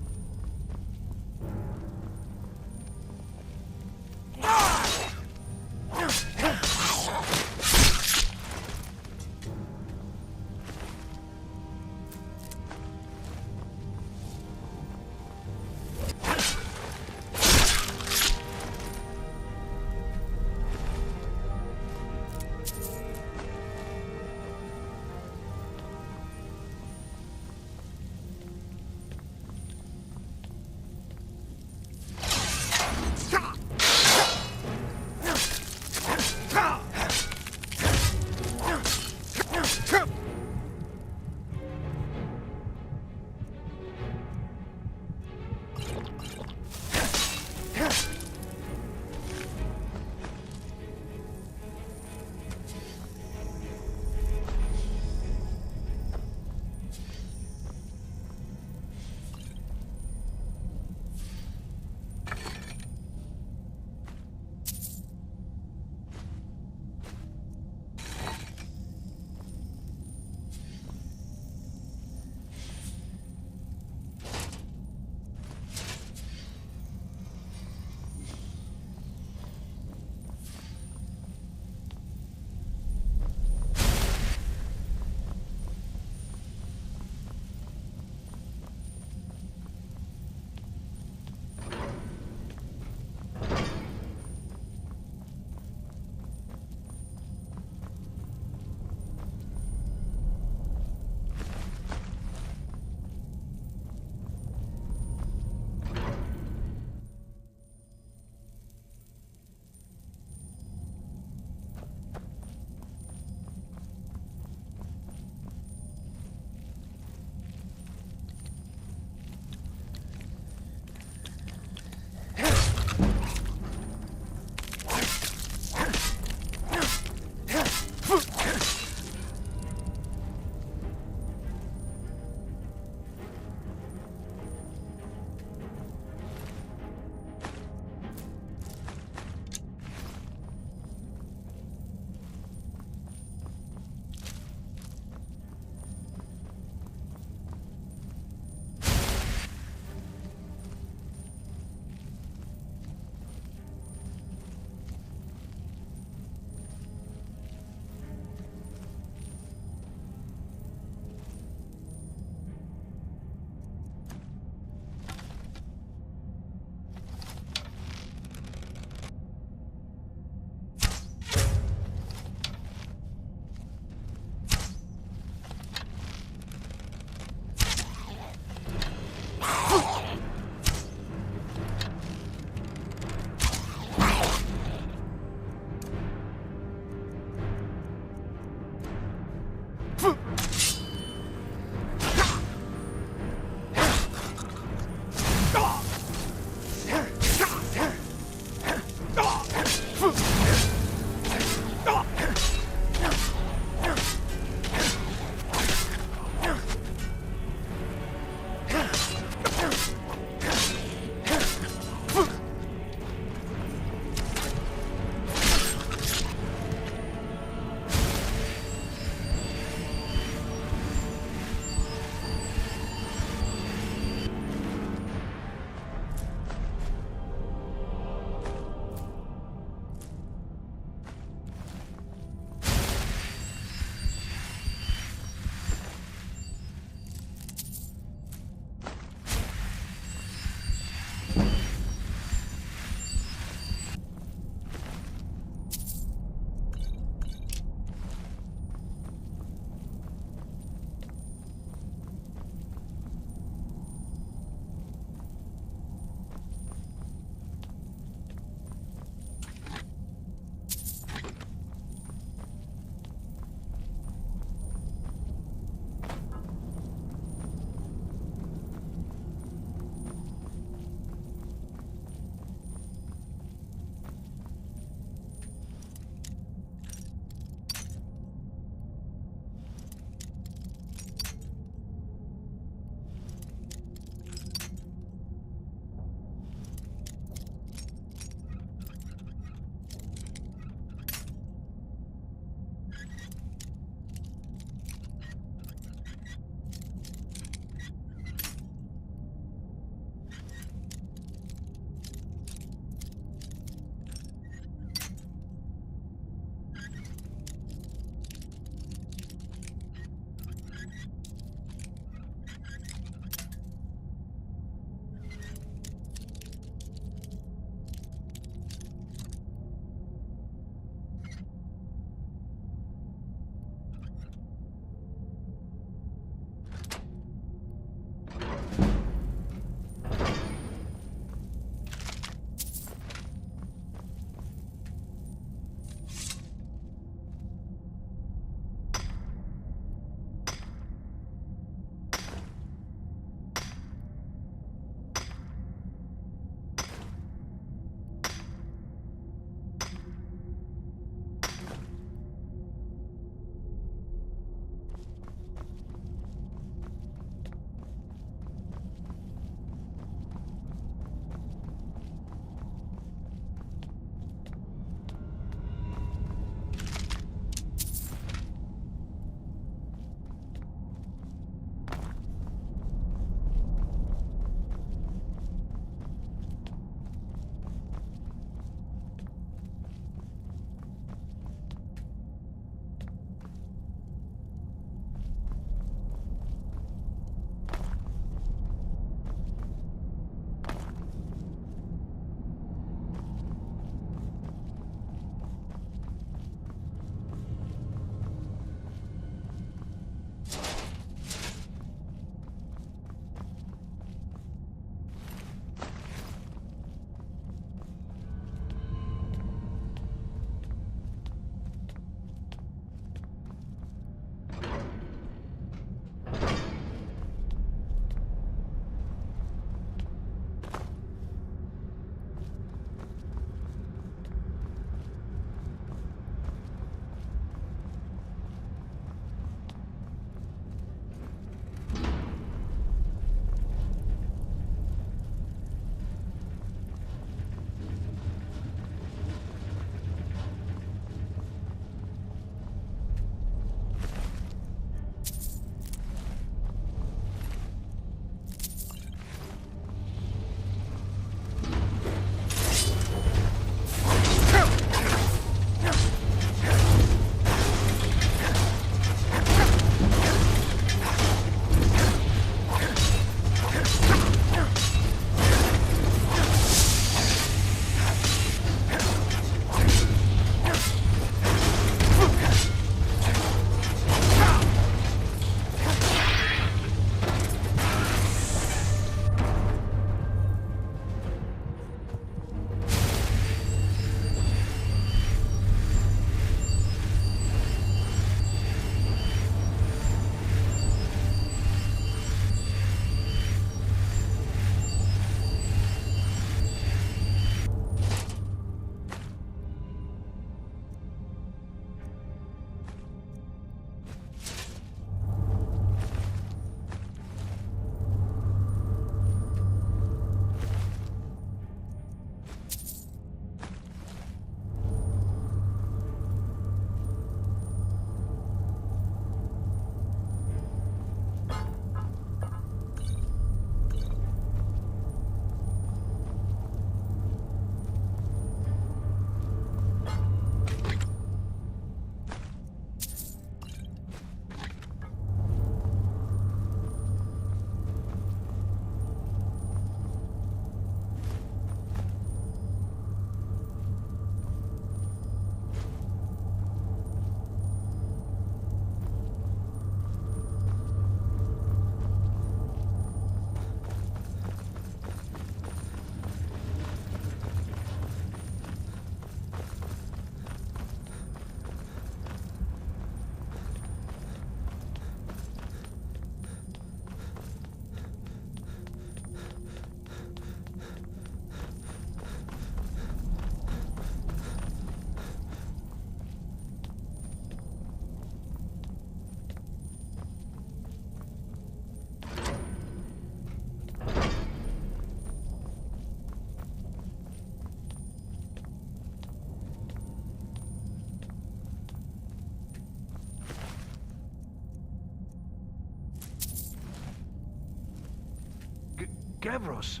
Gavros,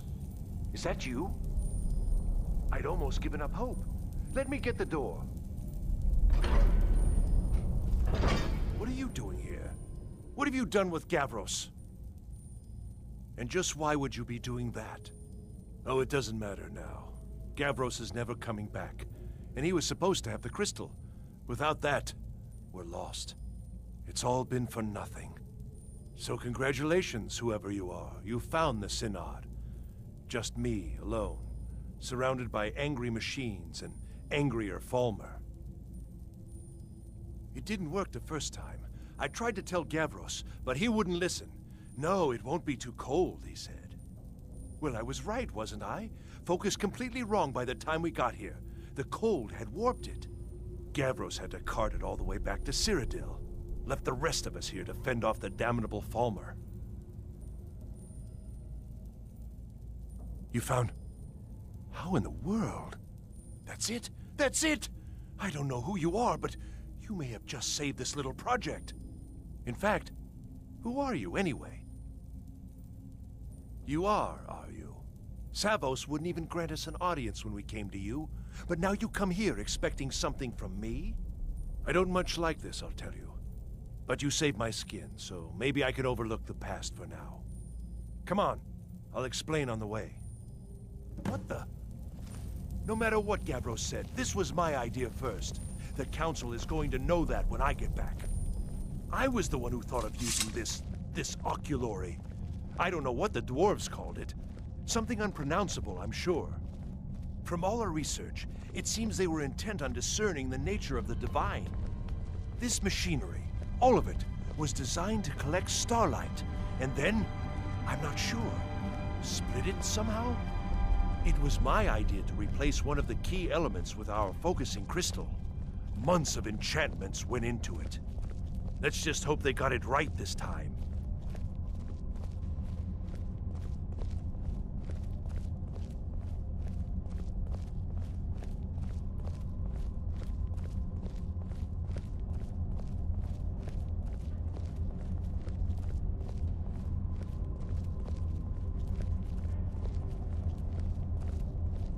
is that you? I'd almost given up hope. Let me get the door. What are you doing here? What have you done with Gavros? And just why would you be doing that? Oh, it doesn't matter now. Gavros is never coming back, and he was supposed to have the crystal. Without that, we're lost. It's all been for nothing. So congratulations, whoever you are. You found the Synod. Just me, alone, surrounded by angry machines and angrier Falmer. It didn't work the first time. I tried to tell Gavros, but he wouldn't listen. No, it won't be too cold, he said. Well, I was right, wasn't I? Focus completely wrong by the time we got here. The cold had warped it. Gavros had to cart it all the way back to Cyrodiil. Left the rest of us here to fend off the damnable Falmer. You found... How in the world? That's it? That's it! I don't know who you are, but you may have just saved this little project. In fact, who are you anyway? You are you? Savos wouldn't even grant us an audience when we came to you, but now you come here expecting something from me? I don't much like this, I'll tell you. But you saved my skin, so maybe I can overlook the past for now. Come on, I'll explain on the way. What the? No matter what Gavros said, this was my idea first. The Council is going to know that when I get back. I was the one who thought of using this oculory. I don't know what the dwarves called it. Something unpronounceable, I'm sure. From all our research, it seems they were intent on discerning the nature of the divine. This machinery, all of it, was designed to collect starlight, and then, I'm not sure, split it somehow? It was my idea to replace one of the key elements with our focusing crystal. Months of enchantments went into it. Let's just hope they got it right this time.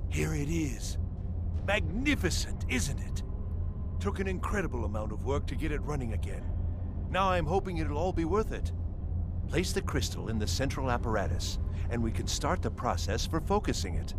Here it is. Magnificent, isn't it? Took an incredible amount of work to get it running again. Now I'm hoping it'll all be worth it. Place the crystal in the central apparatus, and we can start the process for focusing it.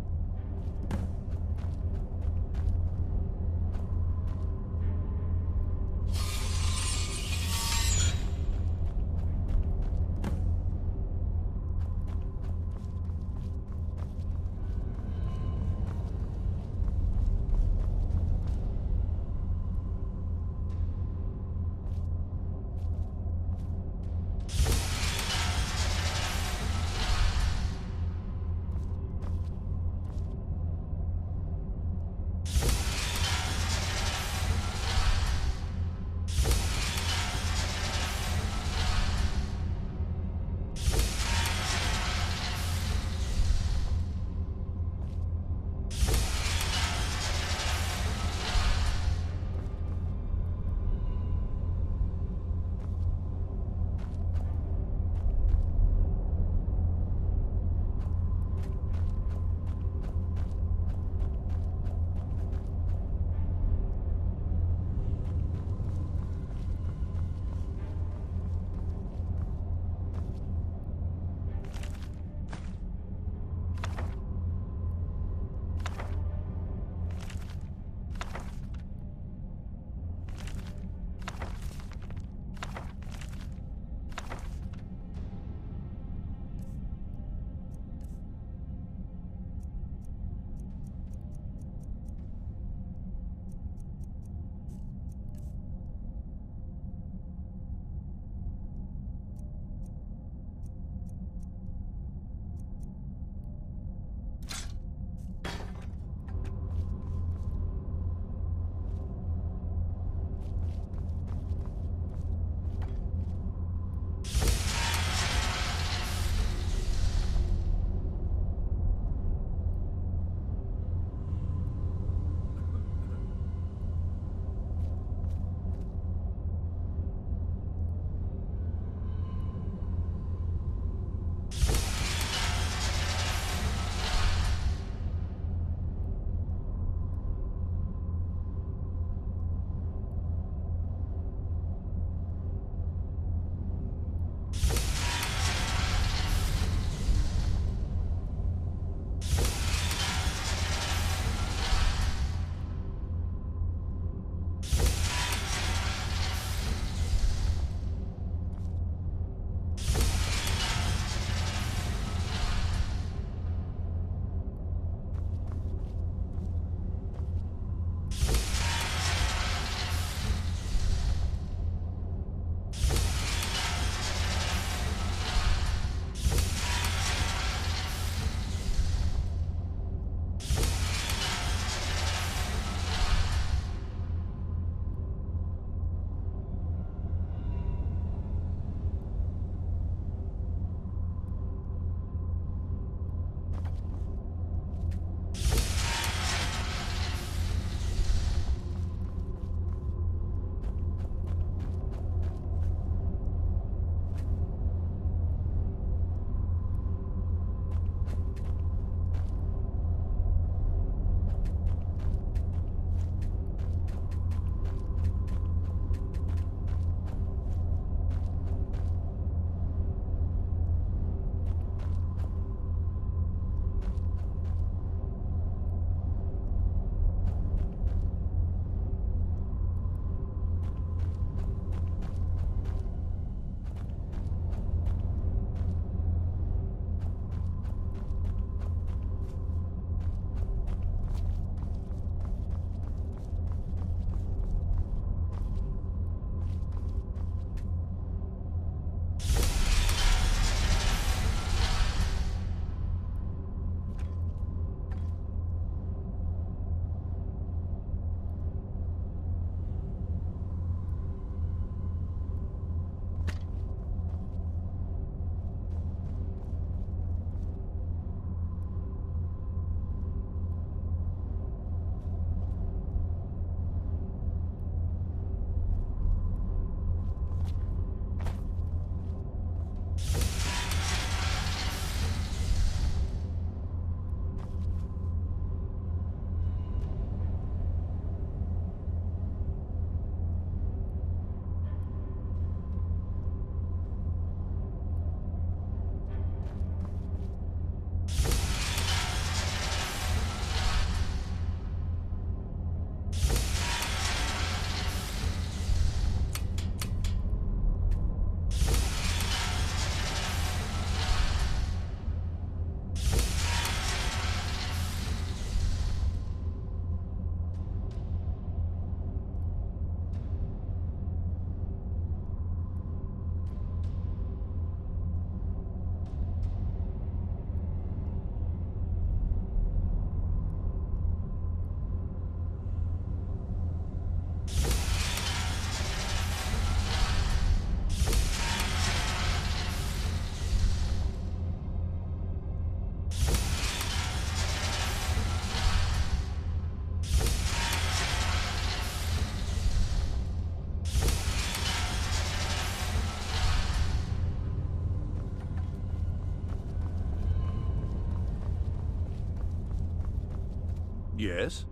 Yes?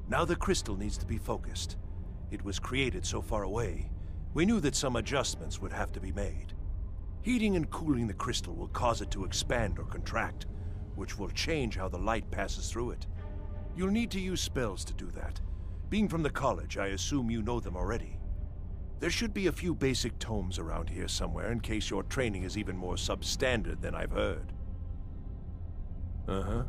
Now the crystal needs to be focused. It was created so far away, we knew that some adjustments would have to be made. Heating and cooling the crystal will cause it to expand or contract, which will change how the light passes through it. You'll need to use spells to do that. Being from the college, I assume you know them already. There should be a few basic tomes around here somewhere in case your training is even more substandard than I've heard. Uh-huh.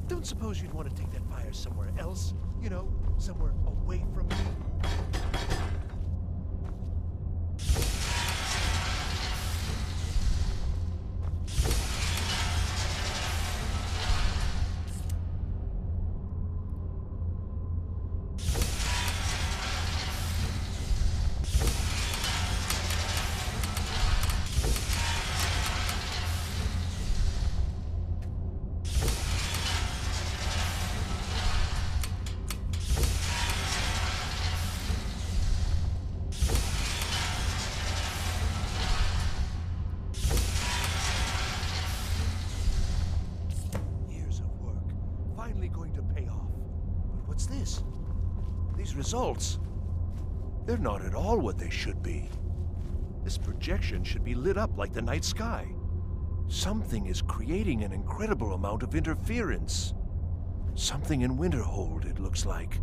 Don't suppose you'd want to take that fire somewhere else? You know, somewhere away from me? Results. They're not at all what they should be. This projection should be lit up like the night sky. Something is creating an incredible amount of interference. Something in Winterhold, it looks like.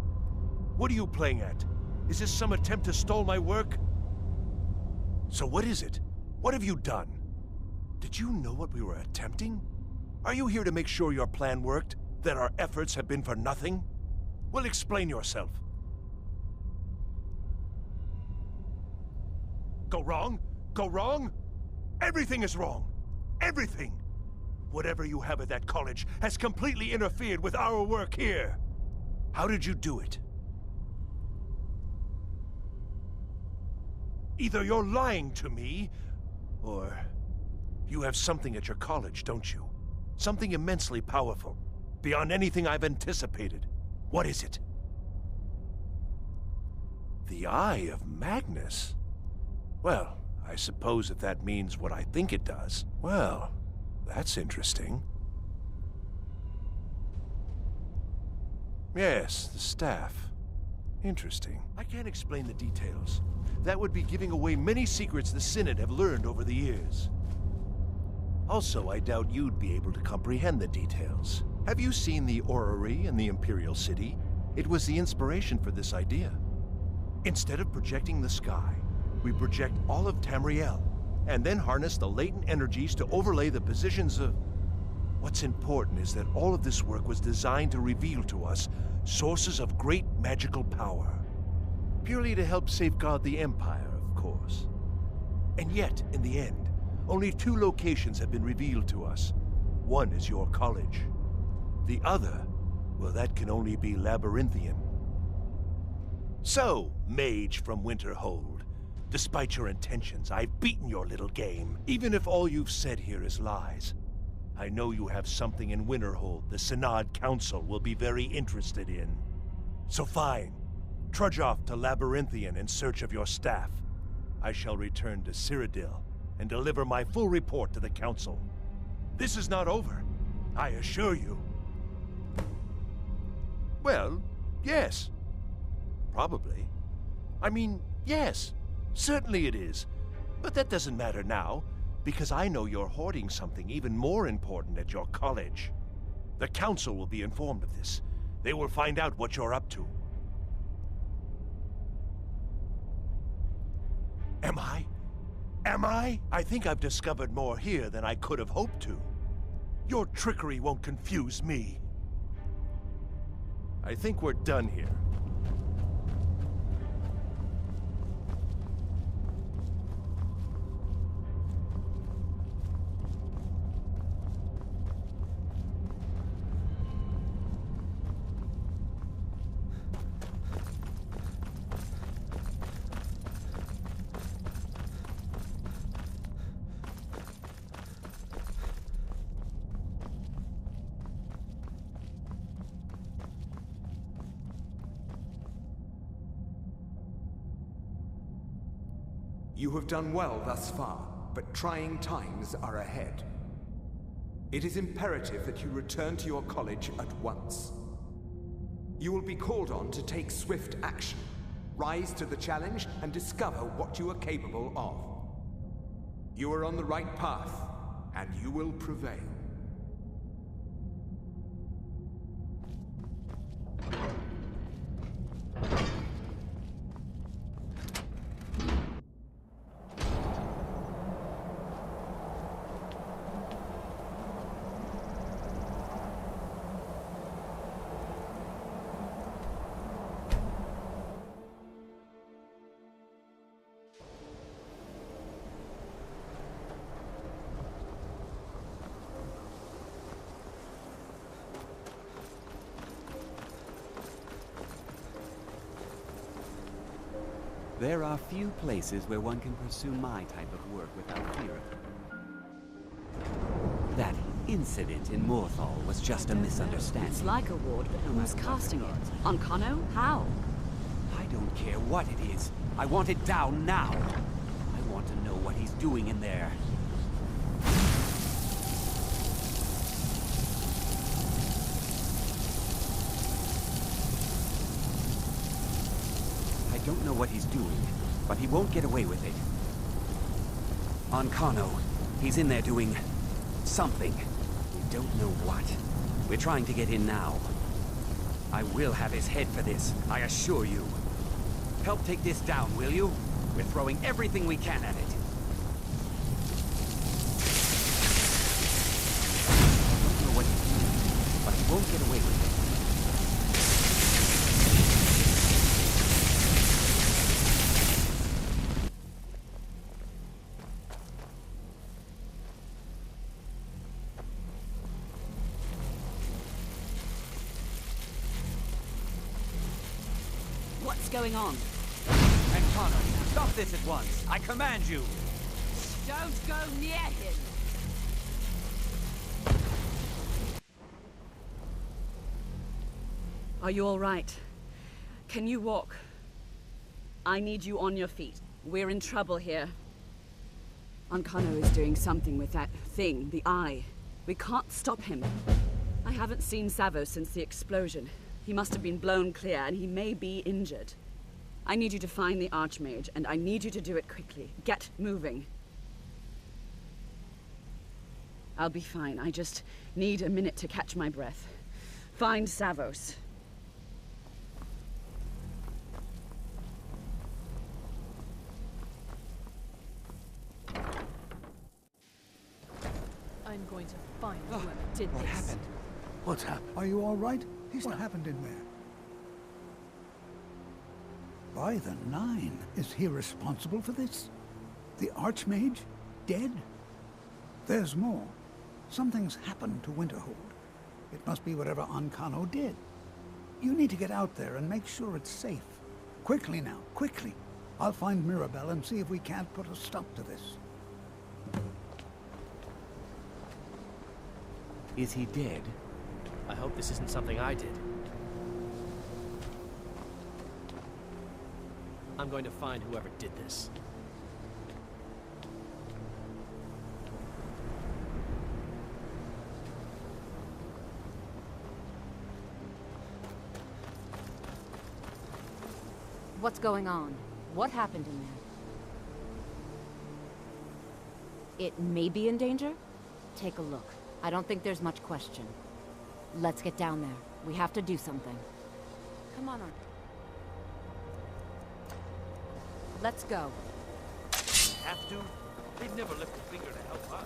What are you playing at? Is this some attempt to stall my work? So what is it? What have you done? Did you know what we were attempting? Are you here to make sure your plan worked? That our efforts have been for nothing? Well, explain yourself. Go wrong? Go wrong? Everything is wrong. Everything. Whatever you have at that college has completely interfered with our work here. How did you do it? Either you're lying to me, or you have something at your college, don't you? Something immensely powerful, beyond anything I've anticipated. What is it? The Eye of Magnus? Well, I suppose if that means what I think it does. Well, that's interesting. Yes, the staff. Interesting. I can't explain the details. That would be giving away many secrets the Synod have learned over the years. Also, I doubt you'd be able to comprehend the details. Have you seen the orrery in the Imperial City? It was the inspiration for this idea. Instead of projecting the sky, we project all of Tamriel, and then harness the latent energies to overlay the positions of... What's important is that all of this work was designed to reveal to us sources of great magical power. Purely to help safeguard the Empire, of course. And yet, in the end, only 2 locations have been revealed to us. One is your college. The other, well, that can only be Labyrinthian. So, mage from Winterhold, despite your intentions, I've beaten your little game, even if all you've said here is lies. I know you have something in Winterhold the Synod Council will be very interested in. So fine, trudge off to Labyrinthian in search of your staff. I shall return to Cyrodiil and deliver my full report to the Council. This is not over, I assure you. Well, yes. Probably. I mean, yes. Certainly it is. But that doesn't matter now, because I know you're hoarding something even more important at your college. The Council will be informed of this. They will find out what you're up to. Am I? Am I? I think I've discovered more here than I could have hoped to. Your trickery won't confuse me. I think we're done here. You have done well thus far, but trying times are ahead. It is imperative that you return to your college at once. You will be called on to take swift action, rise to the challenge, and discover what you are capable of. You are on the right path, and you will prevail. There are few places where one can pursue my type of work without fear of them. That incident in Morthal was just a misunderstanding. It's like a ward, but who's casting it? On Kano? How? I don't care what it is. I want it down now. I want to know what he's doing in there. I don't know what he's doing, but he won't get away with it. On Kano, he's in there doing something. We don't know what. We're trying to get in now. I will have his head for this, I assure you. Help take this down, will you? We're throwing everything we can at it. I don't know what he's doing, but he won't get away with it. What's going on? And Connor, stop this at once. I command you. Don't go near him! Are you all right? Can you walk? I need you on your feet. We're in trouble here. Ankano is doing something with that thing, the eye. We can't stop him. I haven't seen Savo since the explosion. He must have been blown clear, and he may be injured. I need you to find the Archmage, and I need you to do it quickly. Get moving. I'll be fine. I just need a minute to catch my breath. Find Savos. I'm going to find whoever did What this. happened? What's happened? Are you all right? What happened in there? By the Nine, is he responsible for this? The Archmage? Dead? There's more. Something's happened to Winterhold. It must be whatever Ankano did. You need to get out there and make sure it's safe. Quickly now, quickly. I'll find Mirabelle and see if we can't put a stop to this. Is he dead? I hope this isn't something I did. I'm going to find whoever did this. What's going on? What happened in there? It may be in danger? Take a look. I don't think there's much question. Let's get down there. We have to do something. Come on. Let's go. have to. They'd never lift a finger to help us.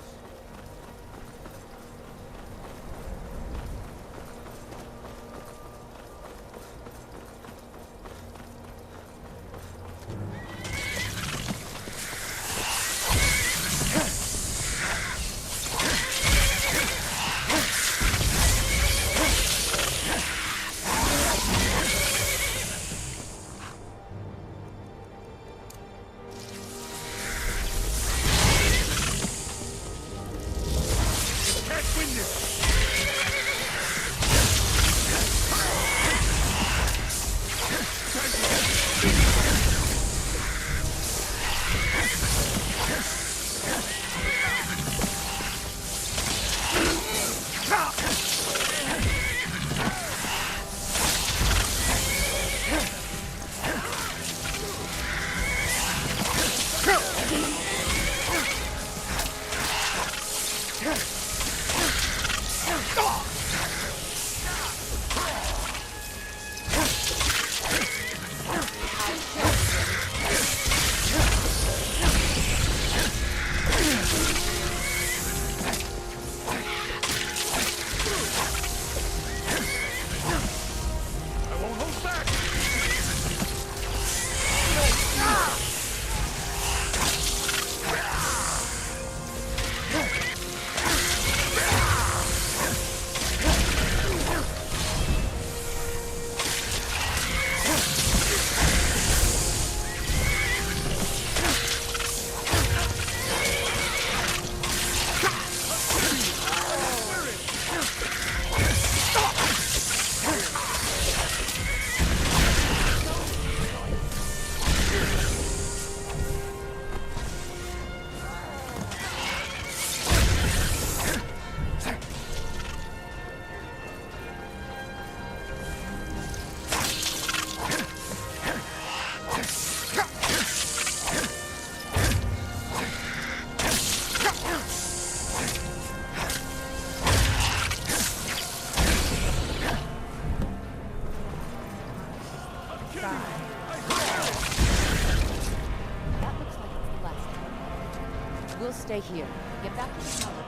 We'll stay here. Get back to the college.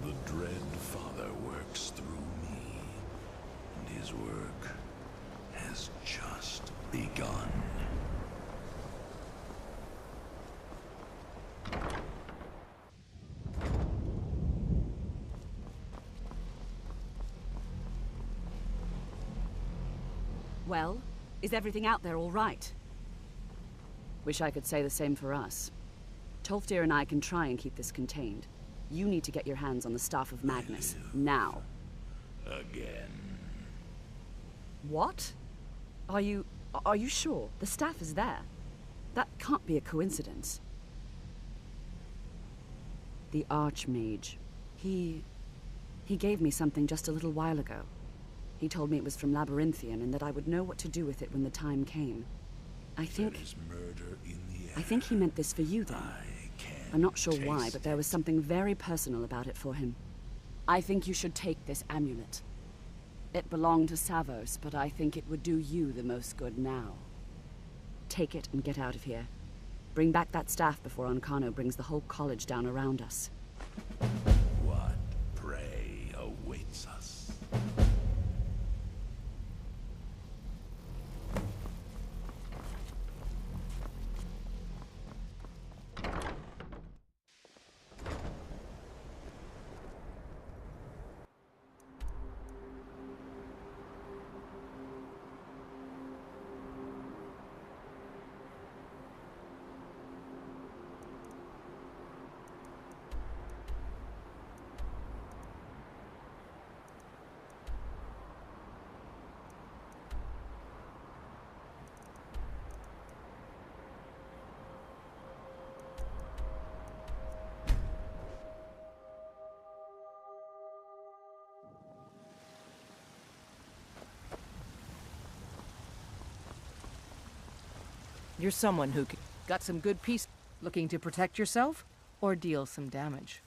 The dread Father works through me, and his work has just begun. Well, is everything out there all right? Wish I could say the same for us. Tolfdir and I can try and keep this contained. You need to get your hands on the Staff of Magnus, now. Again. What? Are you sure? The staff is there. That can't be a coincidence. The Archmage. He gave me something just a little while ago. He told me it was from Labyrinthian and that I would know what to do with it when the time came. I think he meant this for you then. I'm not sure why, but there was something very personal about it for him. I think you should take this amulet. It belonged to Savos, but I think it would do you the most good now. Take it and get out of here. Bring back that staff before Ancano brings the whole college down around us. What prey awaits us? You're someone who got some good peace looking to protect yourself or deal some damage.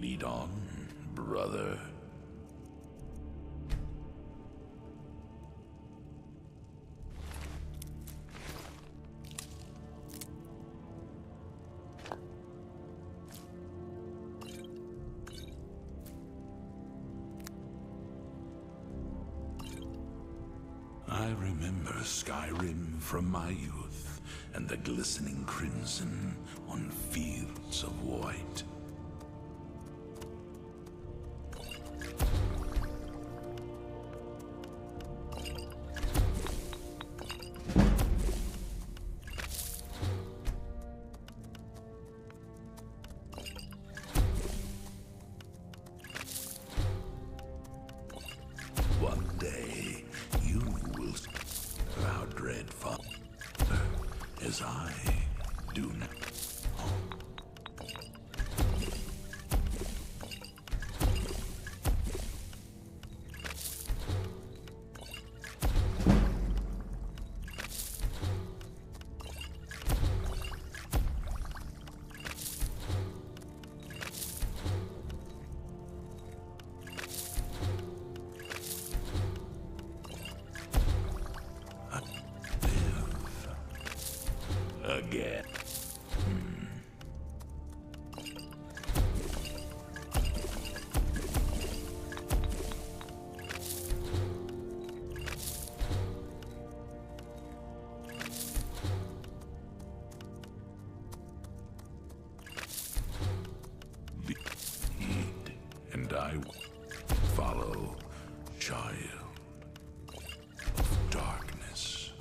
Lead on, brother. I remember SKYRIM from my youth, and the glistening crimson on fields of white. as I do now. Again. Lead, and I follow, child of darkness.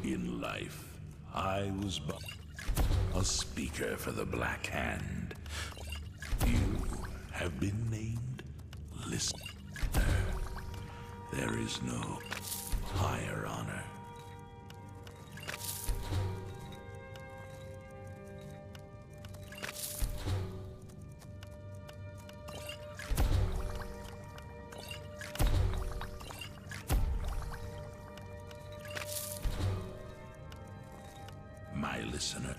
In life, I was but a speaker for the Black Hand. You have been named listener. There is no higher honor. My listener.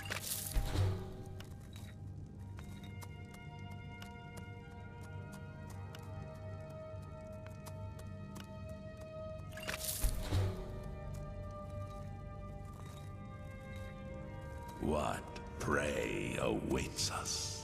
What prey awaits us?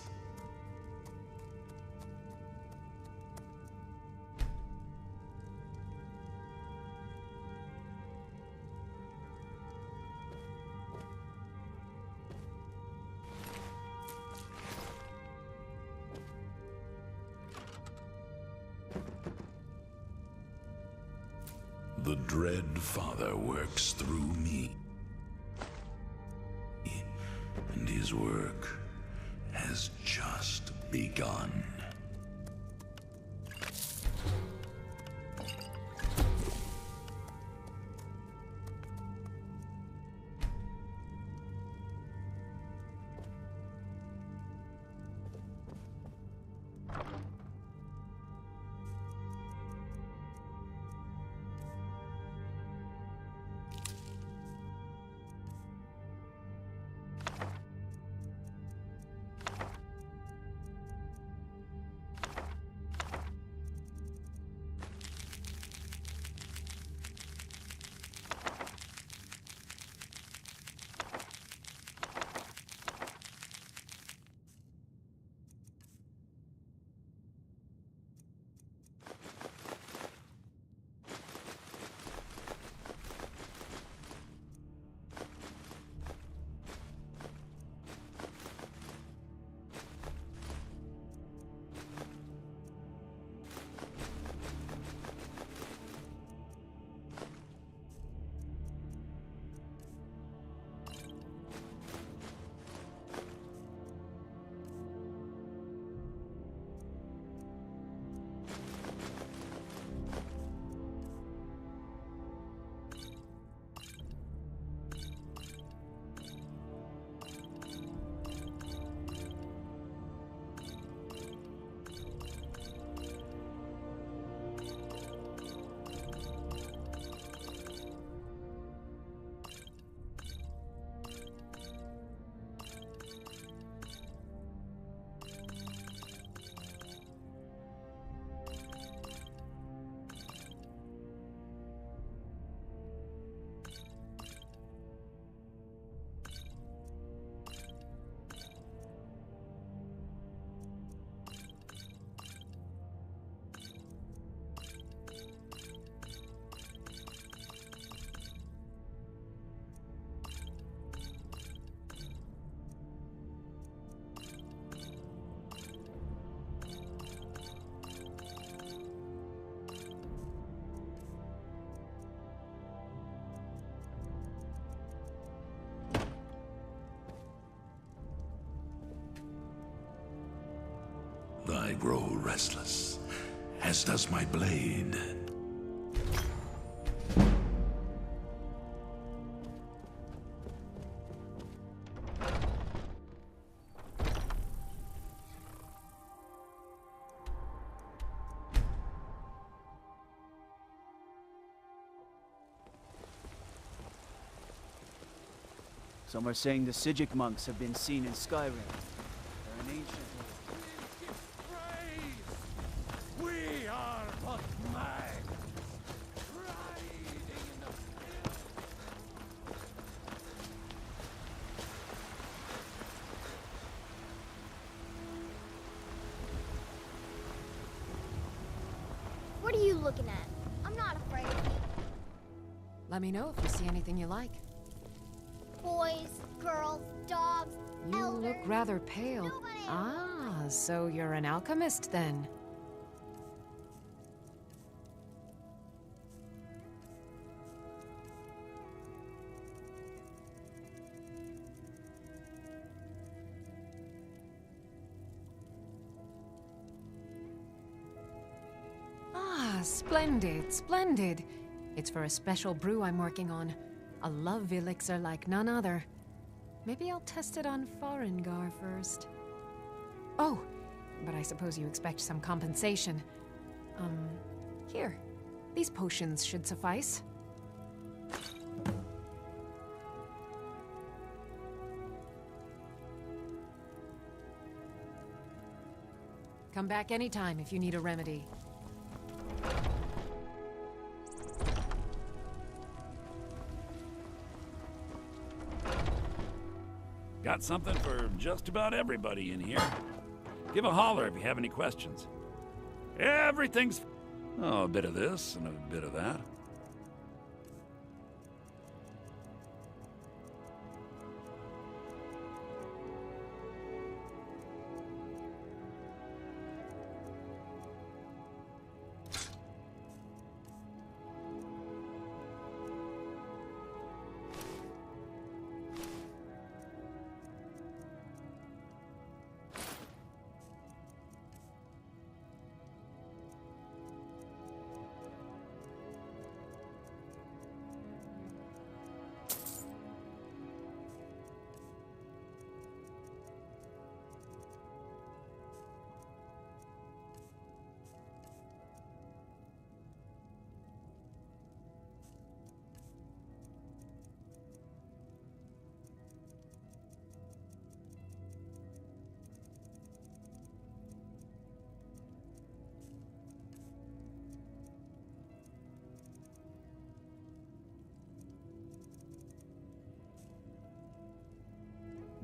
The Dread Father works through me, and his work has just begun. I grow restless, as does my blade. Some are saying the Sijic monks have been seen in Skyrim. They're an ancient... We are but mags, riding in the What are you looking at? I'm not afraid of you. Let me know if you see anything you like. Boys, girls, dogs, You elders. look rather pale. Ah, so you're an alchemist then. Ah, splendid, splendid. It's for a special brew I'm working on. A love elixir like none other. Maybe I'll test it on Farengar first. Oh, but I suppose you expect some compensation. Here. These potions should suffice. Come back anytime if you need a remedy. Got something for just about everybody in here. Give a holler if you have any questions. Everything's... Oh, a bit of this and a bit of that.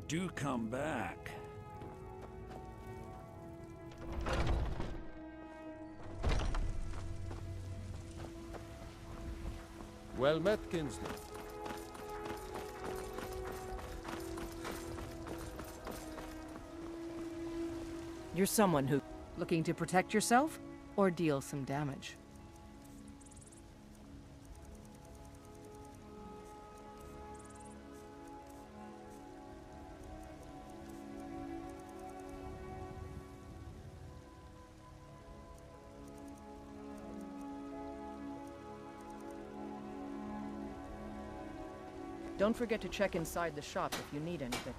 Do come back. Well met, Kinsman. You're someone who... looking to protect yourself or deal some damage? Don't forget to check inside the shop if you need anything.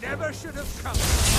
never should have come.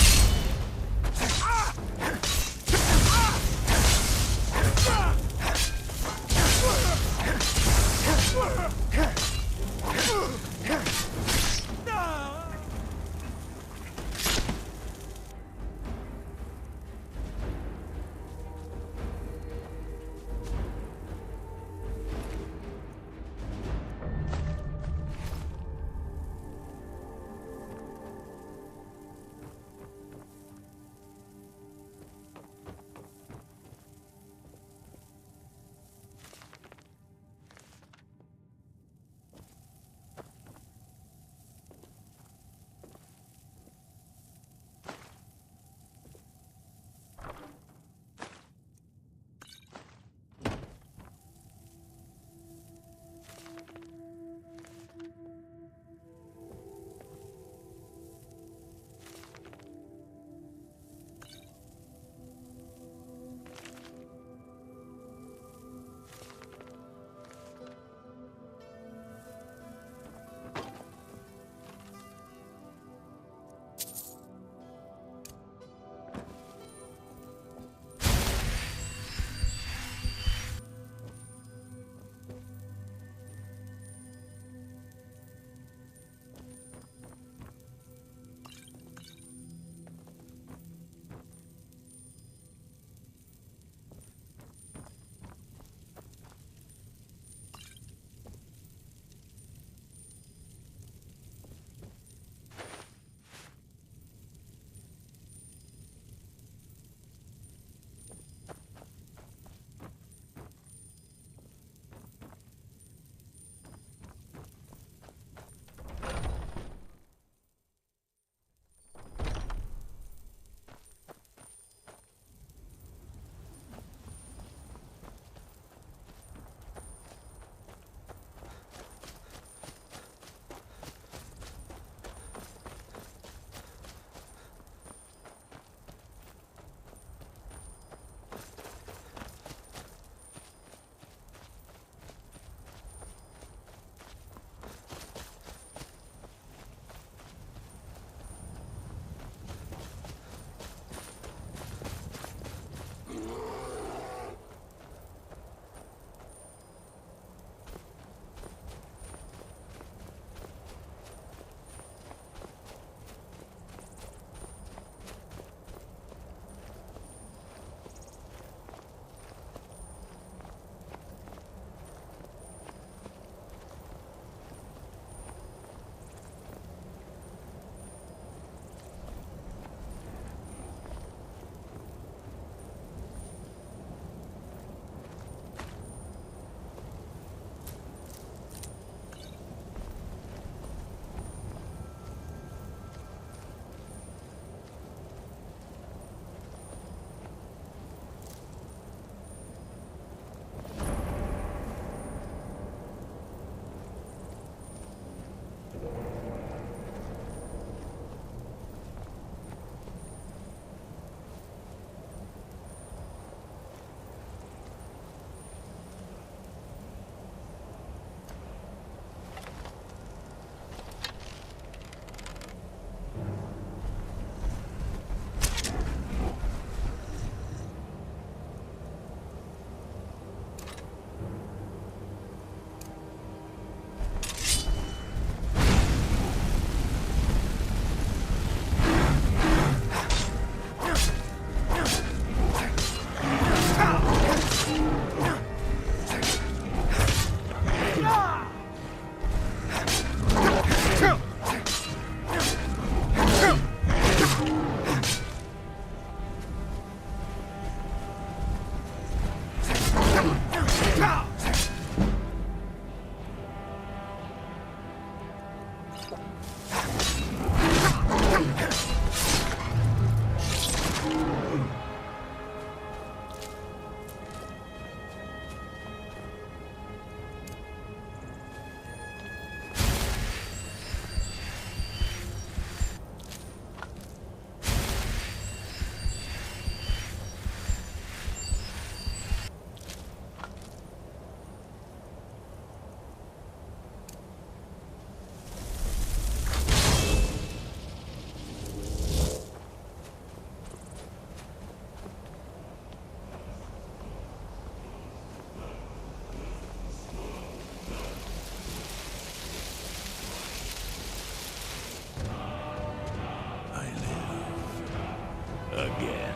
again.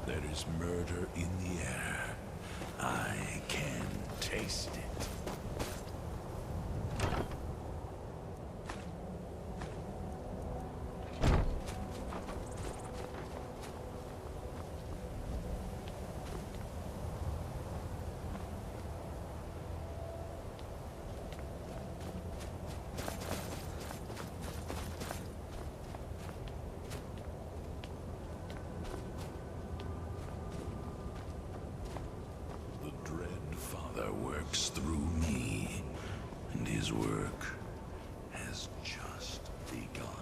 There is murder in the air. I can taste it. Works through me, and his work has just begun.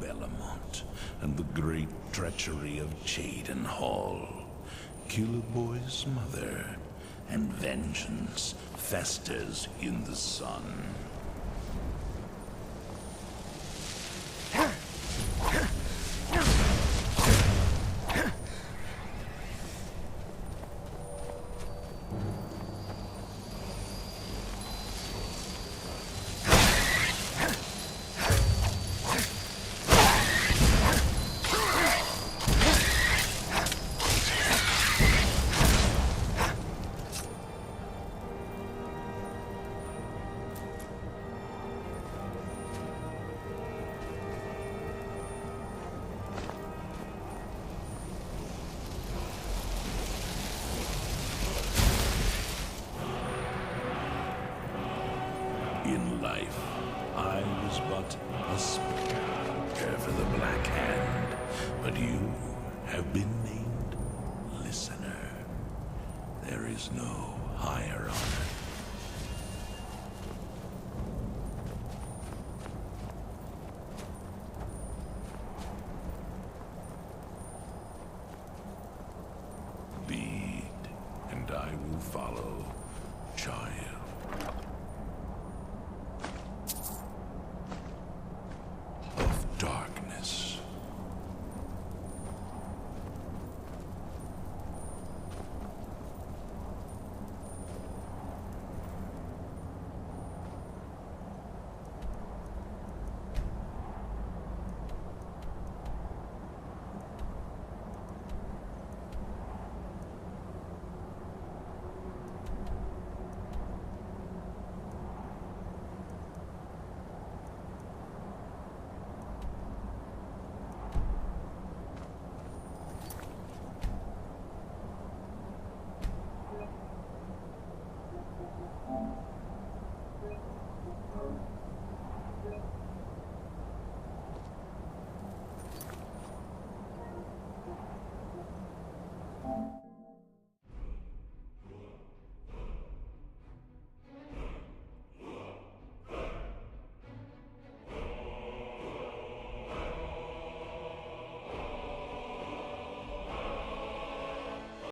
Bellamont and the great treachery of Jaden Hall. Killboy's mother, and vengeance festers in the sun. In life, I was but a speaker for the Black Hand, but you have been named Listener. There is no higher honor. Lead, and I will follow, child.